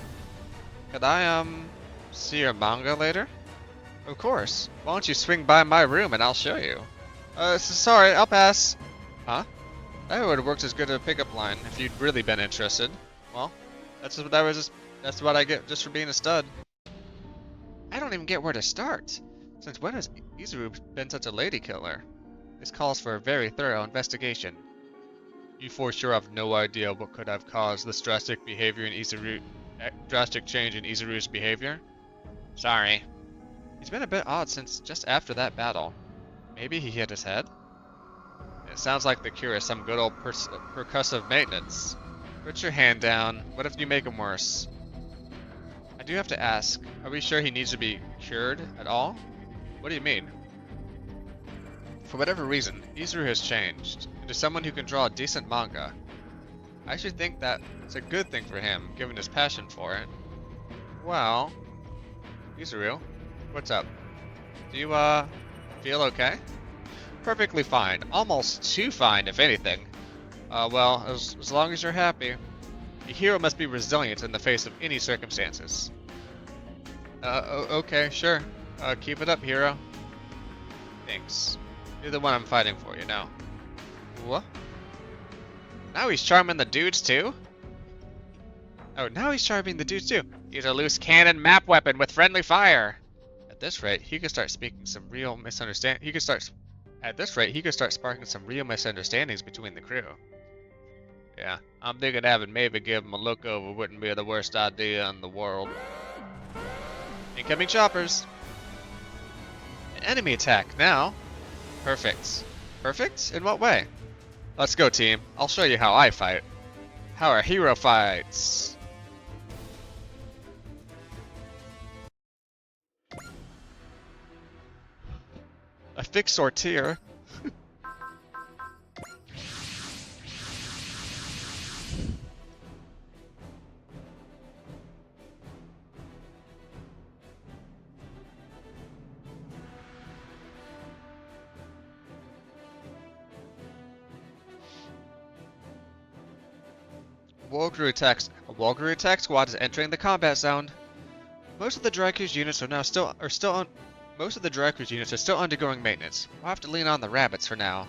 Could I, see your manga later? Of course. Why don't you swing by my room and I'll show you? Sorry, I'll pass. Huh? That would have worked as good a pickup line if you'd really been interested. Well, that's what I get just for being a stud. I don't even get where to start. Since when has Izuru been such a lady killer? This calls for a very thorough investigation. You for sure have no idea what could have caused this drastic change in Izuru's behavior? Sorry. He's been a bit odd since just after that battle. Maybe he hit his head? It sounds like the cure is some good old percussive maintenance. Put your hand down. What if you make him worse? I do have to ask, are we sure he needs to be cured at all? What do you mean? For whatever reason, Izuru has changed into someone who can draw a decent manga. I actually think that it's a good thing for him, given his passion for it. Well, Izuru, what's up? Do you, feel okay? Perfectly fine. Almost too fine, if anything. Well, as long as you're happy. A hero must be resilient in the face of any circumstances. Okay, sure. Keep it up, hero. Thanks. You're the one I'm fighting for, you know. What? Now he's charming the dudes too? Oh, now he's charming the dudes too. He's a loose cannon map weapon with friendly fire. At this rate, he could start speaking some real misunderstanding. At this rate, he could start sparking some real misunderstandings between the crew. Yeah, I'm thinking having Maven give him a look over wouldn't be the worst idea in the world. Incoming choppers. An enemy attack now. Perfect. Perfect? In what way? Let's go, team. I'll show you how I fight. How a hero fights. A thick sortier. A Walkthrough attack squad is entering the combat zone. Most of the Drycruise units are still undergoing maintenance. We'll have to lean on the rabbits for now.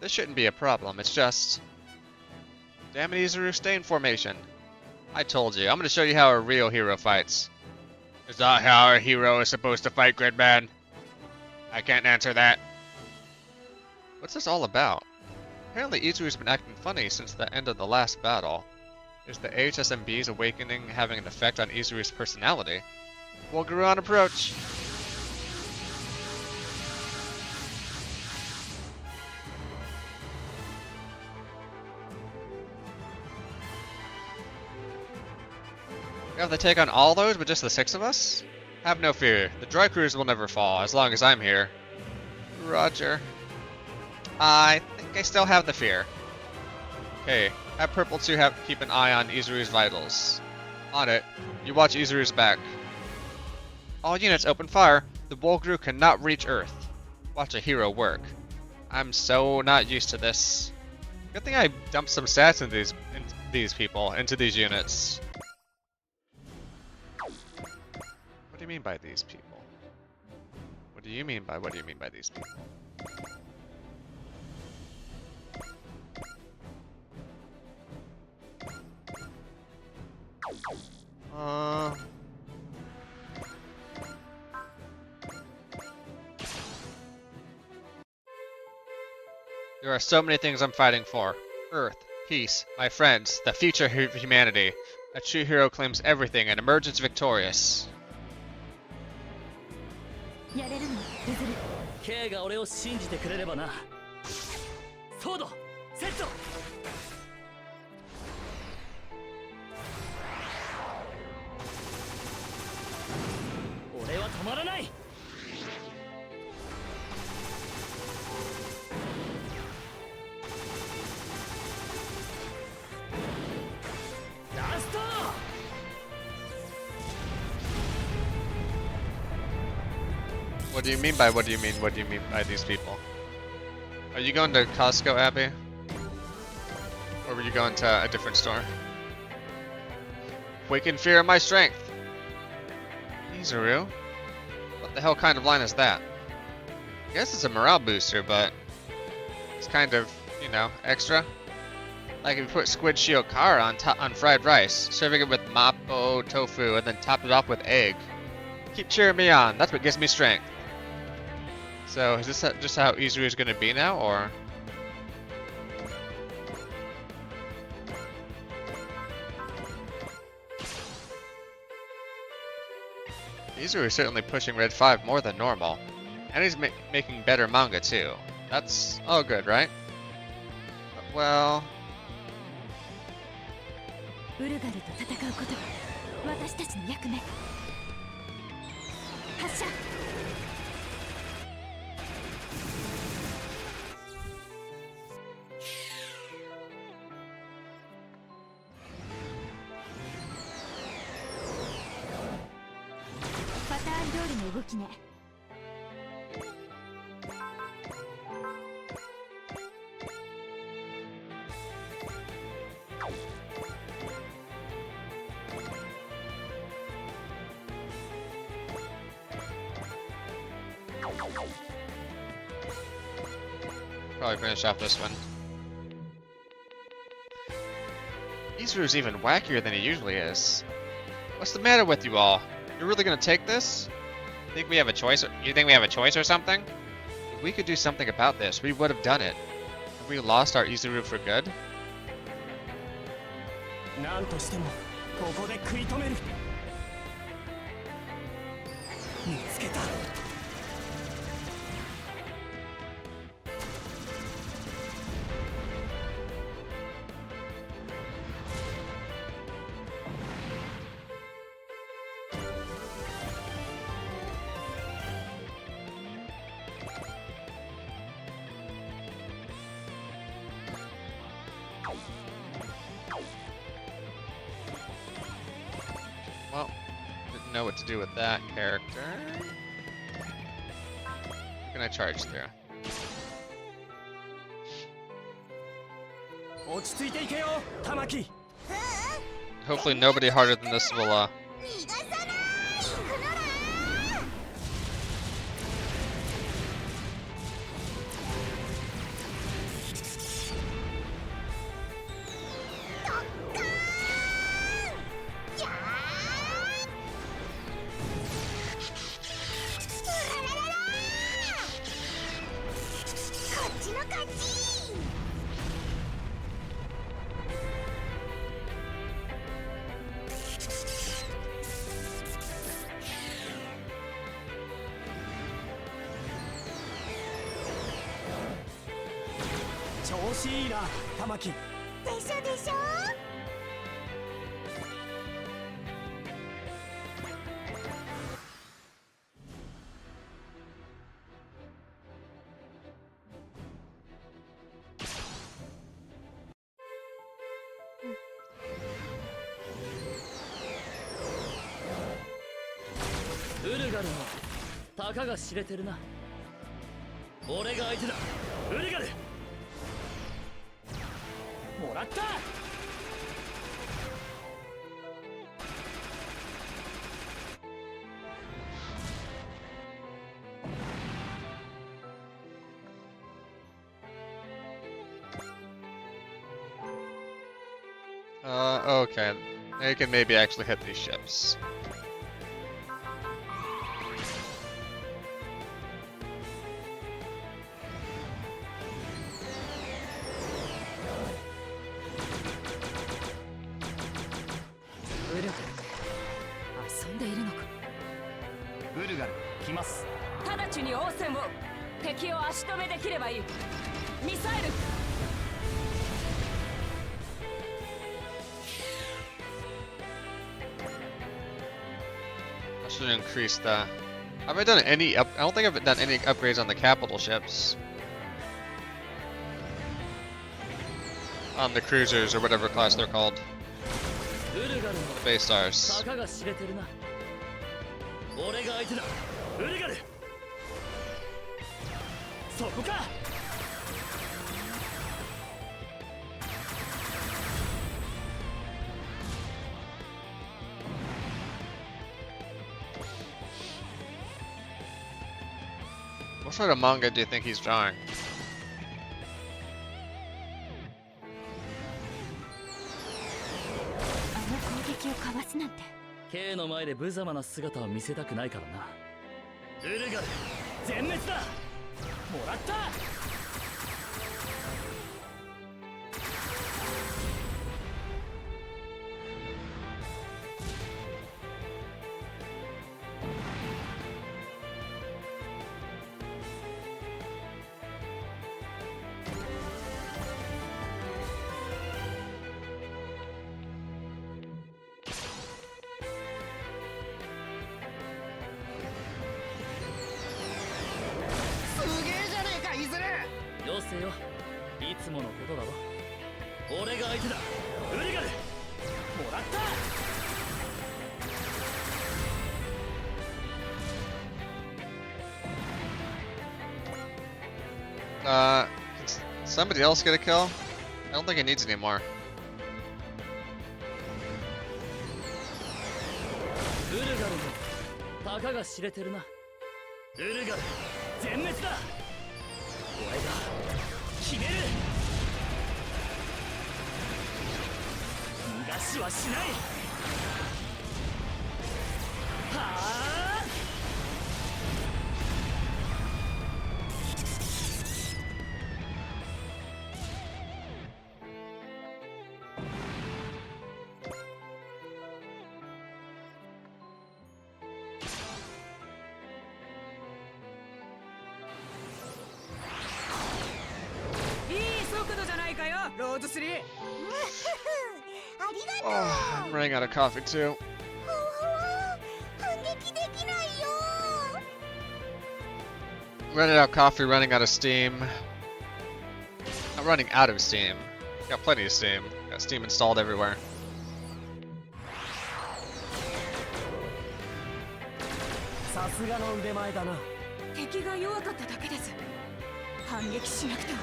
This shouldn't be a problem, it's just... Damn it, Izuru, stay in formation. I told you, I'm gonna show you how a real hero fights. Is that how a hero is supposed to fight, Gridman? I can't answer that. What's this all about? Apparently Izuru's been acting funny since the end of the last battle. Is the AHSMB's awakening having an effect on Izuru's personality? Walkthrough on approach! We have to take on all those with just the 6 of us? Have no fear, the Drycruise will never fall as long as I'm here. Roger. I think I still have the fear. Okay, have Purple 2 keep an eye on Izuru's vitals. On it. You watch Izuru's back. All units open fire. The Walkthrough cannot reach Earth. Watch a hero work. I'm so not used to this. Good thing I dumped some stats into these units. What do you mean by these people? What do you mean by these people? There are so many things I'm fighting for. Earth, peace, my friends, the future of humanity. A true hero claims everything and emerges victorious. やれるのゆずる K が俺を信じてくれればな。ソードセット。俺は止まらない。ラスト。 What do you mean by what do you mean by these people? Are you going to Costco, Abby? Or were you going to a different store? Awaken fear of my strength! Izuru? What the hell kind of line is that? I guess it's a morale booster, but it's kind of, you know, extra. Like if you put squid shiokara on fried rice, serving it with mappo tofu, and then top it off with egg. Keep cheering me on, that's what gives me strength. So, is this just how Izuru is going to be now, or? Izuru is certainly pushing Red 5 more than normal. And he's making better manga too. That's all good, right? But, well... ウルガルと戦うことが私たちの役目発射 パターン通りの動きね Probably finish off this one. Izuru's even wackier than he usually is. What's the matter with you all? You're really gonna take this? Think we have a choice? You think we have a choice or something? If we could do something about this, we would have done it. Have we lost our Izuru for good? なんとしてもここで食い止める。見つけた。 Well, didn't know what to do with that character. What can I charge through? 落ち着いていけよ、玉木。 Hopefully nobody harder than this will, 逃がさないクノラドッカーンやーうららららこっちの勝ち 調子いいな、玉木。でしょでしょ ウルガルのたかが知れてるな。俺が相手だ、ウルガル。もらった。 Okay. They can maybe actually hit these ships. きます。直ちに応戦を。敵を足止めできればいい。ミサイル。 I should increase the. I haven't done any I don't think I've done any upgrades on the capital ships. On the cruisers or whatever class they're called. ウルガルの Space stars. たかが知れてるな。俺が相手だ。ウルガル。そこか。 What sort of manga do you think he's drawing? あの攻撃をかわすなんて。 K の前で無様な姿を見せたくないからな。ウルガル全滅だ。もらった。 よせよ、いつものことだろ。俺が相手だ。ウルガルもらった。 Somebody else get a kill? I don't think it needs any more. ウルガルもたかが知れてるな。ウルガル全滅だ。俺が決める。逃がしはしない。はあ。 ローズ3。 Oh, I'm running out of coffee too. Running out of coffee, running out of steam. I'm running out of steam. Got plenty of steam. Got steam installed everywhere. さすがの腕前だな。敵が弱かっただけです。反撃しなくては。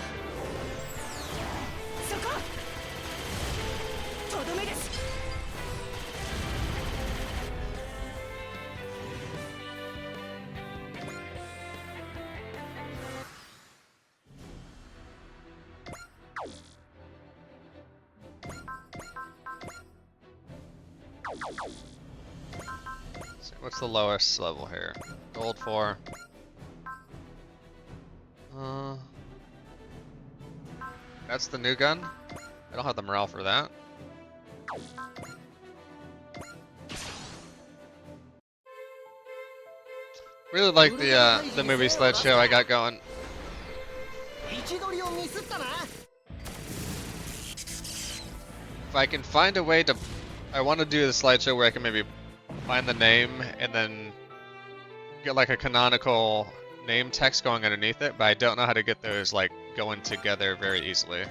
そこ。とどめです。 What's the lowest level here? Gold 4. That's the new gun? I don't have the morale for that. Really like the movie slideshow I got going. If I can find a way to, I want to do the slideshow where I can maybe find the name and then get like a canonical name text going underneath it, but I don't know how to get those like going together very easily.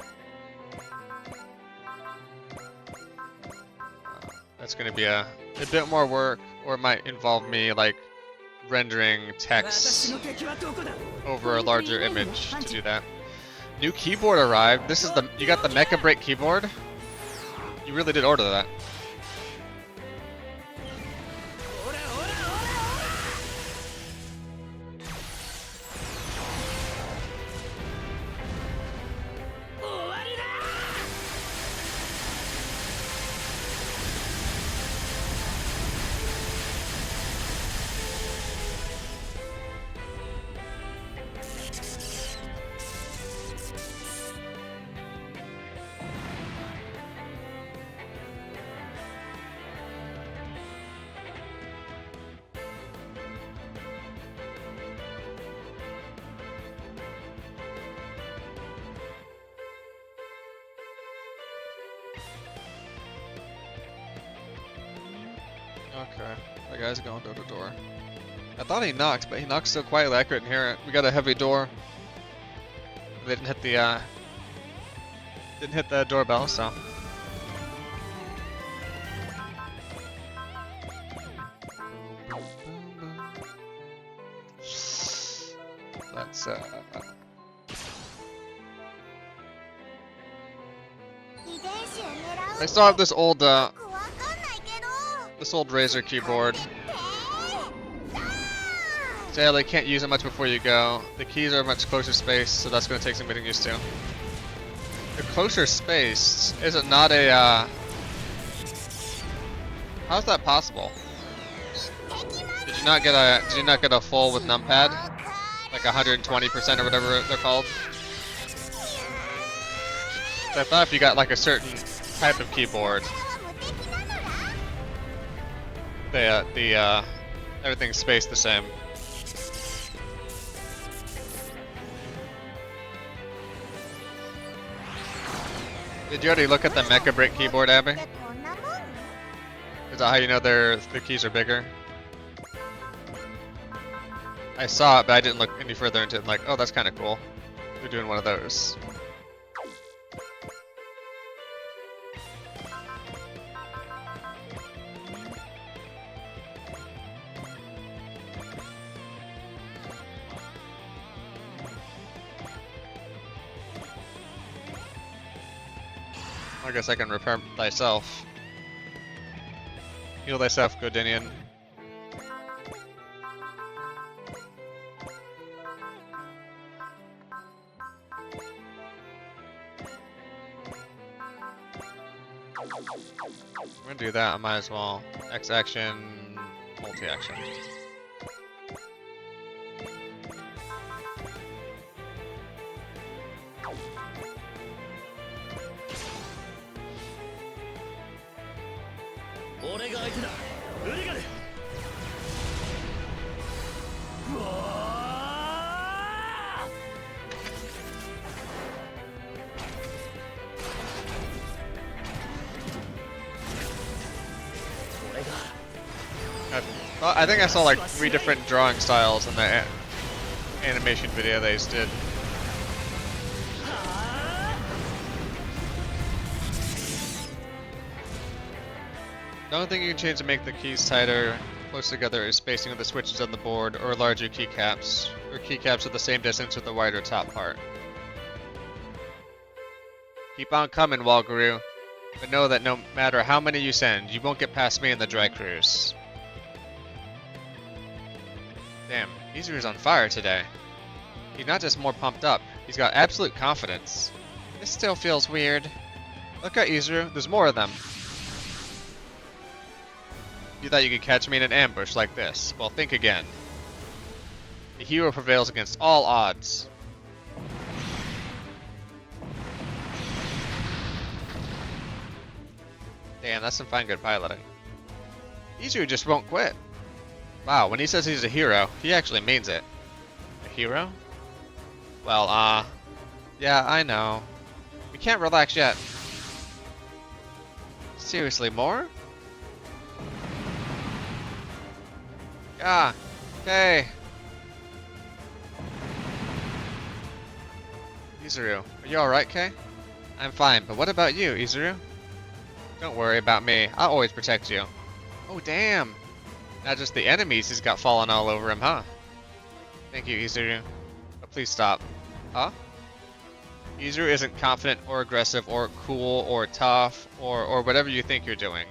That's going to be a bit more work, or it might involve me like rendering text over a larger image to do that. New keyboard arrived. This is the, you got the Mecha Break keyboard? You really did order that. Okay, that guy's going door to door. I thought he knocked, but he knocked so quietly I couldn't hear it. We got a heavy door. They didn't hit the doorbell, so. Let's I still have this old Razer keyboard. Sadly, can't use it much before you go. The keys are much closer spaced, so that's going to take some getting used to. The closer spaced, is it not a, how's that possible? Did you not get a full with numpad? Like 120% or whatever they're called? So I thought if you got like a certain type of keyboard, everything's spaced the same. Did you already look at the Mecha Brick keyboard, Abby? Is that how you know the keys are bigger? I saw it, but I didn't look any further into it. Like, oh, that's kind of cool. We're doing one of those. I guess I can repair thyself. Heal thyself, Godinian. I'm gonna do that, I might as well. X action, multi action. I think I saw like 3 different drawing styles in the animation video they just did. The only thing you can change to make the keys tighter, close together, is spacing of the switches on the board, or larger keycaps, or keycaps at the same distance with the wider top part. Keep on coming, Walguru, but know that no matter how many you send, you won't get past me in the dry cruise. Damn, Izuru's on fire today. He's not just more pumped up, he's got absolute confidence. This still feels weird. Look at Izuru, there's more of them. You thought you could catch me in an ambush like this. Well, think again. The hero prevails against all odds. Damn, that's some fine good piloting. Izuru just won't quit. Wow, when he says he's a hero, he actually means it. A hero? Well, yeah, I know. We can't relax yet. Seriously, more? Ah, okay. Izuru, are you alright, Kay? I'm fine, but what about you, Izuru? Don't worry about me, I'll always protect you. Oh, damn. Not just the enemies he's got falling all over him, huh? Thank you, Izuru. But please stop. Huh? Izuru isn't confident or aggressive or cool or tough or whatever you think you're doing.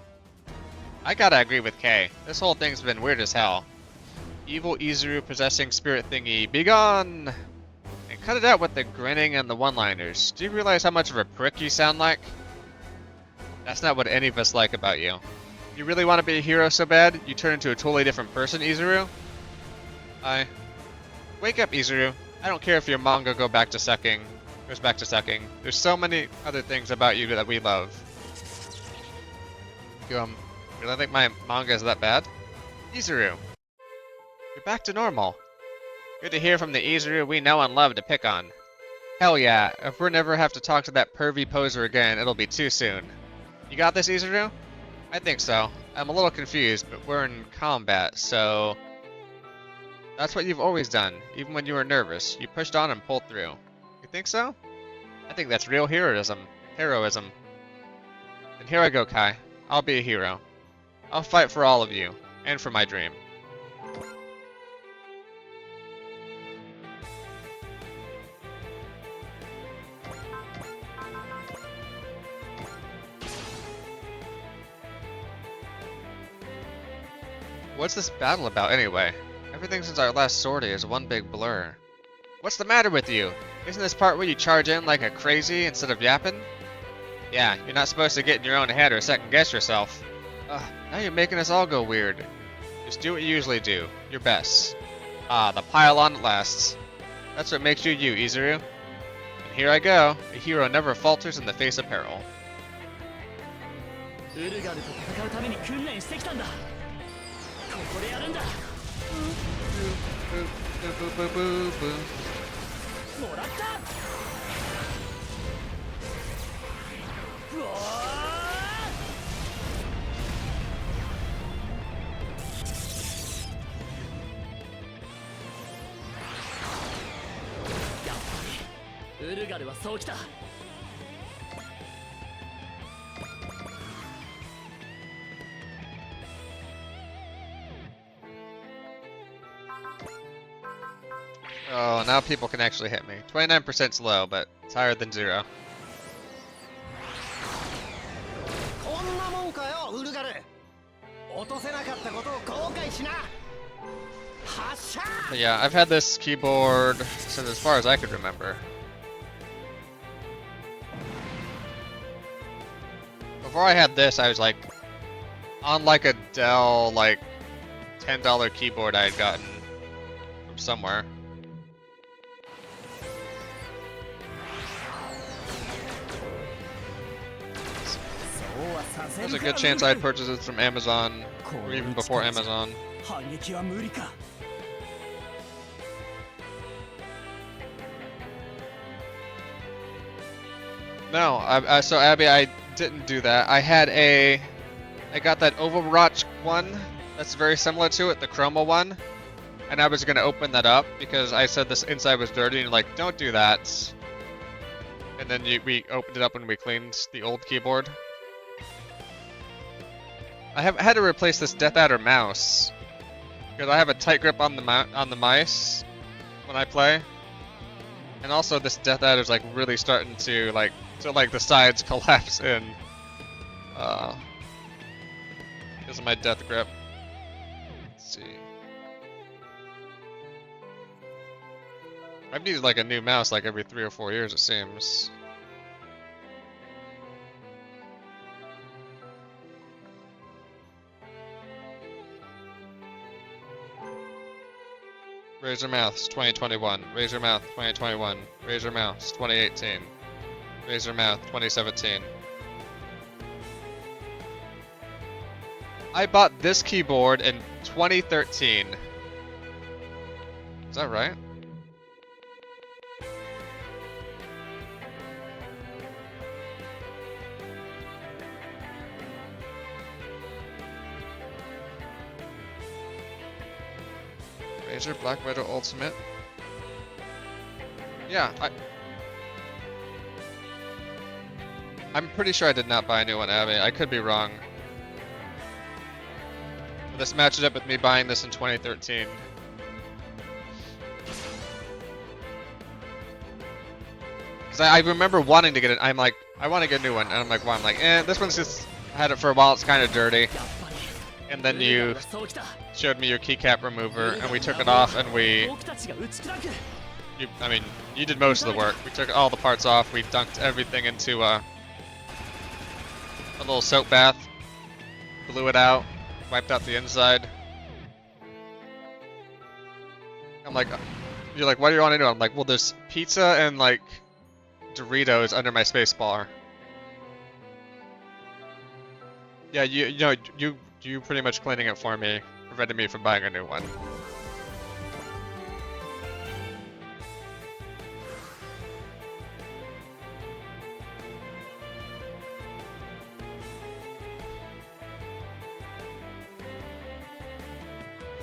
I gotta agree with Kay. This whole thing's been weird as hell. Evil Izuru possessing spirit thingy, be gone! And cut it out with the grinning and the one-liners. Do you realize how much of a prick you sound like? That's not what any of us like about you. You really want to be a hero so bad, you turn into a totally different person, Izuru? Wake up, Izuru. I don't care if your manga goes back to sucking. There's so many other things about you that we love. You really think my manga is that bad? Izuru. You're back to normal. Good to hear from the Izuru we know and love to pick on. Hell yeah, if we never have to talk to that pervy poser again, it'll be too soon. You got this, Izuru? I think so. I'm a little confused, but we're in combat, so that's what you've always done, even when you were nervous. You pushed on and pulled through. You think so? I think that's real heroism. Heroism. And here I go, Kai. I'll be a hero. I'll fight for all of you, and for my dream. What's this battle about anyway? Everything since our last sortie is one big blur. What's the matter with you? Isn't this part where you charge in like a crazy instead of yapping? Yeah, you're not supposed to get in your own head or second guess yourself. Ugh, now you're making us all go weird. Just do what you usually do. Your best. Ah, the pile-on at last. That's what makes you you, Izuru. And here I go. A hero never falters in the face of peril. ウルガルと戦うために訓練してきたんだ。ここでやるんだ。もらった。うわー。やっぱりウルガルはそうきた。Oh, now people can actually hit me. 29%'s low, but it's higher than 0. こんなもんかよ、ウルガル。落とせなかったことを後悔しな。発射。 But yeah, I've had this keyboard since as far as I could remember. Before I had this, I was like on like a Dell like $10 keyboard I had gotten from somewhere. There's a good chance I'd purchase it from Amazon or even before Amazon. 反撃は無理か。 No, so Abby, I didn't do that. I got that Overwatch one that's very similar to it, the Chroma one, and I was gonna open that up because I said this inside was dirty, and you're like, don't do that. And then we opened it up when we cleaned the old keyboard. I had to replace this Death Adder mouse because I have a tight grip on the mice when I play, and also this Death Adder's like really starting to like the sides collapse in because of my death grip. Let's see. I've needed like a new mouse like every 3 or 4 years, it seems. Razor Mouse 2021, Razor Mouth 2021, Razor Mouse 2018, Razor Mouth 2017. I bought this keyboard in 2013. Is that right? Razer Black Widow Ultimate. Yeah, I'm pretty sure I did not buy a new one, Abby. I could be wrong. This matches up with me buying this in 2013. Because I remember wanting to get it. I'm like, I want to get a new one. And I'm like, well, I'm like, this one's just, I had it for a while, it's kind of dirty. And then you showed me your keycap remover, and we took it off, and you did most of the work. We took all the parts off, we dunked everything into a little soap bath, blew it out, wiped out the inside. I'm like, you're like, what do you want to do? I'm like, well, there's pizza and like Doritos under my space bar. Yeah, you pretty much cleaning it for me prevented me from buying a new one.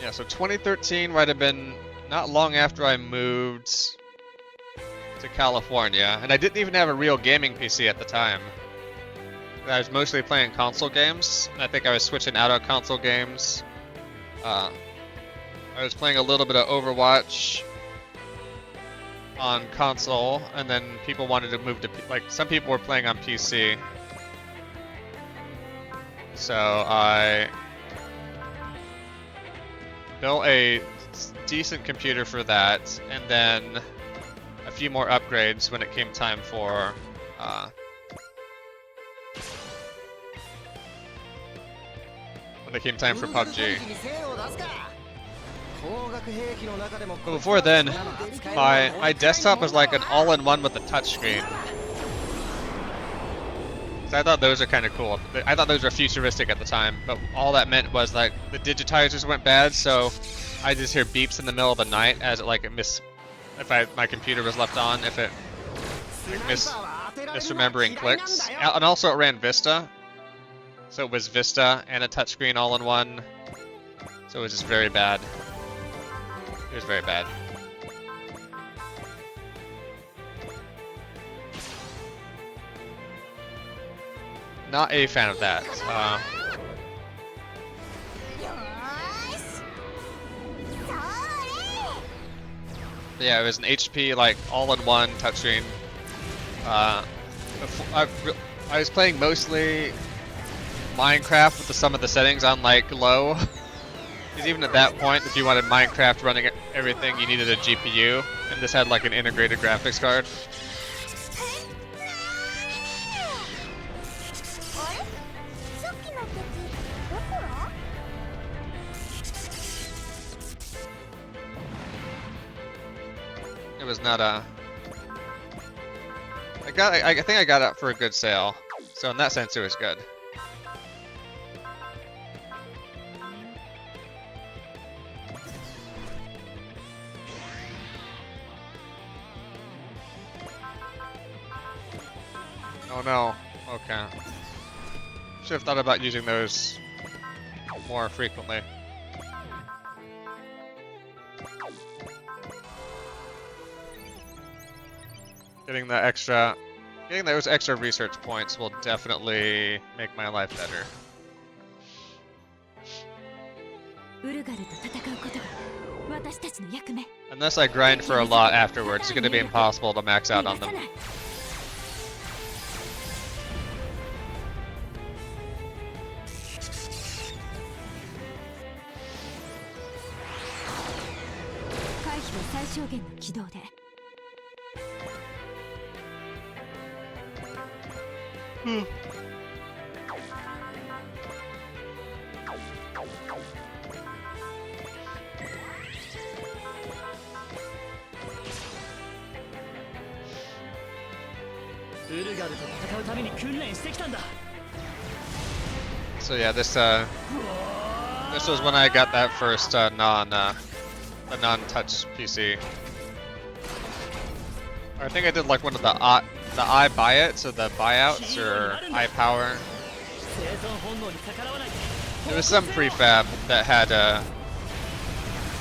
Yeah, so 2013 might have been not long after I moved to California, and I didn't even have a real gaming PC at the time. I was mostly playing console games, and I think I was switching out of console games. I was playing a little bit of Overwatch on console, and then people wanted to move to, like, some people were playing on PC. So I built a decent computer for that, and then a few more upgrades when it came time for PUBG. But before then, my desktop was like an all-in-one with a touchscreen. So I thought those are kind of cool. I thought those were futuristic at the time, but all that meant was like the digitizers went bad, so I just hear beeps in the middle of the night as it like my computer was left on, if it like, misremembering clicks. And also it ran Vista, so it was Vista and a touchscreen all in one. So it was just very bad. It was very bad. Not a fan of that. Yeah, it was an HP like all-in-one touchscreen. I was playing mostly Minecraft with some of the settings on like low. Because even at that point, if you wanted Minecraft running everything, you needed a GPU, and this had like an integrated graphics card. It was not a. I think I got it for a good sale, so in that sense, it was good. Oh no. Okay. Should have thought about using those more frequently. Getting those extra research points will definitely make my life better. Unless I grind for a lot afterwards, it's going to be impossible to max out on them. So yeah, this was when I got that first non-touch PC. I think I did like one of the iBuyit, so the buyouts or iPower. There was some prefab that had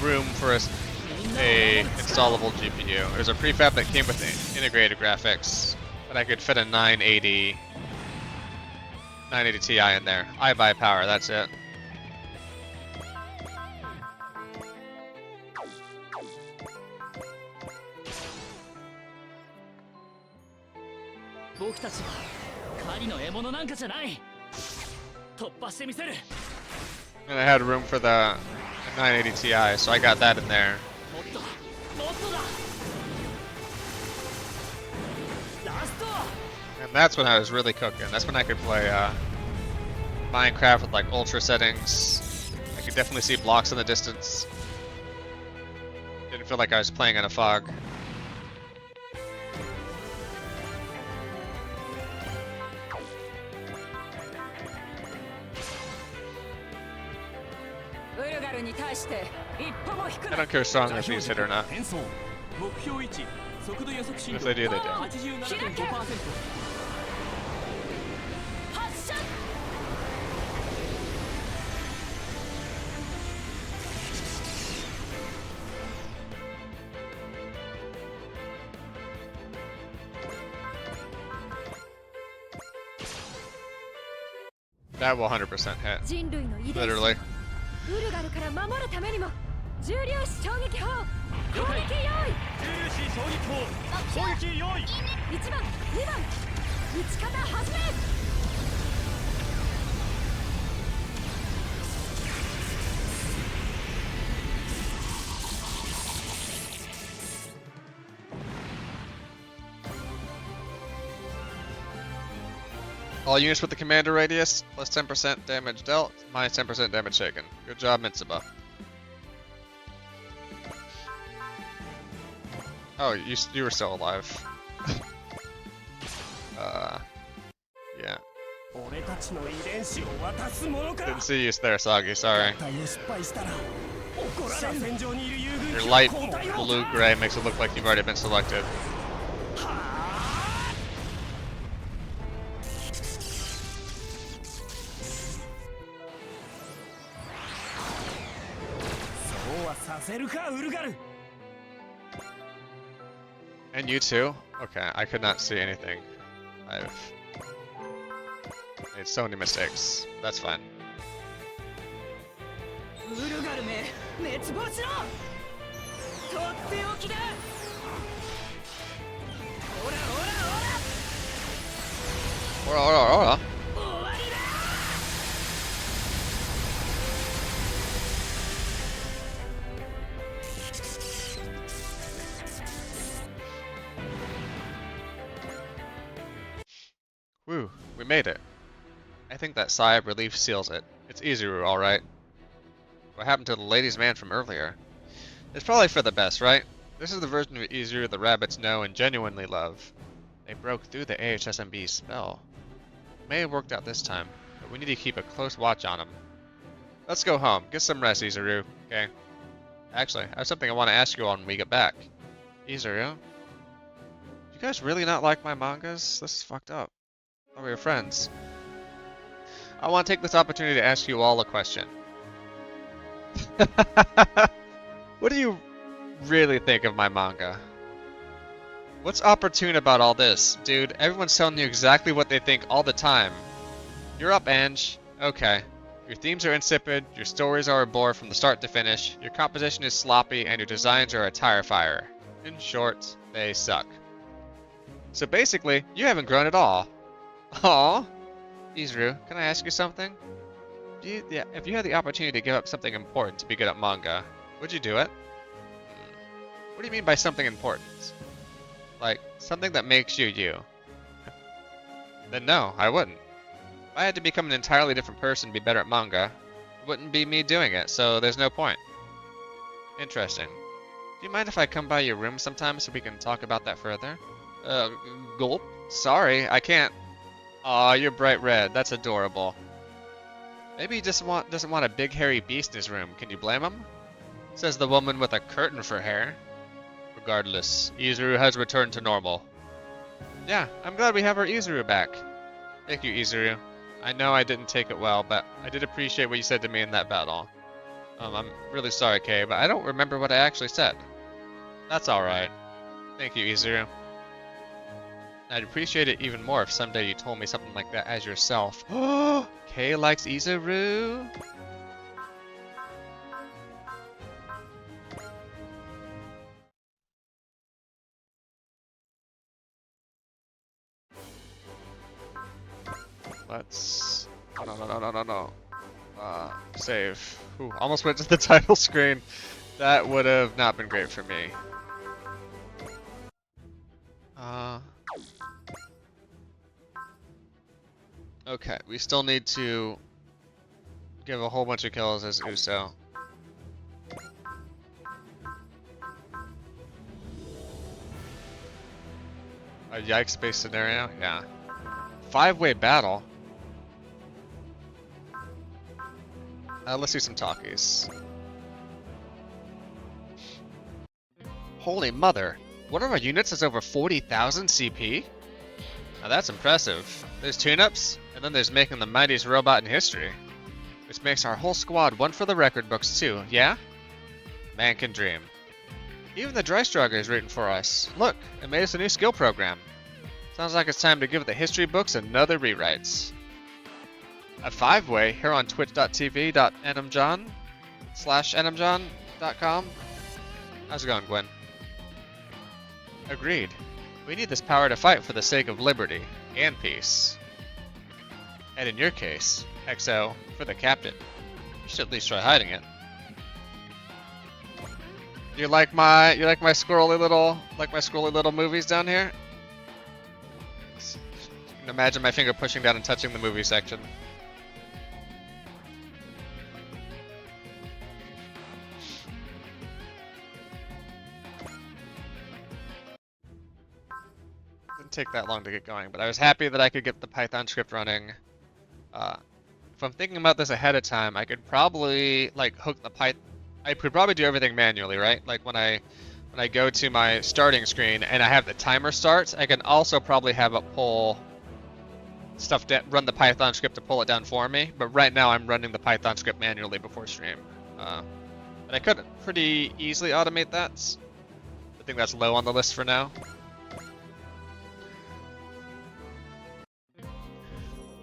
room for a installable GPU. There's a prefab that came with integrated graphics, but I could fit a 980 Ti in there. iBuyPower, that's it. And I had room for the 980 Ti, so I got that in there. And that's when I was really cooking. That's when I could play Minecraft with like ultra settings. I could definitely see blocks in the distance. Didn't feel like I was playing in a fog. I don't care as strong if these hit or not. If they do, they do. That will 100% hit. 人類の遺伝子 Literally. ウルガルから守るためにも重粒子衝撃砲攻撃用意重粒子衝撃砲攻撃用意1番2番撃ち方始め All units with the commander radius, plus 10% damage dealt, minus 10% damage taken. Good job, Mitsuba. Oh, you were still alive. Yeah. 俺たちの遺伝子を渡すものか Didn't see you there, Sagi, sorry. 対応失敗したら怒られる戦場にいる友軍 Your 機 light 交代を blue-gray makes it look like you've already been selected. そうはさせるかウルガル And you too? Okay, I could not see anything. I've made so many mistakes. That's fine. ウルガルめ滅亡しろとっておきだオラオラオラ Ora, ora, ora. 終わりだ Woo, we made it. I think that sigh of relief seals it. It's Izuru, alright. What happened to the ladies' man from earlier? It's probably for the best, right? This is the version of Izuru the rabbits know and genuinely love. They broke through the AHSMB's spell. May have worked out this time, but we need to keep a close watch on him. Let's go home. Get some rest, Izuru. Okay. Actually, I have something I want to ask you on when we get back. Izuru? You guys really not like my mangas? This is fucked up. Oh, we're friends. I want to take this opportunity to ask you all a question. What do you really think of my manga? What's opportune about all this? Dude, everyone's telling you exactly what they think all the time. You're up, Ange. Okay. Your themes are insipid, your stories are a bore from the start to finish, your composition is sloppy, and your designs are a tire fire. In short, they suck. So basically, you haven't grown at all. Aww. Izuru, can I ask you something? If you had the opportunity to give up something important to be good at manga, would you do it? What do you mean by something important? Like, something that makes you you. Then no, I wouldn't. If I had to become an entirely different person to be better at manga, it wouldn't be me doing it, so there's no point. Interesting. Do you mind if I come by your room sometime so we can talk about that further? Gulp. Sorry, I can't. Aw, you're bright red. That's adorable. Maybe he just doesn't want a big hairy beast in his room. Can you blame him? Says the woman with a curtain for hair. Regardless, Izuru has returned to normal. Yeah, I'm glad we have our Izuru back. Thank you, Izuru. I know I didn't take it well, but I did appreciate what you said to me in that battle. I'm really sorry, Kay, but I don't remember what I actually said. That's alright. Thank you, Izuru. I'd appreciate it even more if someday you told me something like that as yourself. Oh, Kay likes Izuru. Let's... No. Save. Ooh, almost went to the title screen. That would have not been great for me. Okay, we still need to give a whole bunch of kills as Uso. A yikes-based scenario? Yeah. 5-way battle? Let's do some talkies. Holy mother! One of our units has over 40,000 CP? Now that's impressive. There's tune-ups, and then there's making the mightiest robot in history. Which makes our whole squad one for the record books too, yeah? Man can dream. Even the Dreistrugger is rooting for us. Look, it made us a new skill program. Sounds like it's time to give the history books another rewrites. a 5-way here on twitch.tv.nmjohn/nmjohn.com. How's it going, Gwen? Agreed. We need this power to fight for the sake of liberty and peace. And in your case, XO, for the captain. You should at least try hiding it. You like my scrolly little movies down here? Imagine my finger pushing down and touching the movie section. Didn't take that long to get going, but I was happy that I could get the Python script running. If I'm thinking about this ahead of time, I could probably like hook the Python. I could probably do everything manually, right? Like when I go to my starting screen and I have the timer start, I can also probably have it pull stuff run the Python script to pull it down for me. But right now I'm running the Python script manually before stream. But I could pretty easily automate that. I think that's low on the list for now.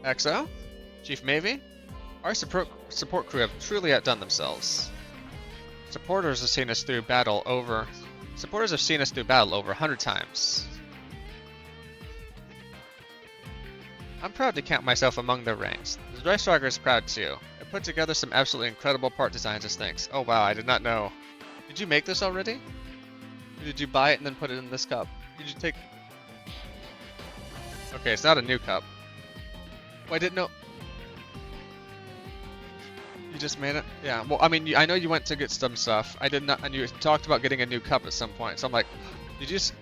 XO, Chief Mavie, our support crew have truly outdone themselves. Supporters have seen us through battle over 100 times. I'm proud to count myself among their ranks. The Dreissager is proud too. I put together some absolutely incredible part designs as thanks. Oh wow, I did not know. Did you make this already? Or did you buy it and then put it in this cup? Did you take... Okay, it's not a new cup. Oh, I didn't know... You just made it? Yeah, well, I mean, I know you went to get some stuff. I did not, and you talked about getting a new cup at some point. So I'm like, did you just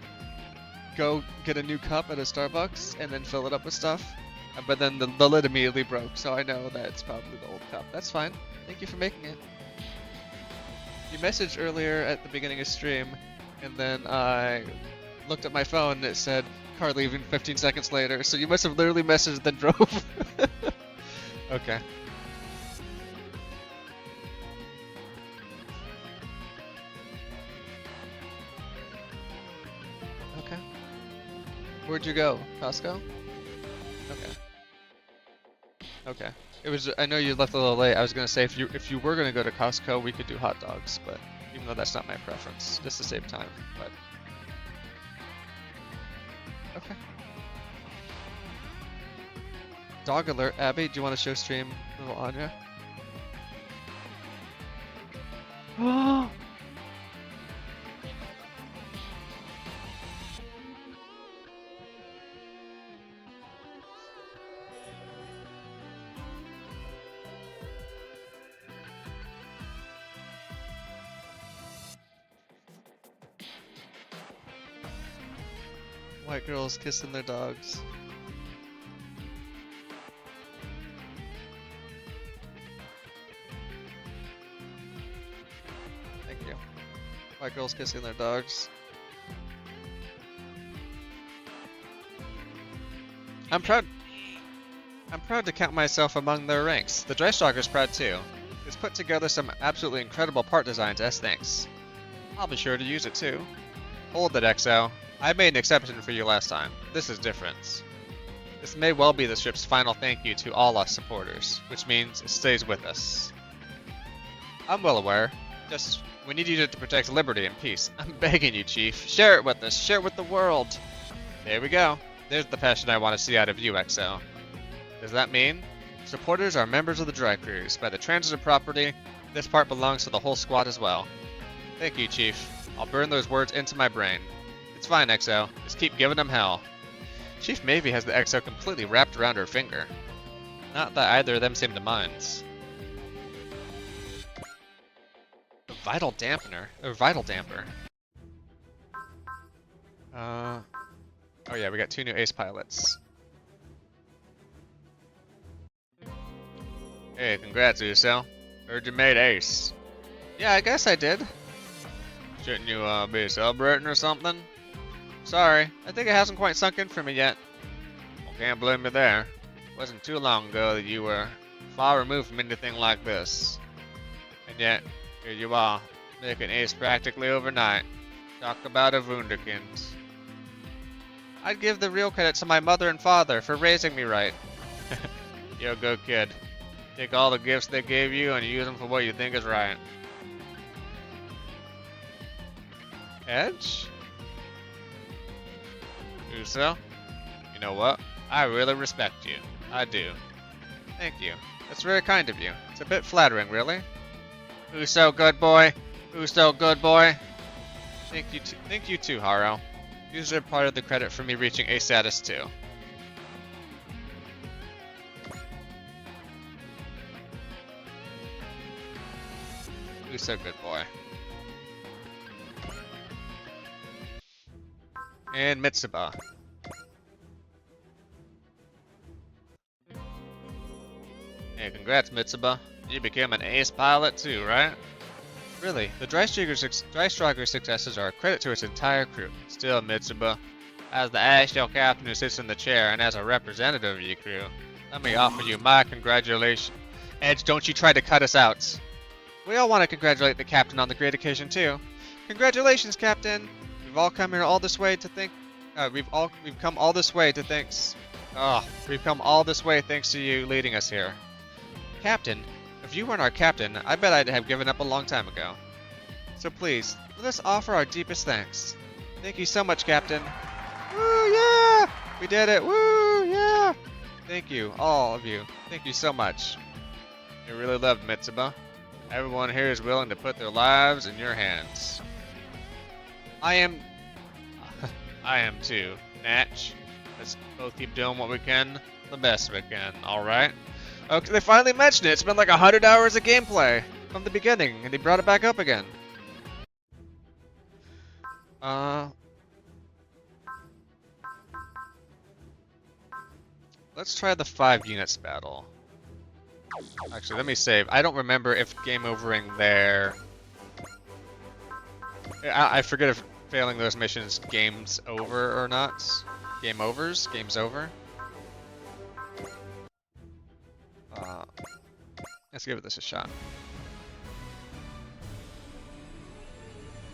go get a new cup at a Starbucks and then fill it up with stuff? But then the lid immediately broke, so I know that it's probably the old cup. That's fine. Thank you for making it. You messaged earlier at the beginning of stream, and then I looked at my phone and it said, car leaving 15 seconds later. So you must have literally messaged then drove. Okay. Where'd you go? Costco? Okay. Okay. It was. I know you left a little late. I was gonna say if you were gonna go to Costco, we could do hot dogs, but even though that's not my preference, just to save time. But okay. Dog alert, Abby. Do you want to show stream little Anya? Oh. White girls kissing their dogs. Thank you. White girls kissing their dogs. I'm proud to count myself among their ranks. The Dreissager's proud too. It's put together some absolutely incredible part designs as thanks. I'll be sure to use it too. Hold it, XO. I made an exception for you last time. This is different. This may well be the strip's final thank you to all us supporters, which means it stays with us. I'm well aware. Just, we need you to protect liberty and peace. I'm begging you, Chief. Share it with us. Share it with the world. There we go. There's the passion I want to see out of you, XO. Does that mean? Supporters are members of the Dry Crews. By the transitive property, this part belongs to the whole squad as well. Thank you, Chief. I'll burn those words into my brain. It's fine, XO. Just keep giving them hell. Chief Mavie has the XO completely wrapped around her finger. Not that either of them seem to mind. A vital damper. Oh yeah, we got 2 new ace pilots. Hey, congrats, Uso. Heard you made ace. Yeah, I guess I did. Shouldn't you be celebrating or something? Sorry, I think it hasn't quite sunk in for me yet. Well, can't blame you there. It wasn't too long ago that you were far removed from anything like this. And yet, here you are, making ace practically overnight. Talk about a wunderkind. I'd give the real credit to my mother and father for raising me right. You're a good kid. Take all the gifts they gave you and use them for what you think is right. Edge? Uso? You know what? I really respect you. I do. Thank you. That's very kind of you. It's a bit flattering, really. Uso, good boy. Uso, good boy. Thank you too, Haro. You deserve part of the credit for me reaching A status too. Uso, good boy. And Mitsuba. Hey, congrats, Mitsuba. You became an ace pilot too, right? Really, the Dry Striker's successes are a credit to its entire crew. Still, Mitsuba, as the Ashell captain who sits in the chair and as a representative of your crew, let me offer you my congratulations. Edge, don't you try to cut us out. We all want to congratulate the captain on the great occasion too. Congratulations, Captain! We've all come here all this way to thank. We've come all this way to thanks. We've come all this way thanks to you leading us here. Captain, if you weren't our captain, I bet I'd have given up a long time ago. So please, let us offer our deepest thanks. Thank you so much, Captain. Woo, yeah! We did it! Woo, yeah! Thank you, all of you. Thank you so much. You really loved Mitsuba. Everyone here is willing to put their lives in your hands. I am too, Natch. Let's both keep doing what we can, the best we can, alright? Okay, they finally mentioned it. It's been like 100 hours of gameplay from the beginning, and they brought it back up again. Let's try the 5 units battle. Actually, let me save. I don't remember if game overing there. I forget if failing those missions game's over or not. Game overs? Game's over? Let's give this a shot.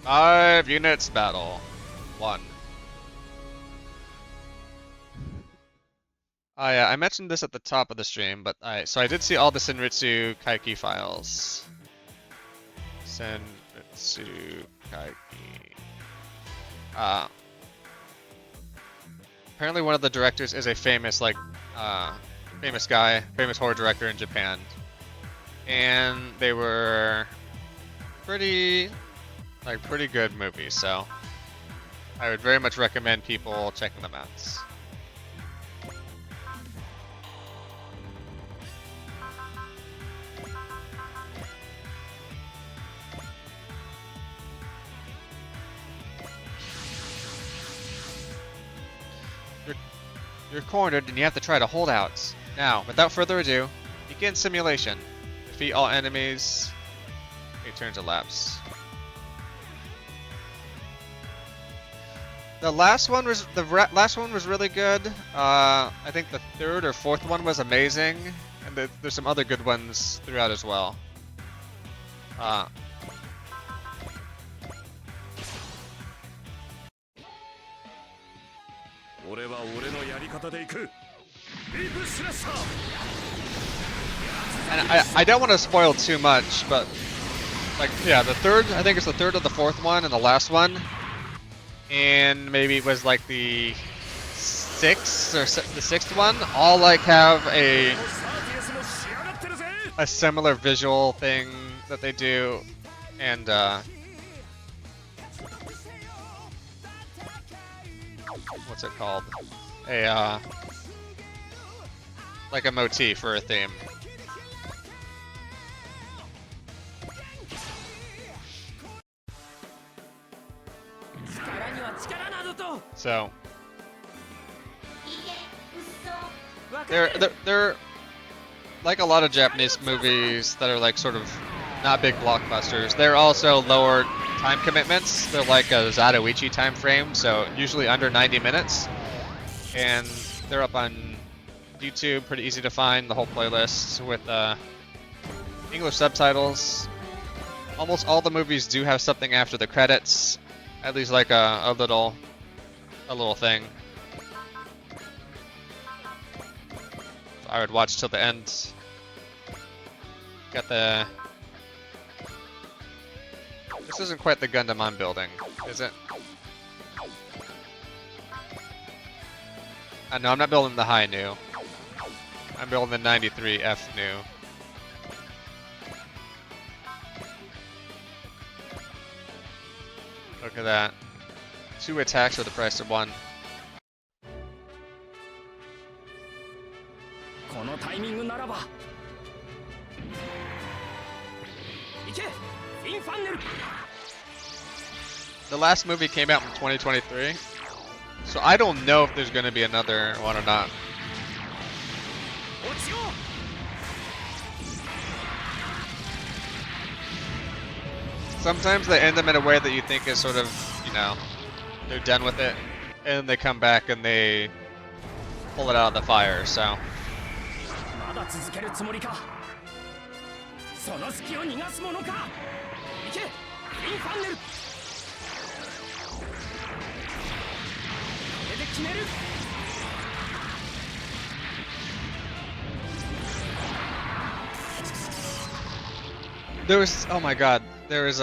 5 units battle. 1. Oh yeah, I mentioned this at the top of the stream, but I did see all the Senritsu Kaiki files. Senritsu Kaiki. Apparently one of the directors is a famous famous guy, famous horror director in Japan. And they were pretty good movies, so I would very much recommend people checking them out. You're cornered and you have to try to hold out. Now, without further ado, begin simulation. Defeat all enemies. 8 turns elapse. The last one was really good. I think the 3rd or 4th one was amazing, and there's some other good ones throughout as well. And I don't want to spoil too much, but like yeah, the 3rd, I think it's the 3rd or the 4th one, and the last one, and maybe it was like the 6th or the 6th one, all like have a similar visual thing that they do, and what's it called? Like a motif or a theme. So they're like a lot of Japanese movies that are like sort of not big blockbusters. They're also lower time commitments. They're like a Zatoichi time frame, so usually under 90 minutes. And they're up on YouTube, pretty easy to find, the whole playlist with English subtitles. Almost all the movies do have something after the credits, at least like a little thing. I would watch till the end. Got the... This isn't quite the Gundam I'm building, is it? No, I'm not building the high new. I'm building the 93F new. Look at that. 2 attacks for the price of 1. このタイミングならば行けフィンファンネル The last movie came out in 2023, so I don't know if there's gonna be another one or not. 落ちよう Sometimes they end them in a way that you think is sort of, you know, they're done with it, and then they come back and they pull it out of the fire, so. まだ続けるつもりかその隙を逃がすものか行けフィンファンネルこれで決める There was, oh my god, there was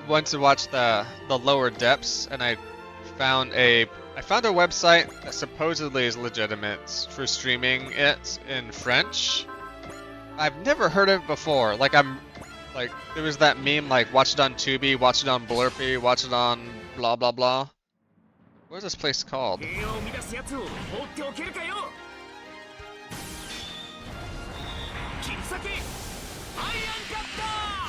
went to watch the lower depths, and I found a website that supposedly is legitimate for streaming it in French. I've never heard of it before. Like there was that meme like watch it on Tubi, watch it on Blurpy, watch it on blah blah blah. What's this place called? 栄養を乱すやつを放っておけるかよ切り裂けアイアンカッター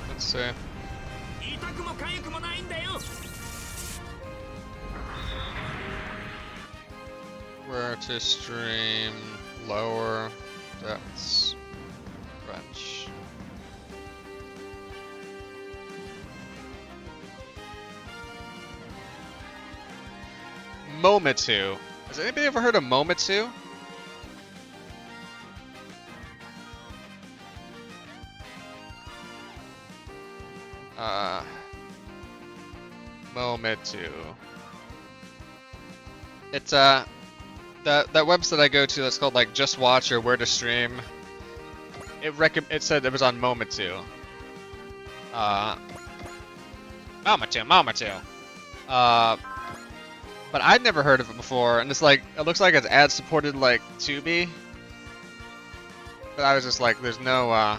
Let's see. 痛くも痒くもないんだよ Where to stream lower depths French. Momotu. Has anybody ever heard of Momotu? Momotu. It's that website I go to that's called like Just Watch or Where to Stream. It said it was on Momotu. Momotu. But I'd never heard of it before, and it's like it looks like it's ad supported like Tubi. But I was just like, there's no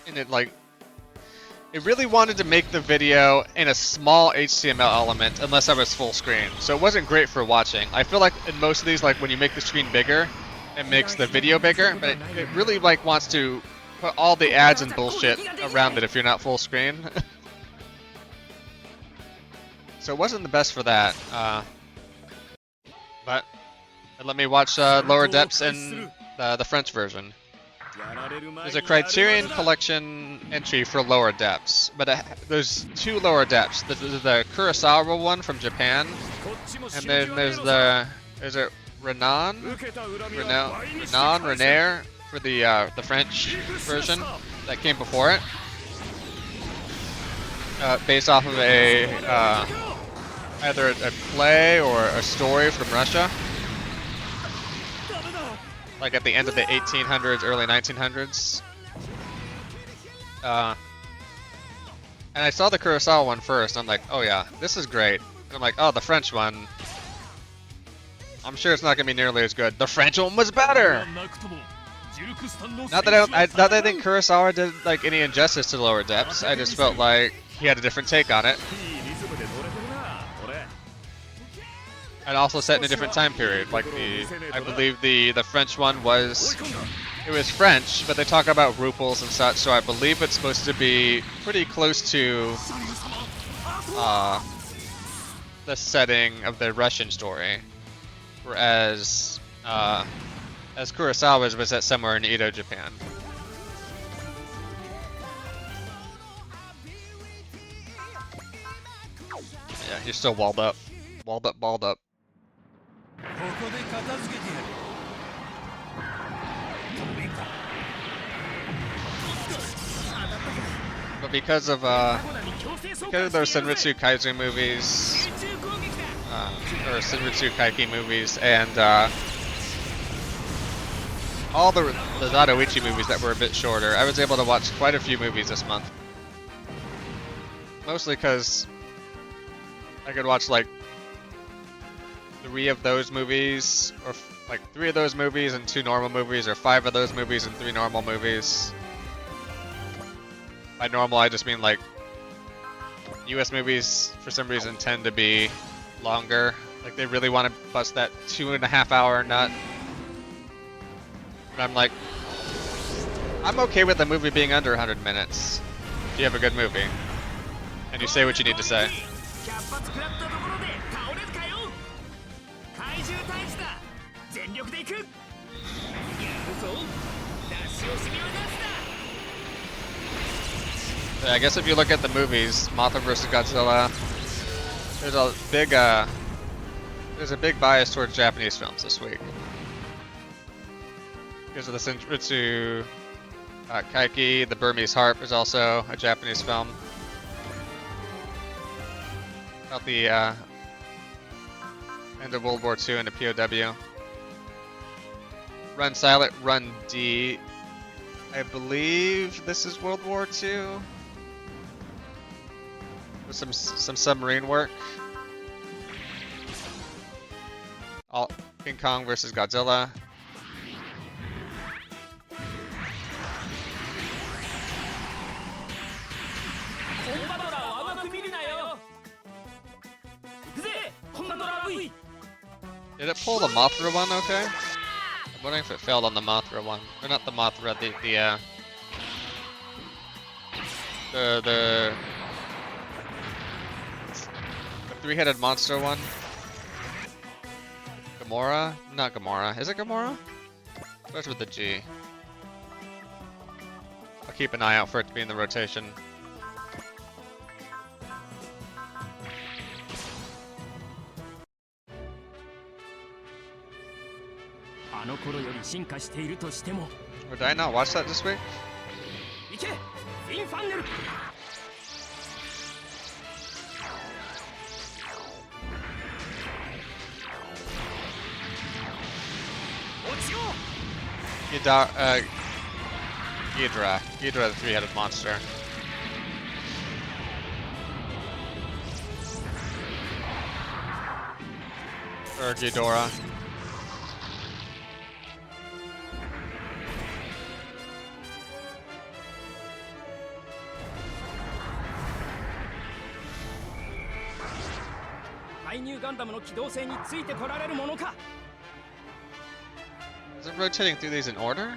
and it like it really wanted to make the video in a small HTML element unless I was full screen, so it wasn't great for watching. I feel like in most of these, like when you make the screen bigger, it makes the video bigger, but it really like wants to put all the ads and bullshit around it if you're not full screen. So it wasn't the best for that, but it let me watch Lower Depths in the French version. There's a Criterion Collection entry for Lower Depths, but there's 2 Lower Depths. There's the Kurosawa one from Japan, and then there's is it Renan Renair for the French version that came before it, based off of either a play or a story from Russia. Like at the end of the 1800s, early 1900s. And I saw the Kurosawa one first, and I'm like, oh yeah, this is great. And I'm like, oh, the French one, I'm sure it's not gonna be nearly as good. The French one was better! Not that I think Kurosawa did like any injustice to Lower Depths, I just felt like he had a different take on it. And also set in a different time period. Like I believe the French one was French, but they talk about ruples and such, so I believe it's supposed to be pretty close to the setting of the Russian story. whereas as Kurosawa's was set somewhere in Edo, Japan. Yeah, he's still walled up. Walled up, balled up. ここで片付けてやる。飛びか。 But because of those Senritsu Kaiju movies, or Senritsu Kaiki movies, and all the Zatoichi movies that were a bit shorter, I was able to watch quite a few movies this month. Mostly because I could watch like 3 of those movies, or like 3 of those movies and 2 normal movies, or 5 of those movies and 3 normal movies. By normal, I just mean like US movies for some reason tend to be longer. Like they really want to bust that 2.5-hour nut. But I'm like, I'm okay with a movie being under 100 minutes if you have a good movie and you say what you need to say. 百発食らったところで倒れるかよ。怪獣退治だ。全力で行く。やるぞ。出し惜しみはなしだ。 Yeah, I guess if you look at the movies, Mothra vs. Godzilla, there's a big bias towards Japanese films this week. Because of the Senritsu Kaiki, the Burmese Harp is also a Japanese film. About the end of World War II and the POW. Run Silent, Run D. I believe this is World War II. With some submarine work. All King Kong versus Godzilla. Did it pull the Mothra one okay? I'm wondering if it failed on the Mothra one. Or not the Mothra, the 3-headed monster one. Gamora? Not Gamora. Is it Gamora? Starts with the G. I'll keep an eye out for it to be in the rotation. Or did I not watch that this week? Ghidorah, the 3-headed monster. Or Ghidorah. Is it rotating through these in order?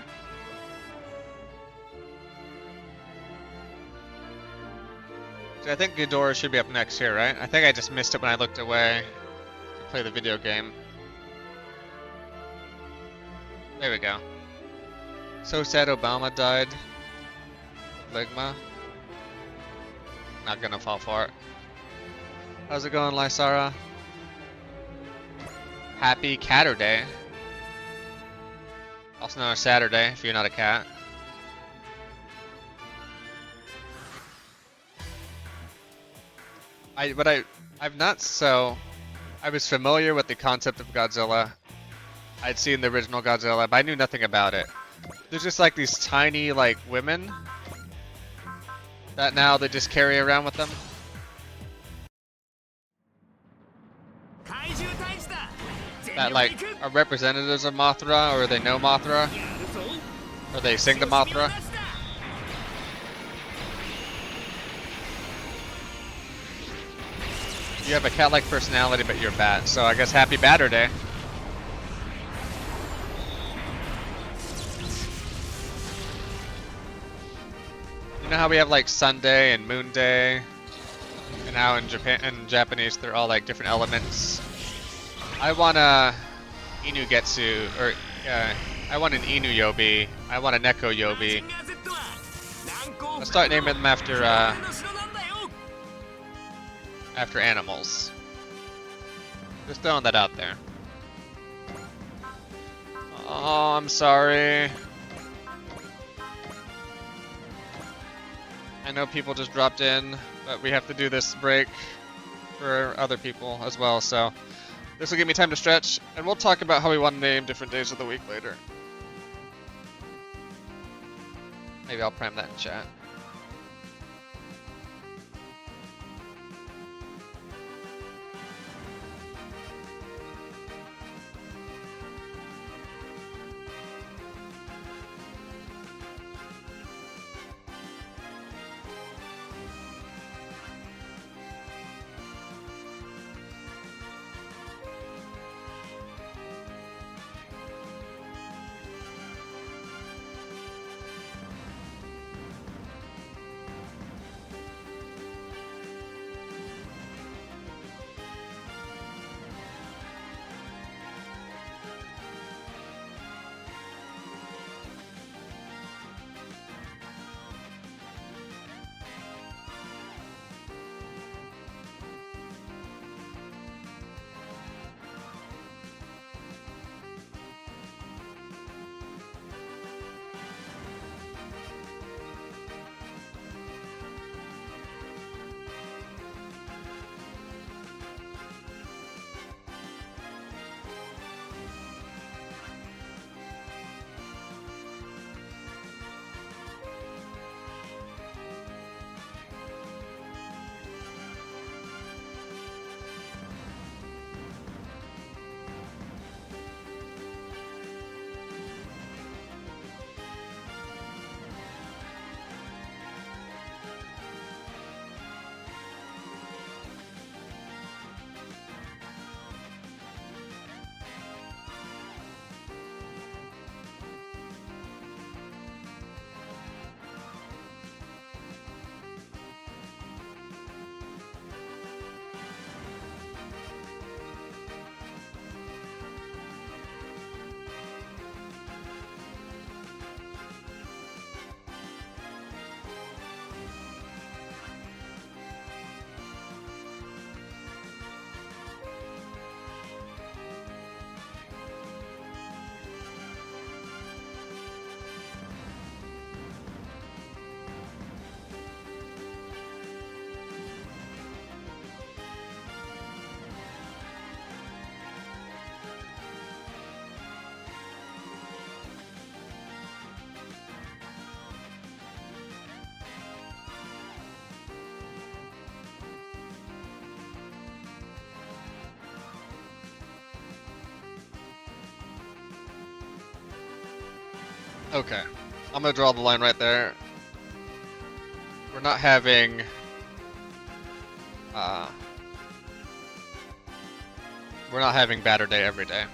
I think Ghidorah should be up next here, right? I think I just missed it when I looked away to play the video game. There we go. So sad Obama died. Ligma. Not gonna fall for it. How's it going, Lysara? Happy Catterday. Also known as Saturday, if you're not a cat. I was familiar with the concept of Godzilla. I'd seen the original Godzilla, but I knew nothing about it. There's just like these tiny like women that now they just carry around with them. That like are representatives of Mothra, or they know Mothra, or they sing to Mothra. You have a cat-like personality, but you're a bat, so I guess happy Batter Day. You know how we have like Sunday and Moon Day, and how in Japanese they're all like different elements. I wanna Inugetsu, or I want an Inu Yobi. I want a Neko マジ Yobi. ンガー Z は難攻 Let's 不 start 落 naming them の after 俺の城なんだよ after animals. Just throwing that out there. Oh, I'm sorry. I know people just dropped in, but we have to do this break for other people as well, so this will give me time to stretch, and we'll talk about how we want to name different days of the week later. Maybe I'll prime that in chat. Okay, I'm gonna draw the line right there. We're not having Batter Day every day.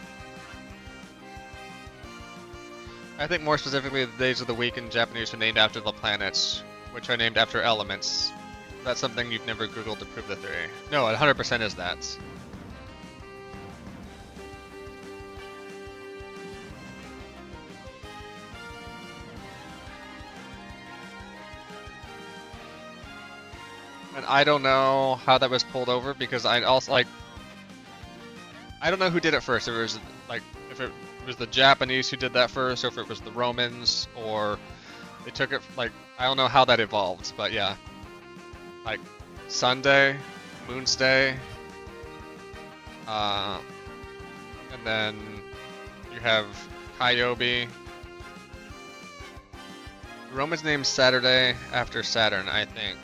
I think more specifically, the days of the week in Japanese are named after the planets, which are named after elements. That's something you've never Googled to prove the theory. No, it 100% is that. And I don't know how that was pulled over because I also I don't know who did it first. If it was if it was the Japanese who did that first, or if it was the Romans, or they took it I don't know how that evolved, but yeah, Sunday, Moon's Day, and then you have Kyobi. The Romans named Saturday after Saturn, I think.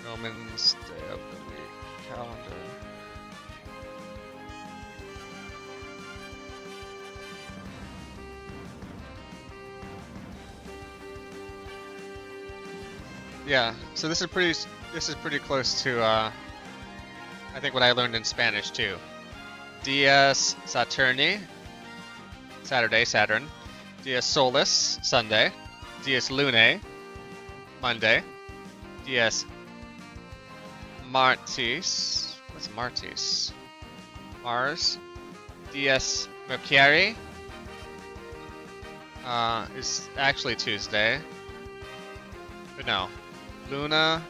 Romans Day of the Week calendar. Yeah, so this is pretty close to I think what I learned in Spanish too. Dies Saturni, Saturday, Saturn. Dies Solis, Sunday. Dies Lunae, Monday. Dies Martis. What's Martis? Mars. DS Mercury is actually Tuesday. But no. Luna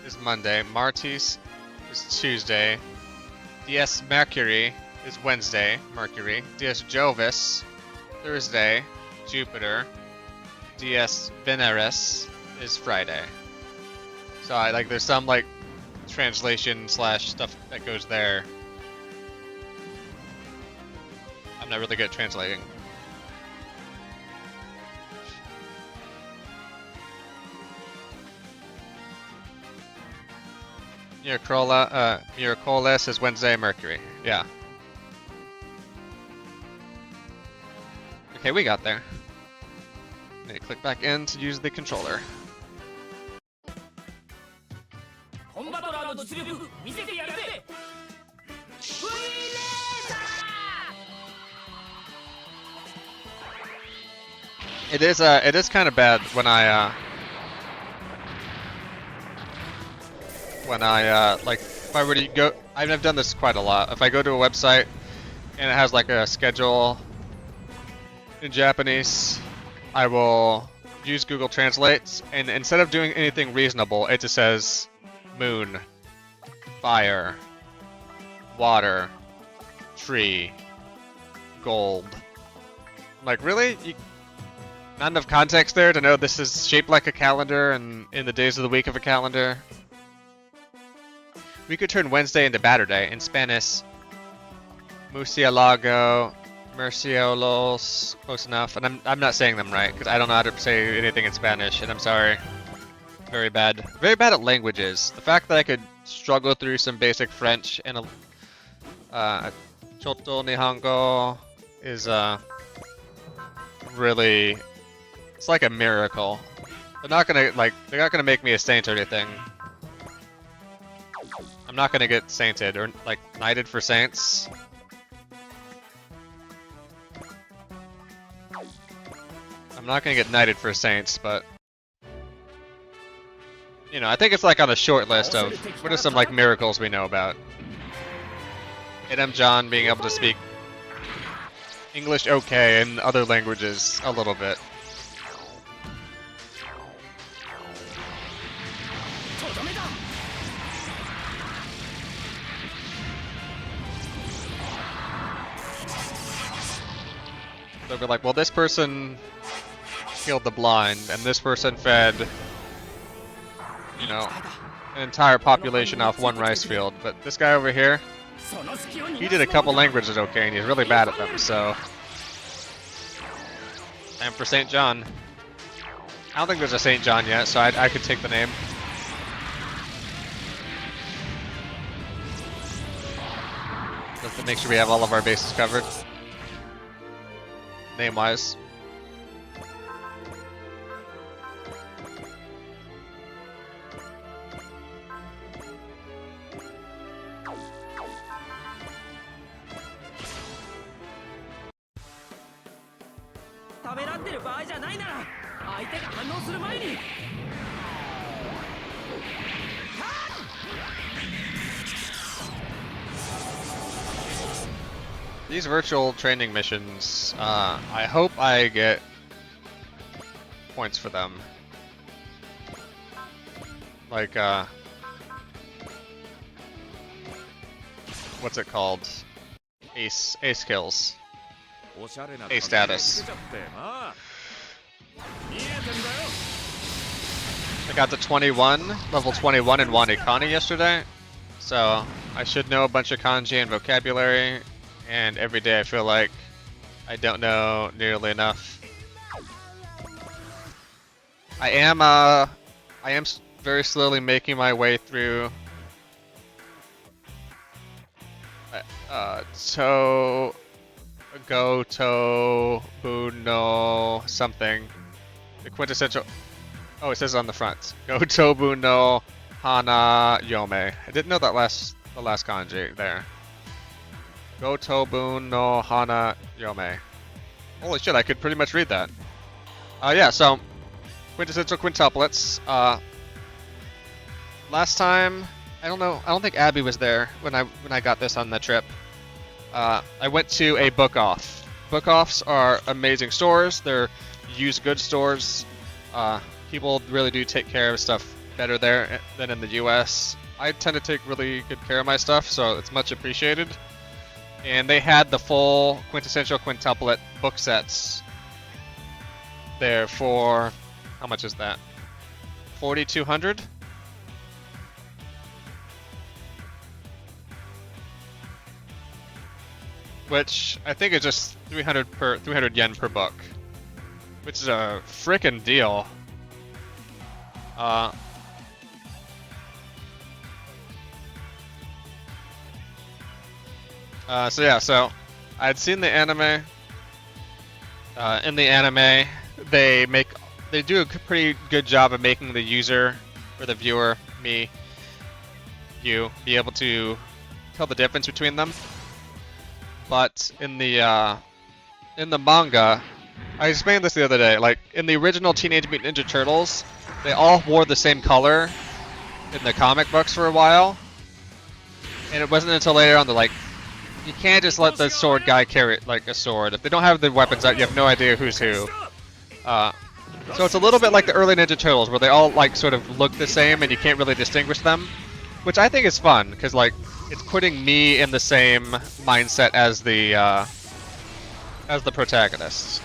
is Monday. Martis is Tuesday. DS Mercury is Wednesday. Mercury. DS Jovis Thursday. Jupiter. DS Veneris is Friday. So there's some like translation / stuff that goes there. I'm not really good at translating. Miracoles is Wednesday, Mercury. Yeah. Okay, we got there. Need to click back in to use the controller. コンバトラーの実力見せてやるぜ。フリーレーザー。 It is kind of bad when I like if I were to go. I've done this quite a lot. If I go to a website and it has like a schedule in Japanese, I will use Google Translate, and instead of doing anything reasonable, it just says moon, fire, water, tree, gold. I'm like, really? Not enough context there to know this is shaped like a calendar and in the days of the week of a calendar? We could turn Wednesday into Batterday. In Spanish, Murcielago, Murcielos, close enough. And I'm not saying them right, because I don't know how to say anything in Spanish, and I'm sorry. Very bad. Very bad at languages. The fact that I could struggle through some basic French and Choto Nihongo is really... It's like a miracle. They're not gonna make me a saint or anything. I'm not gonna get sainted or like knighted for saints. I'm not gonna get knighted for saints, but you know, I think it's like on a short list of what are some like miracles we know about. Adam John being able to speak English okay and other languages a little bit. They'll be like, well, this person killed the blind, and this person fed, you know, an entire population off one rice field. But this guy over here, he did a couple languages okay, and he's really bad at them, so... And for St. John. I don't think there's a St. John yet, so I could take the name. Just to make sure we have all of our bases covered. Name-wise. These virtual training missions, I hope I get points for them. Like, what's it called? Ace kills. Ace status. I got to 21, level 21 in Wanikani yesterday, so I should know a bunch of kanji and vocabulary. And every day I feel like I don't know nearly enough. I am very slowly making my way through Goto Buno something. The quintessential. Oh, it says on the front. Gotobu no Hana Yome. I didn't know that the last kanji there. Gotobu no Hana Yome. Holy shit, I could pretty much read that. Yeah, so quintessential quintuplets. Last time, I don't think Abby was there when I got this on the trip. I went to a book off. Book offs are amazing stores. They're used goods stores. People really do take care of stuff better there than in the US. I tend to take really good care of my stuff, so it's much appreciated. And they had the full quintessential quintuplet book sets there for, how much is that? 4,200? Which I think is just 300 yen per book, which is a frickin' deal. So I'd seen the anime. In the anime, they do a pretty good job of making the user or the viewer, me, you, be able to tell the difference between them. But in the manga, I explained this the other day. Like in the original Teenage Mutant Ninja Turtles, they all wore the same color in the comic books for a while, and it wasn't until later on they're like, you can't just let the sword guy carry like a sword. If they don't have the weapons out, you have no idea who's who. So it's a little bit like the early Ninja Turtles, where they all like sort of look the same and you can't really distinguish them, which I think is fun because like it's putting me in the same mindset as the protagonist,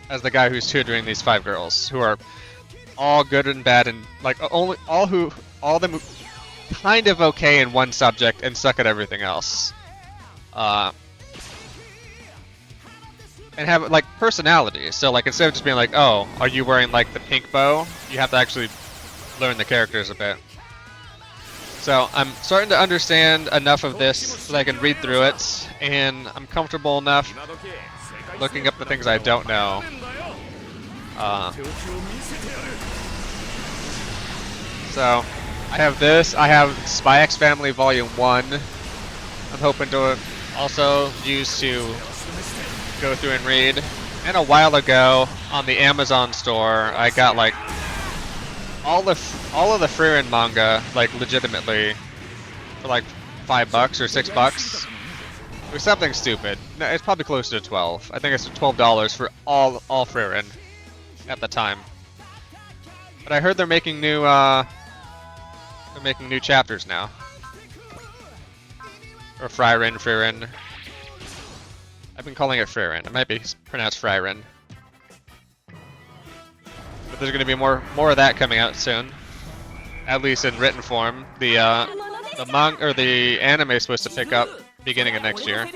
as the guy who's tutoring these 5 girls who are all good and bad and like all of them kind of okay in one subject and suck at everything else. And have like personality. So like instead of just being like, oh, are you wearing like the pink bow? You have to actually learn the characters a bit. So I'm starting to understand enough of this so that I can read through it, and I'm comfortable enough looking up the things I don't know. So I have this. I have Spy X Family Volume 1. I'm hoping to also use to go through and read. And a while ago on the Amazon store, I got like all of the Frieren manga, like legitimately, for like $5 or $6. It was something stupid. No, it's probably closer to 12. I think it's $12 for all Frieren at the time. But I heard they're making new chapters now. Or Frieren. I've been calling it Frieren. It might be pronounced Frieren. But there's going to be more of that coming out soon. At least in written form. The anime is supposed to pick up beginning of next year.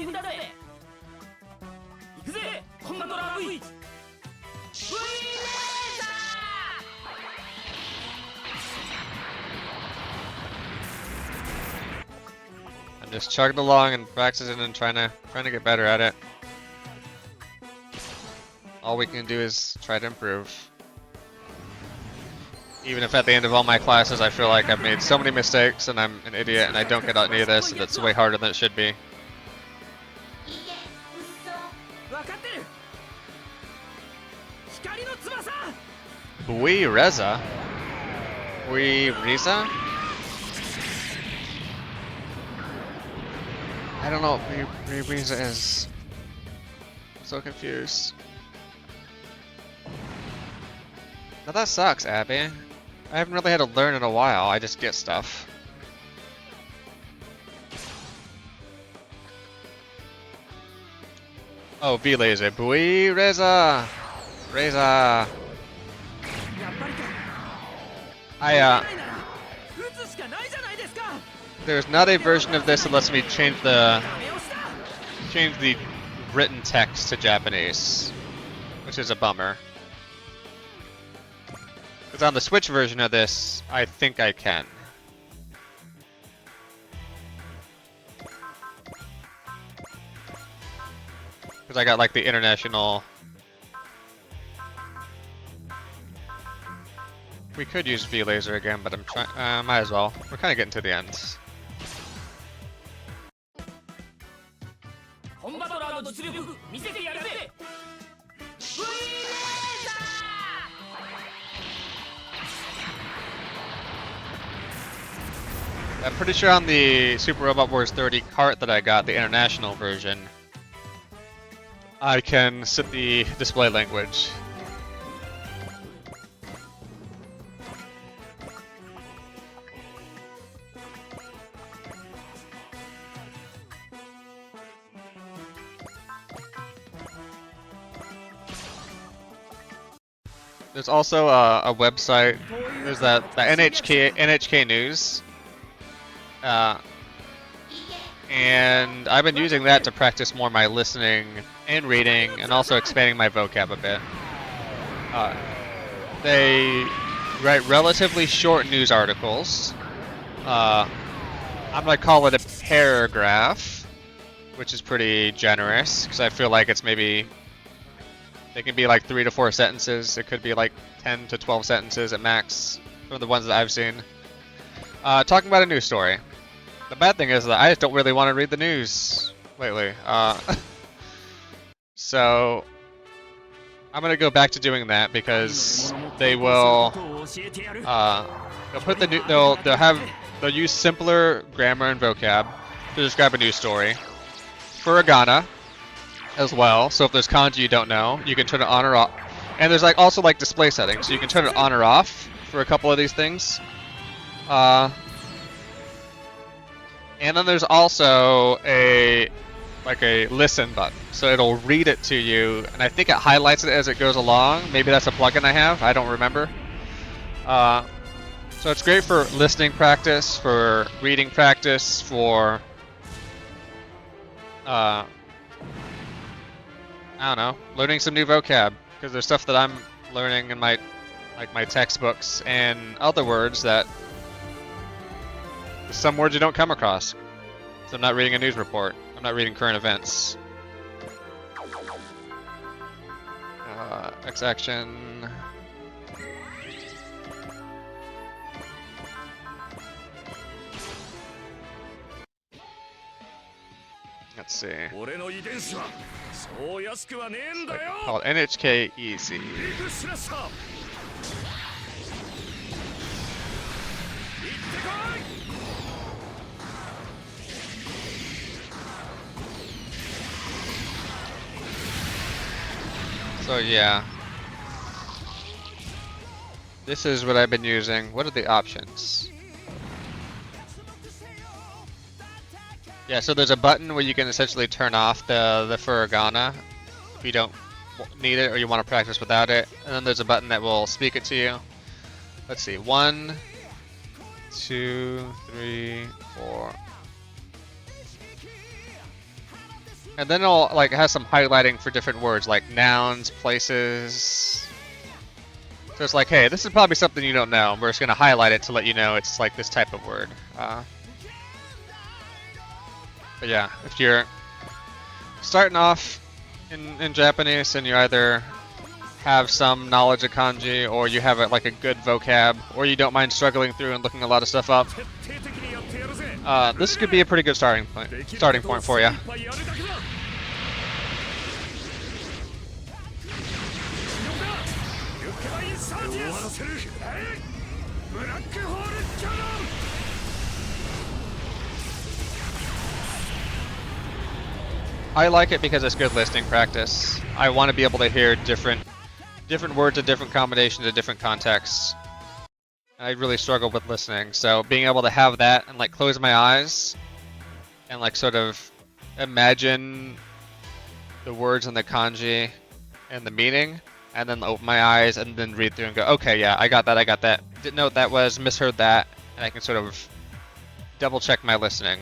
I'm just chugging along and practicing and trying to get better at it. All we can do is try to improve. Even if at the end of all my classes I feel like I've made so many mistakes and I'm an idiot and I don't get any of this and it's way harder than it should be. Bui Reza? Bui Riza? I don't know what Bui Riza is. I'm so confused. Now that sucks, Abby. I haven't really had to learn in a while, I just get stuff. Oh, V-Laser. Bui Reza! Reza! There's not a version of this that lets me change the written text to Japanese, which is a bummer. Because on the Switch version of this, I think I can. Because I got like the international... We could use V-Laser again, but I'm trying. Might as well. We're kind of getting to the end. I'm pretty sure on the Super Robot Wars 30 cart that I got, the international version, I can set the display language. There's also a website. There's the NHK News, and I've been using that to practice more my listening and reading, and also expanding my vocab a bit. They write relatively short news articles. I'm gonna call it a paragraph, which is pretty generous because I feel like it's maybe. It can be like 3 to 4 sentences. It could be like 10 to 12 sentences at max from the ones that I've seen. Talking about a news story. The bad thing is that I just don't really want to read the news lately. So I'm gonna go back to doing that because they will they'll use simpler grammar and vocab to describe a news story. Furigana as well, so if there's kanji you don't know, you can turn it on or off. And there's like also like display settings, so you can turn it on or off for a couple of these things. And then there's also a listen button, so it'll read it to you, and I think it highlights it as it goes along. Maybe that's a plugin I have, I don't remember. So it's great for listening practice, for reading practice, for I don't know, learning some new vocab, because there's stuff that I'm learning in my textbooks and other words that some words you don't come across. So I'm not reading a news report. I'm not reading current events. X action. Let's see. Called NHK Easy. So yeah. This is what I've been using. What are the options? Yeah, so there's a button where you can essentially turn off the furigana if you don't need it or you want to practice without it. And then there's a button that will speak it to you. Let's see, 1, 2, 3, 4. And then it'll like have some highlighting for different words like nouns, places. So it's like, hey, this is probably something you don't know. We're just gonna highlight it to let you know it's like this type of word. But yeah, if you're starting off in Japanese and you either have some knowledge of kanji or you have like a good vocab or you don't mind struggling through and looking a lot of stuff up, this could be a pretty good starting point for you. I like it because it's good listening practice. I want to be able to hear different words in different combinations in different contexts. I really struggle with listening, so being able to have that and like close my eyes and like sort of imagine the words and the kanji and the meaning, and then open my eyes and then read through and go, okay, yeah, I got that. Didn't know what that was, misheard that, and I can sort of double check my listening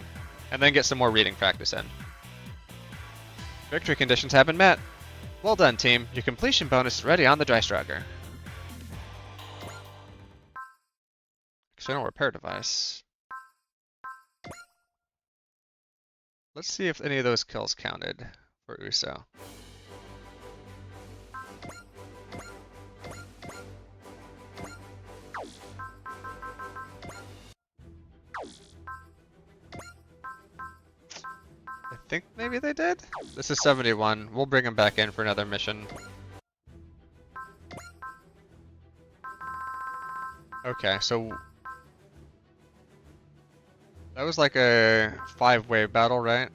and then get some more reading practice in. Victory conditions have been met. Well done, team. Your completion bonus is ready on the Dreistrager. External repair device. Let's see if any of those kills counted for Uso. I think maybe they did? This is 71. We'll bring him back in for another mission. Okay, so That was like a 5-wave battle, right?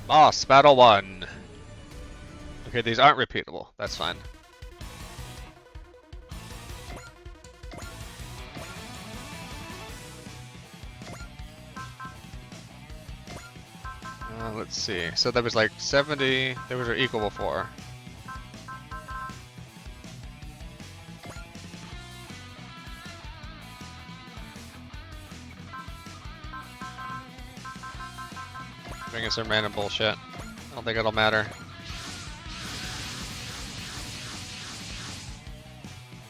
Boss, battle 1. Okay, these aren't repeatable. That's fine. Let's see. So that was like 70. They were equal before. Bringing some random bullshit. I don't think it'll matter.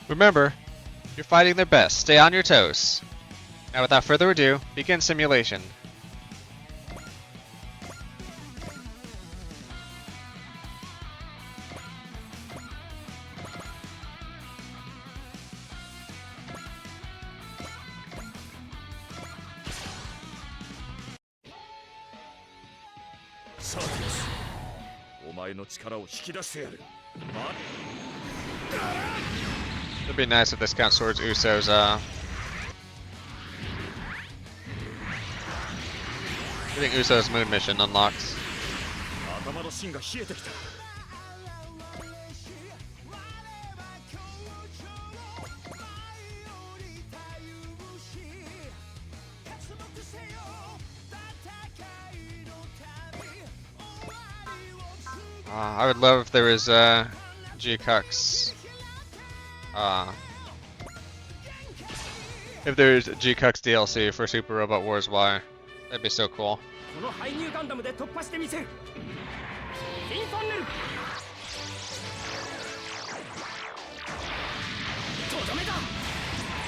Remember, you're fighting their best. Stay on your toes. Now without further ado, begin simulation. Satis, お前の力を引き出してやる。It'd be nice if this counts towards Uso's, getting Uso's moon mission unlocked. 頭の芯が冷えてきた。I would love if there was G-Cux. If there's G-Cux DLC for Super Robot Wars Y, that'd be so cool. この排入ガンダムで突破してみせる。インファンネル。とどめだ。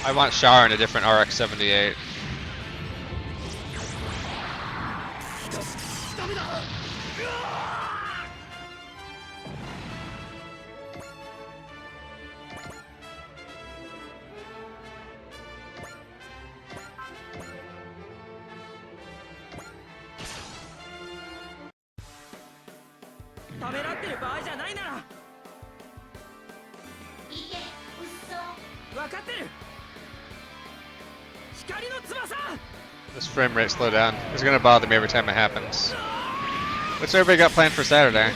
I want Char in a different RX-78. ダメだ。 ためらってる場合じゃないなら。分かってる。光の翼。 This frame rate slowdown is gonna bother me every time it happens. What's everybody got planned for Saturday?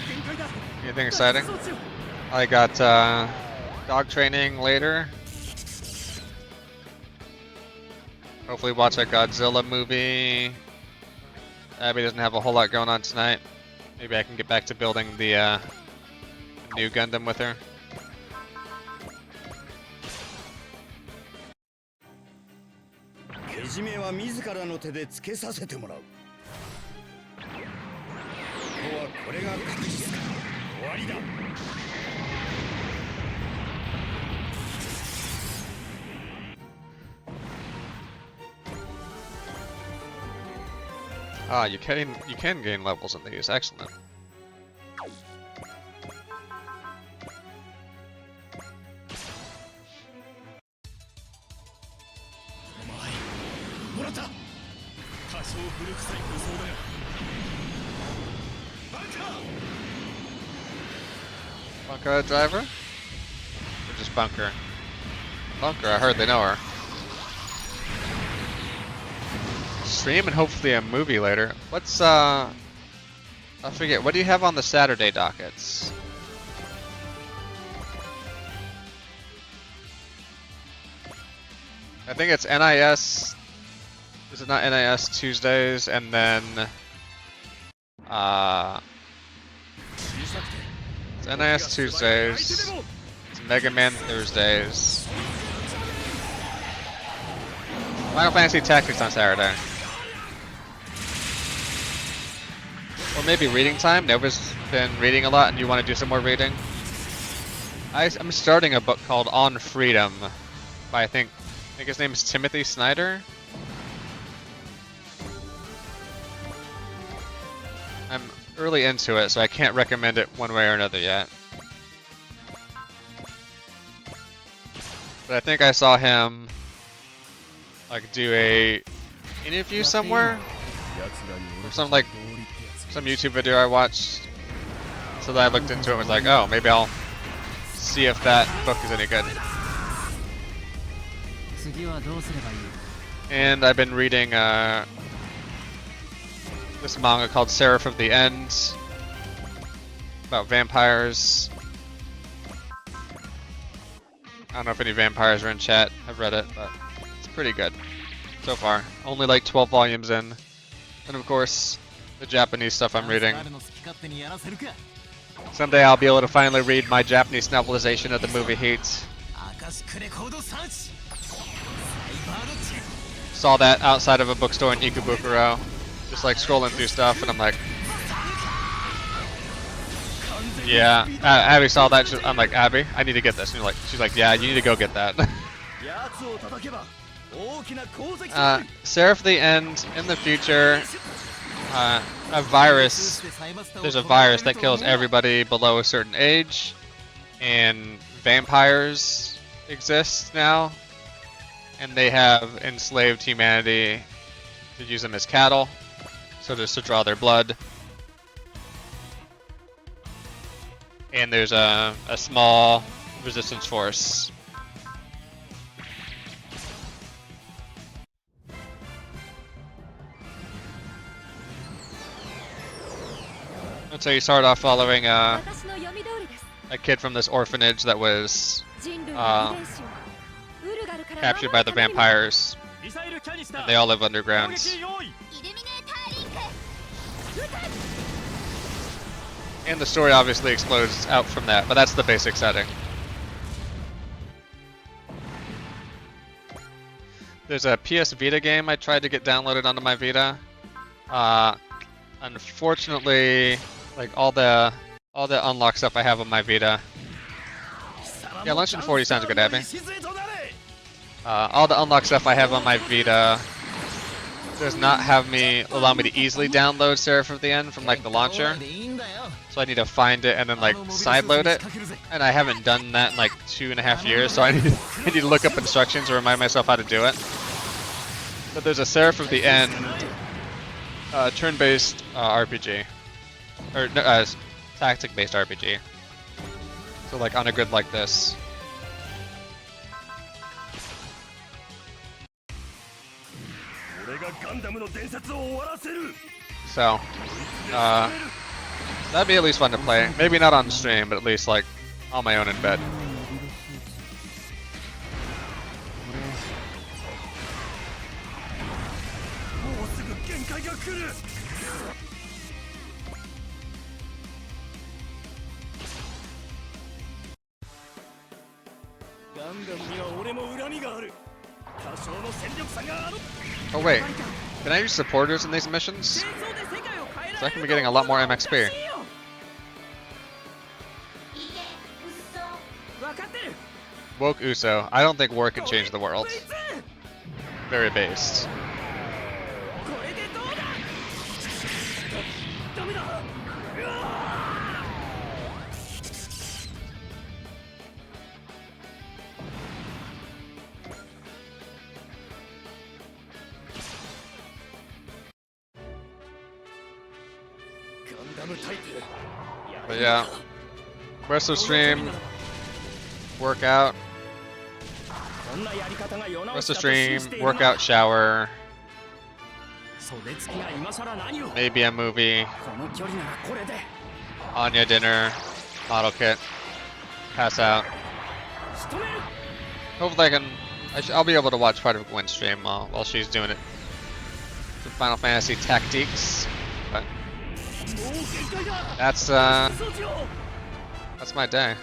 Anything exciting? I got dog training later. Hopefully watch a Godzilla movie. Abby doesn't have a whole lot going on tonight. Maybe I can get back to building the new Gundam with her. けじめは自らの手でつけさせてもらう。ここはこれが確実だ。終わりだ。 Ah, you can gain levels in these. Excellent. Bunker driver? Or just Bunker? Bunker, I heard they know her. Stream and hopefully a movie later. What's I forget, what do you have on the Saturday dockets? I think it's NIS. Is it not NIS Tuesdays and then it's NIS Tuesdays. It's Mega Man Thursdays. Final Fantasy Tactics on Saturday. Or maybe reading time. Nova's been reading a lot and you want to do some more reading. I'm starting a book called On Freedom by I think his name is Timothy Snyder. I'm early into it, so I can't recommend it one way or another yet. But I think I saw him like do a interview somewhere. Some YouTube video I watched. So that I looked into it and was like, oh, maybe I'll see if that book is any good. And I've been reading this manga called Seraph of the End about vampires. I don't know if any vampires are in chat. I've read it, but it's pretty good so far. Only like 12 volumes in. And of course, the Japanese stuff I'm reading. Someday I'll be able to finally read my Japanese novelization of the movie Heat. Saw that outside of a bookstore in Ikebukuro. Just like scrolling through stuff, and I'm like, yeah. Abby saw that. I'm like, Abby, I need to get this. And she's like, yeah, you need to go get that. Seraph of the End, in the future, a virus. There's a virus that kills everybody below a certain age, and vampires exist now, and they have enslaved humanity to use them as cattle, so just to draw their blood. And there's a small resistance force. So you start off following a kid from this orphanage that was captured by the vampires, and they all live underground. And the story obviously explodes out from that, but that's the basic setting. There's a PS Vita game I tried to get downloaded onto my Vita. Unfortunately, like all the unlock stuff I have on my Vita. Yeah, Luncheon 40 sounds good, Abby. All the unlock stuff I have on my Vita does not allow me to easily download Seraph of the End from like the launcher. So I need to find it and then like sideload it, and I haven't done that in like 2.5 years. So I need to look up instructions to remind myself how to do it. But there's a Seraph of the End turn-based RPG, or tactic-based RPG. So like on a grid like this. So, that'd be at least fun to play. Maybe not on stream, but at least like on my own in bed. Oh wait, can I use supporters in these missions? So I can be getting a lot more MXP. Woke Uso. I don't think war can change the world. Very based. But yeah, rest of stream, workout, shower, maybe a movie, Anya dinner, model kit, pass out. Hopefully I'll be able to watch part of Gwen's stream while she's doing it. Some Final Fantasy Tactics, but that's my day.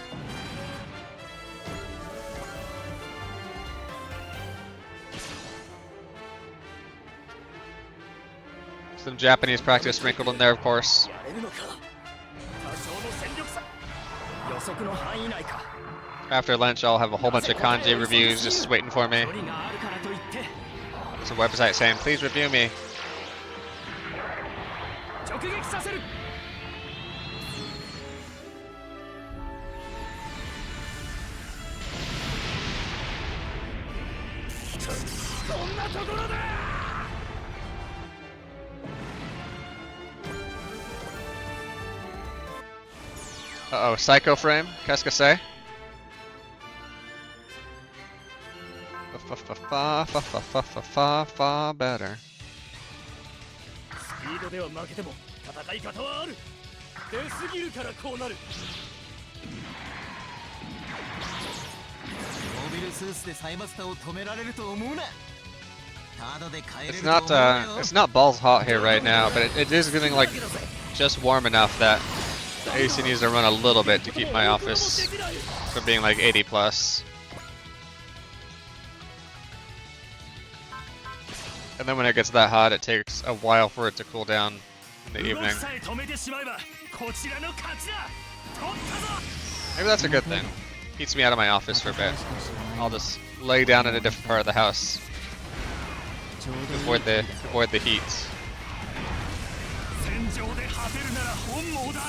Some Japanese practice sprinkled in there, of course. After lunch, I'll have a whole bunch of kanji reviews just waiting for me. There's a website saying, please review me. Uh-oh, Psycho Frame? Qu'est-ce que c'est? Fa better. スピードでは負けても戦い方はある。出すぎるからこうなる。モビルスーツでサイバスターを止められると思うな。ただで帰れる It's と思 not うなよ。 it's not balls hot here right now, but it is getting like just warm enough that the AC needs to run a little bit to keep my office from being like 80 plus. And then when it gets that hot, it takes a while for it to cool down in the 動 evening. きさえ止めてしまえばこちらの勝ちだ。取ったぞ。 Maybe that's a good thing. Keeps me out of my office for a bit. I'll just lay down in a different part of the house. Avoid the heat. 戦場で果てるなら本望だ。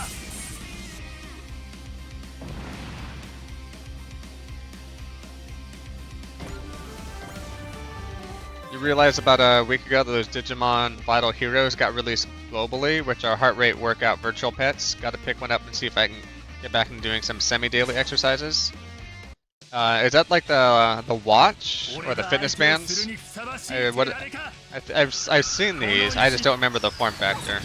You realize about a week ago that those Digimon Vital Heroes got released globally, which are heart rate workout virtual pets. Got to pick one up and see if I can get back into doing some semi-daily exercises. Is that like the watch or the fitness bands? I've seen these. I just don't remember the form factor.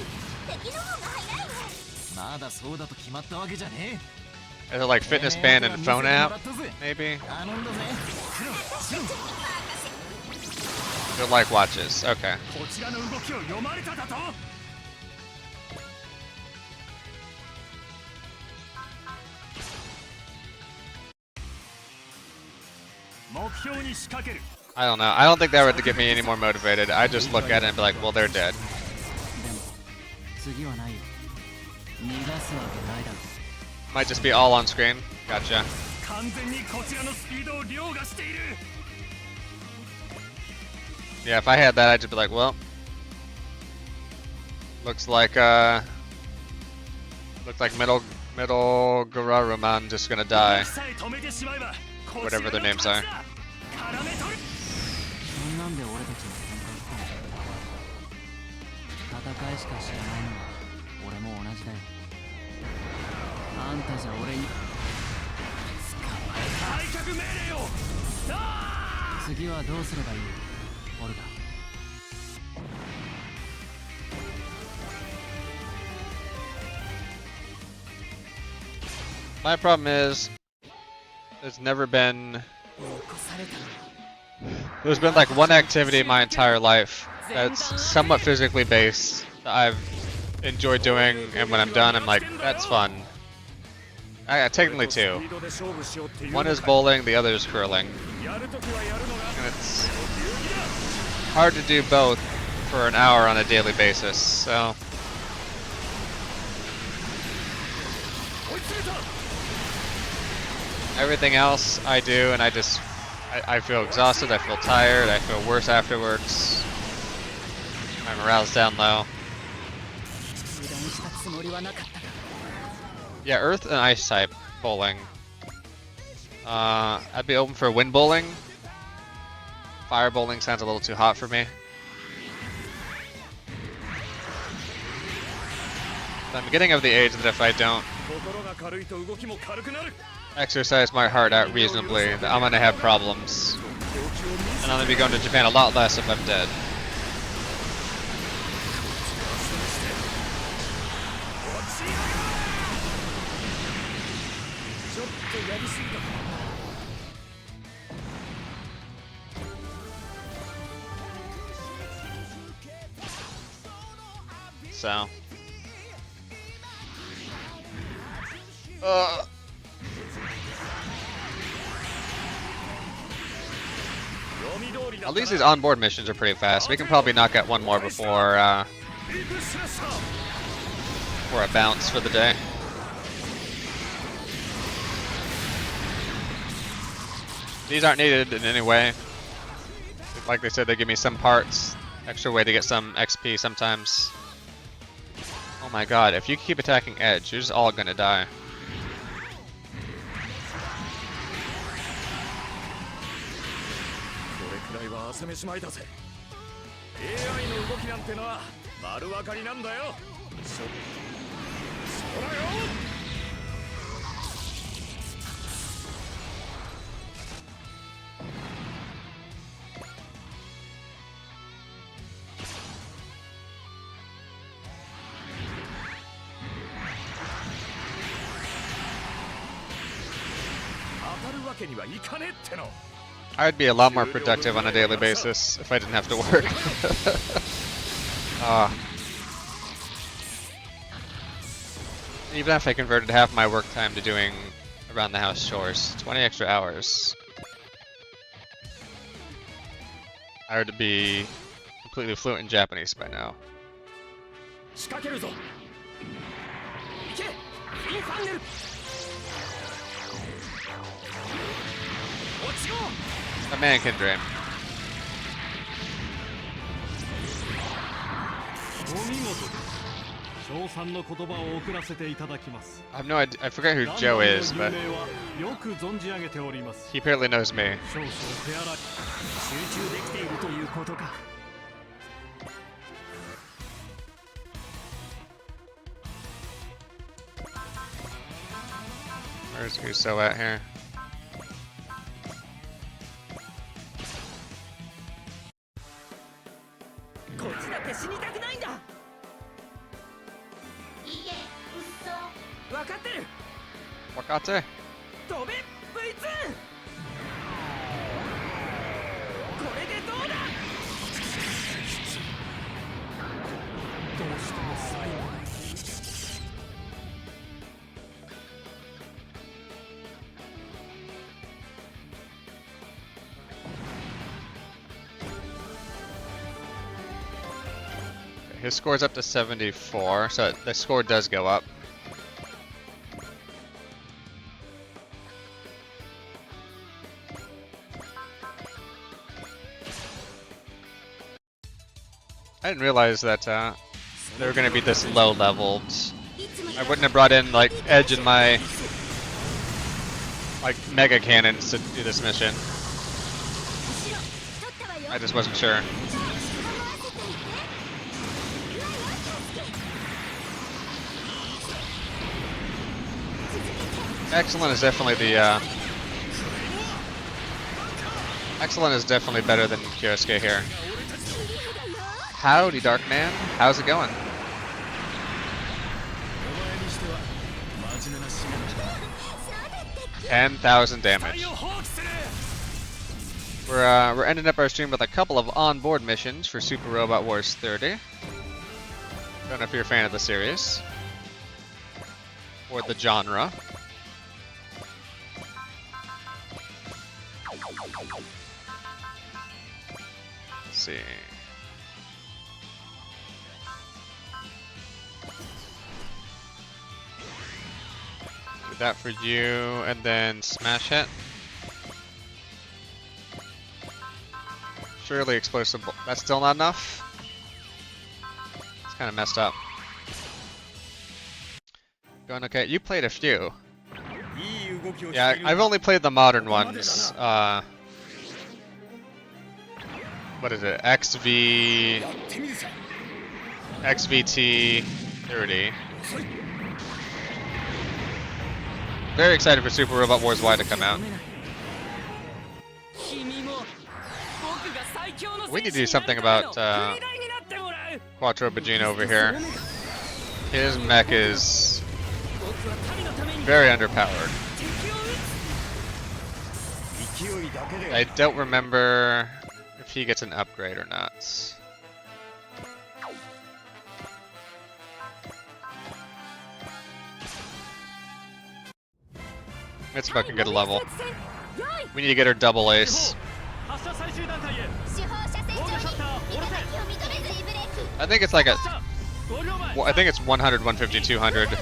まだそうだと決まったわけじゃね Is it like fitness band and phone app? Maybe. え。頼んだぜ。 They're like watches. Okay. こちらの動きを読まれただと。目標に仕掛ける。 I don't know. I don't think that would get me any more motivated. I just look at it and be like, well, they're dead. 次はないよ。逃がすわけないだろ。 Might just be all on screen. Gotcha. 完全にこちらのスピードを凌駕している。 Yeah, if I had that, I'd just be like, well, looks like middle Gararuman just gonna die. さえ止めてしまえばこちらの Whatever their names 勝 are. ちだ。絡め取る。 そんなんで俺たちの戦いしか知らないのは俺も同じだよ。あんたじゃ俺に開脚命令よ。次はどうすればいいオルガ。 My problem is, there's been like one activity in my entire life that's somewhat physically based that I've enjoyed doing, and when I'm done, I'm like, that's fun. Technically two. One is bowling, the other is curling. And it's hard to do both for an hour on a daily basis, so... Everything else I do, and I feel exhausted, I feel tired, I feel worse afterwards. My morale's down low. Yeah, Earth and Ice type bowling. I'd be open for wind bowling. Fire bowling sounds a little too hot for me. I'm getting of the age that if I don't exercise my heart out reasonably, I'm gonna have problems. And I'm gonna be going to Japan a lot less if I'm dead. So. At least these onboard missions are pretty fast. We can probably knock out one more before I bounce for the day. These aren't needed in any way. Like they said, they give me some parts, extra way to get some XP sometimes. Oh my god, if you keep attacking Edge, you're just all gonna die. わけにはいかねえっての。 I'd be a lot more productive on a daily basis if I didn't have to work. Even if I converted half my work time to doing around the house chores, 20 extra hours, I would be completely fluent in Japanese by now. 仕掛けるぞ。行けインファンネル。落ちよう。 A man can dream. お見事です。称賛の言葉を送らせていただきます。 I have no idea. I forget who Joe is, but よく存じ上げております。 he apparently knows me. 少々手洗い。集中できているということか。 Where's Uso at here? こっちだって死にたくないんだ。いいえ、嘘。分かってる。 Wakate? 飛べ V2。これでどうだ。どうしても最後まで。 His score's up to 74, so the score does go up. I didn't realize that they were going to be this low leveled. I wouldn't have brought in like Edge and my like mega cannons to do this mission. I just wasn't sure. Excellent is definitely the Excellent is definitely better than Kyosuke here. Howdy, Darkman. How's it going? $10,000 damage. We're ending up our stream with a couple of onboard missions for Super Robot Wars 30. Don't know if you're a fan of the series or the genre. Let's see. Do that for you, and then smash it. Surely explosive. That's still not enough. It's kind of messed up. Going okay. You played a few. Yeah, I've only played the modern ones. What is it? XVT 30. Very excited for Super Robot Wars Y to come out. We need to do something about Quattro Bajin over here. His mech is very underpowered. I don't remember if he gets an upgrade or not. Let's fucking get a level. We need to get her double ace. I think it's like a... I think it's 100, 150, 200.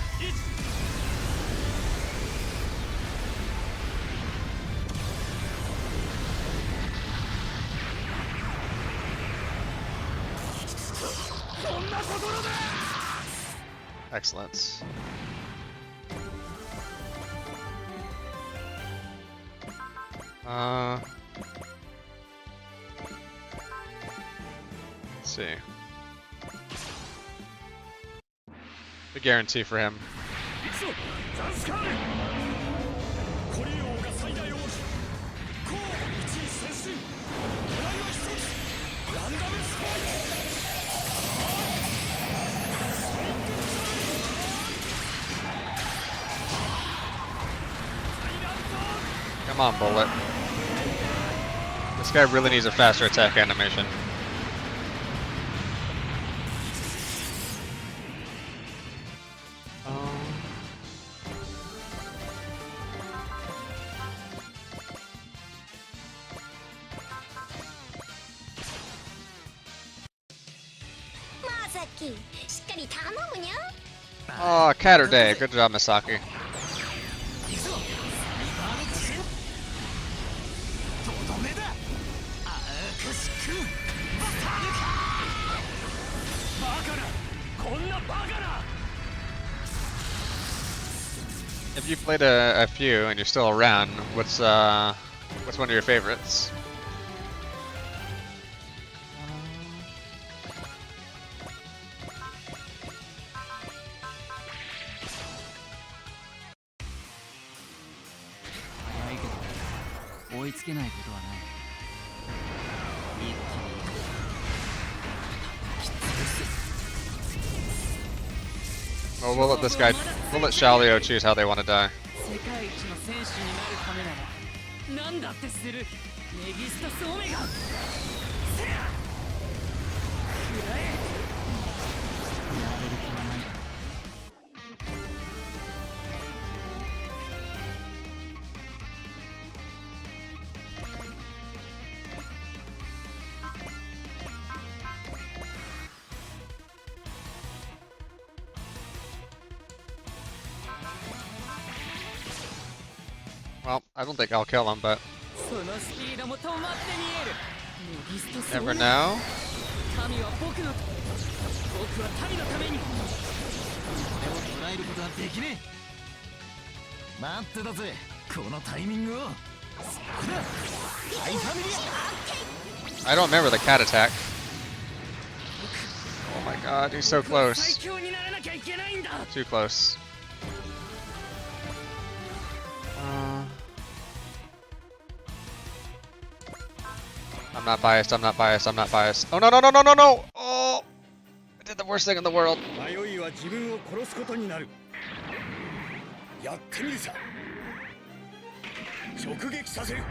Excellent. Let's see. The guarantee for him. Come on, Bullet. This guy really needs a faster attack animation. Oh, Catter Day. Good job, Misaki. とどめだ。あーくしくんバカなこんなバカな。 If you played a few and you're still around, what's one of your favorites? Well, we'll let this guy, we'll let Xiaolio choose how they want to die. 世界一の選手になるためなら何だってする。メギスタスオメガ。せや。食らえ。やれる気はない。 Well, I don't think I'll kill him, but そのスピードも止まって見える。メギスタスオ never メガ。 know. 神は僕の。僕は民のために。俺を捉えることはできねえ。待ってたぜ。このタイミングを。そうだ。ハイファミリア。 I don't remember the cat attack. Oh my god, he's so close. 最強にならなきゃいけないんだ。 Too close. I'm not biased, I'm not biased, I'm not biased. Oh no, no, no, no, no, no! Oh! I did the worst thing in the world. 迷いは自分を殺すことになる。やってみるさ。直撃させる。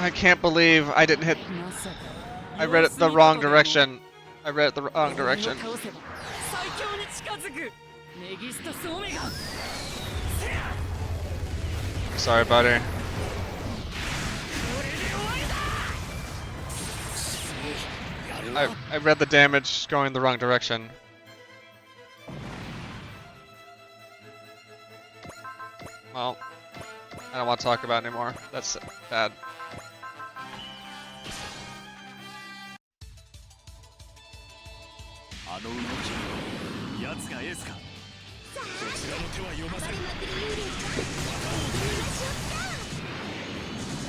I can't believe I didn't hit. I read it the wrong direction. I read it the wrong direction. 最強に近づく。メギスタスオメガ。 Sorry, buddy. I read the damage going the wrong direction. Well, I don't want to talk about it anymore. That's bad.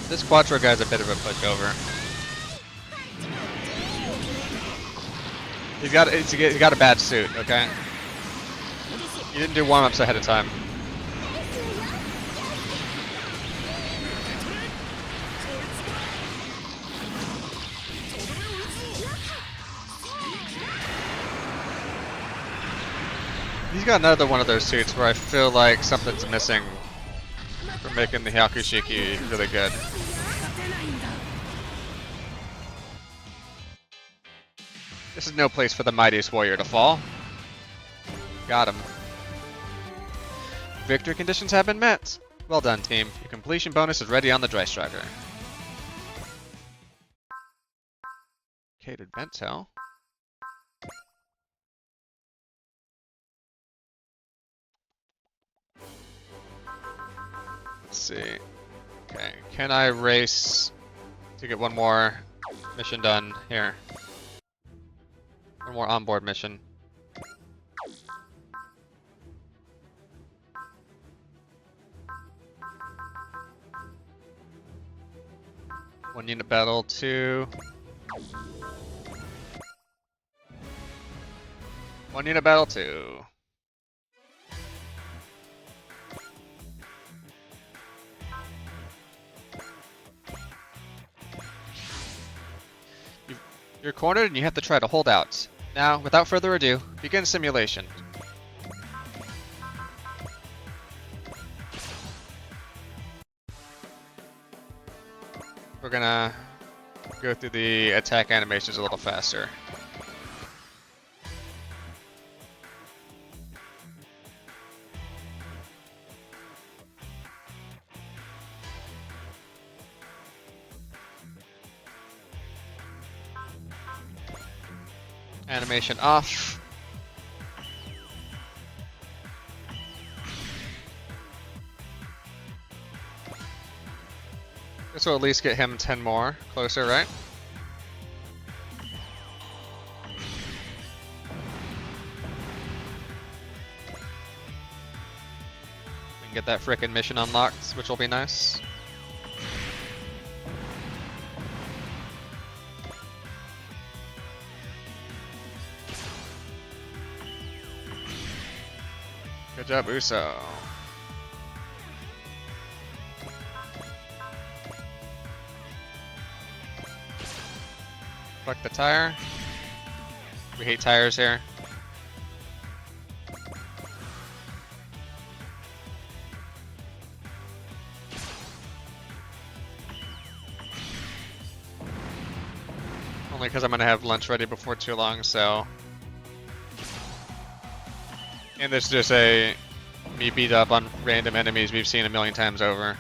This Quattro guy's a bit of a pushover. He's got a bad suit, okay? He didn't do warm-ups ahead of time. He's got another one of those suits where I feel like something's missing for making the Hyakushiki really good. This is no place for the mightiest warrior to fall. Got him. Victory conditions have been met. Well done, team. Your completion bonus is ready on the Dry Strider. Catered Bento. Let's see. Okay, can I race to get one more mission done here? One more onboard mission. One unit battle, 2. One unit battle, 2. You're cornered and you have to try to hold out. Now, without further ado, begin simulation. we're gonna go through the attack animations a little faster. Animation off. This will at least get him 10 more closer, right? We can get that frickin' mission unlocked, which will be nice. Good job, Uso. Fuck the tire. We hate tires here. Only because I'm gonna have lunch ready before too long, so. And this is just me beat up on random enemies we've seen a million times over.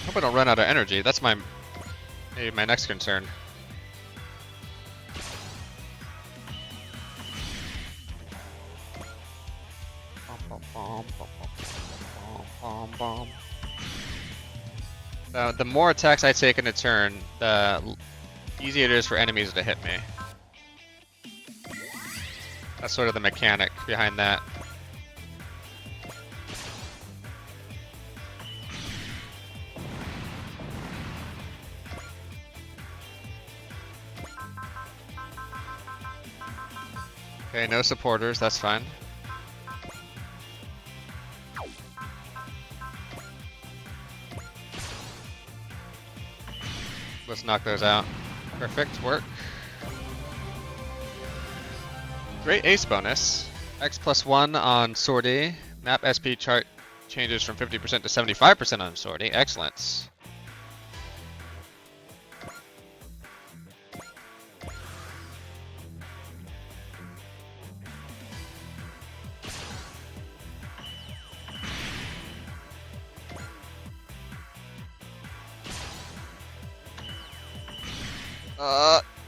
Hope I don't run out of energy. That's maybe my next concern. The more attacks I take in a turn, the easier it is for enemies to hit me. That's sort of the mechanic behind that. Okay, no supporters, that's fine. Let's knock those out. Perfect, work. Great ace bonus. X+1 on Sortie. Map SP chart changes from 50% to 75% on Sortie. Excellent.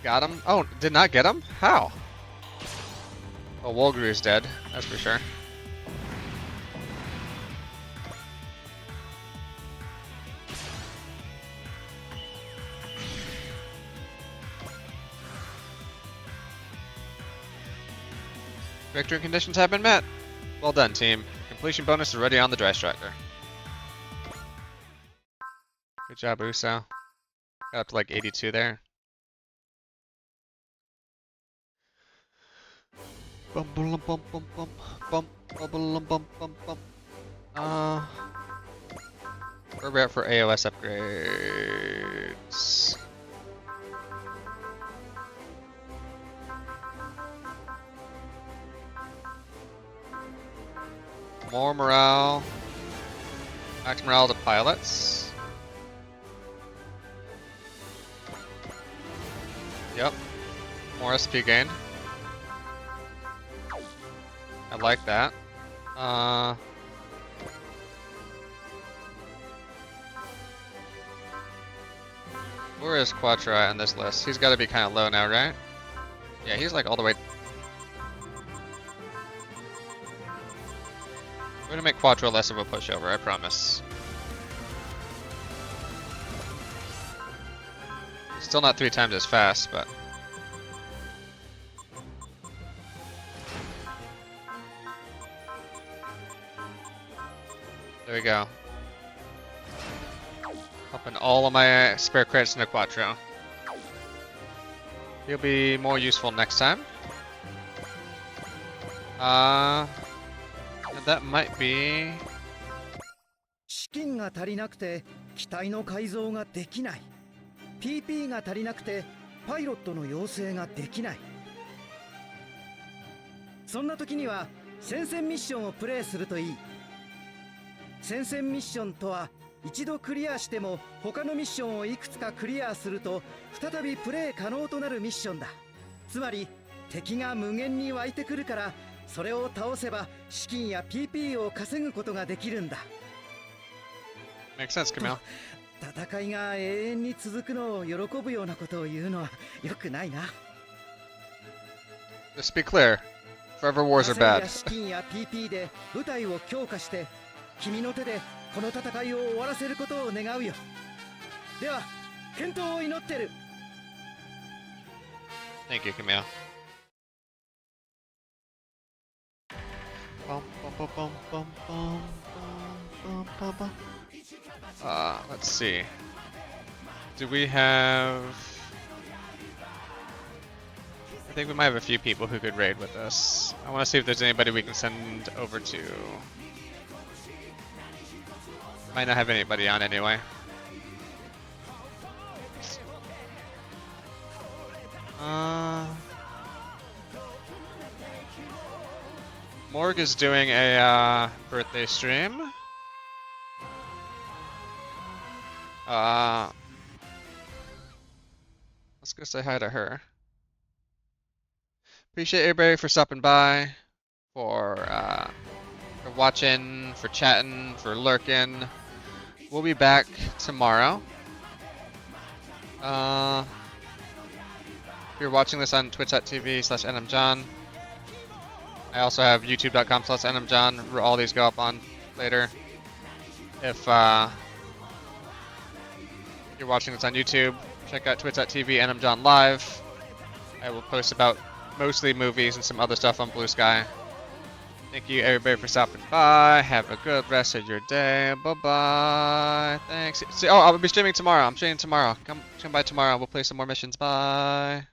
Got him. Oh, did not get him? How? Well, Wolgaru's dead, that's for sure. Victory conditions have been met. Well done, team. Completion bonus is already on the Dry Striker. Good job, Uso. Got up to like 82 there. Bum bum bum bum bum bum bum bum bum bum. Where are we at for AOS upgrades? More morale. Max morale to pilots. Yep. More SP gain. I like that. Where is Quattro at on this list? He's got to be kind of low now, right? Yeah, he's like all the way. We're gonna make Quattro less of a pushover, I promise. Still not 3 times as fast, but. There we go. Pumping all of my spare credits into Quattro. He'll be more useful next time. That might be... 資金が足りなくて機体の改造ができない。 PP が足りなくてパイロットの養成ができない。そんな時には戦線ミッションをプレイするといい。戦線ミッションとは一度クリアしても他のミッションをいくつかクリアすると再びプレイ可能となるミッションだ。つまり敵が無限に湧いてくるから、それを倒せば資金や PP を稼ぐことができるんだ。 Makes sense, Camille. 戦いが永遠に続くのを喜ぶようなことを言うのは良くないな。 Let's be clear. Forever wars are 稼ぎや bad. 資金や PP で部隊を強化して君の手でこの戦いを終わらせることを願うよ。では健闘を祈ってる。 Thank you, Camille. Bum, bum, bum, bum, bum, bum, bum, bum. Let's see. Do we have... I think we might have a few people who could raid with us. I want to see if there's anybody we can send over to. Might not have anybody on anyway. Morg is doing a birthday stream. Let's go say hi to her. Appreciate everybody for stopping by, for watching, for chatting, for lurking. We'll be back tomorrow. If you're watching this on twitch.tv/nmjohn, I also have youtube.com/nmjohn, where all these go up on later. If you're watching this on YouTube, check out twitch.tv/nmjohnlive. I will post about mostly movies and some other stuff on Blue Sky. Thank you everybody for stopping by. Have a good rest of your day. Bye-bye. Thanks. See, oh, I'll be streaming tomorrow. I'm streaming tomorrow. Come by tomorrow. We'll play some more missions. Bye.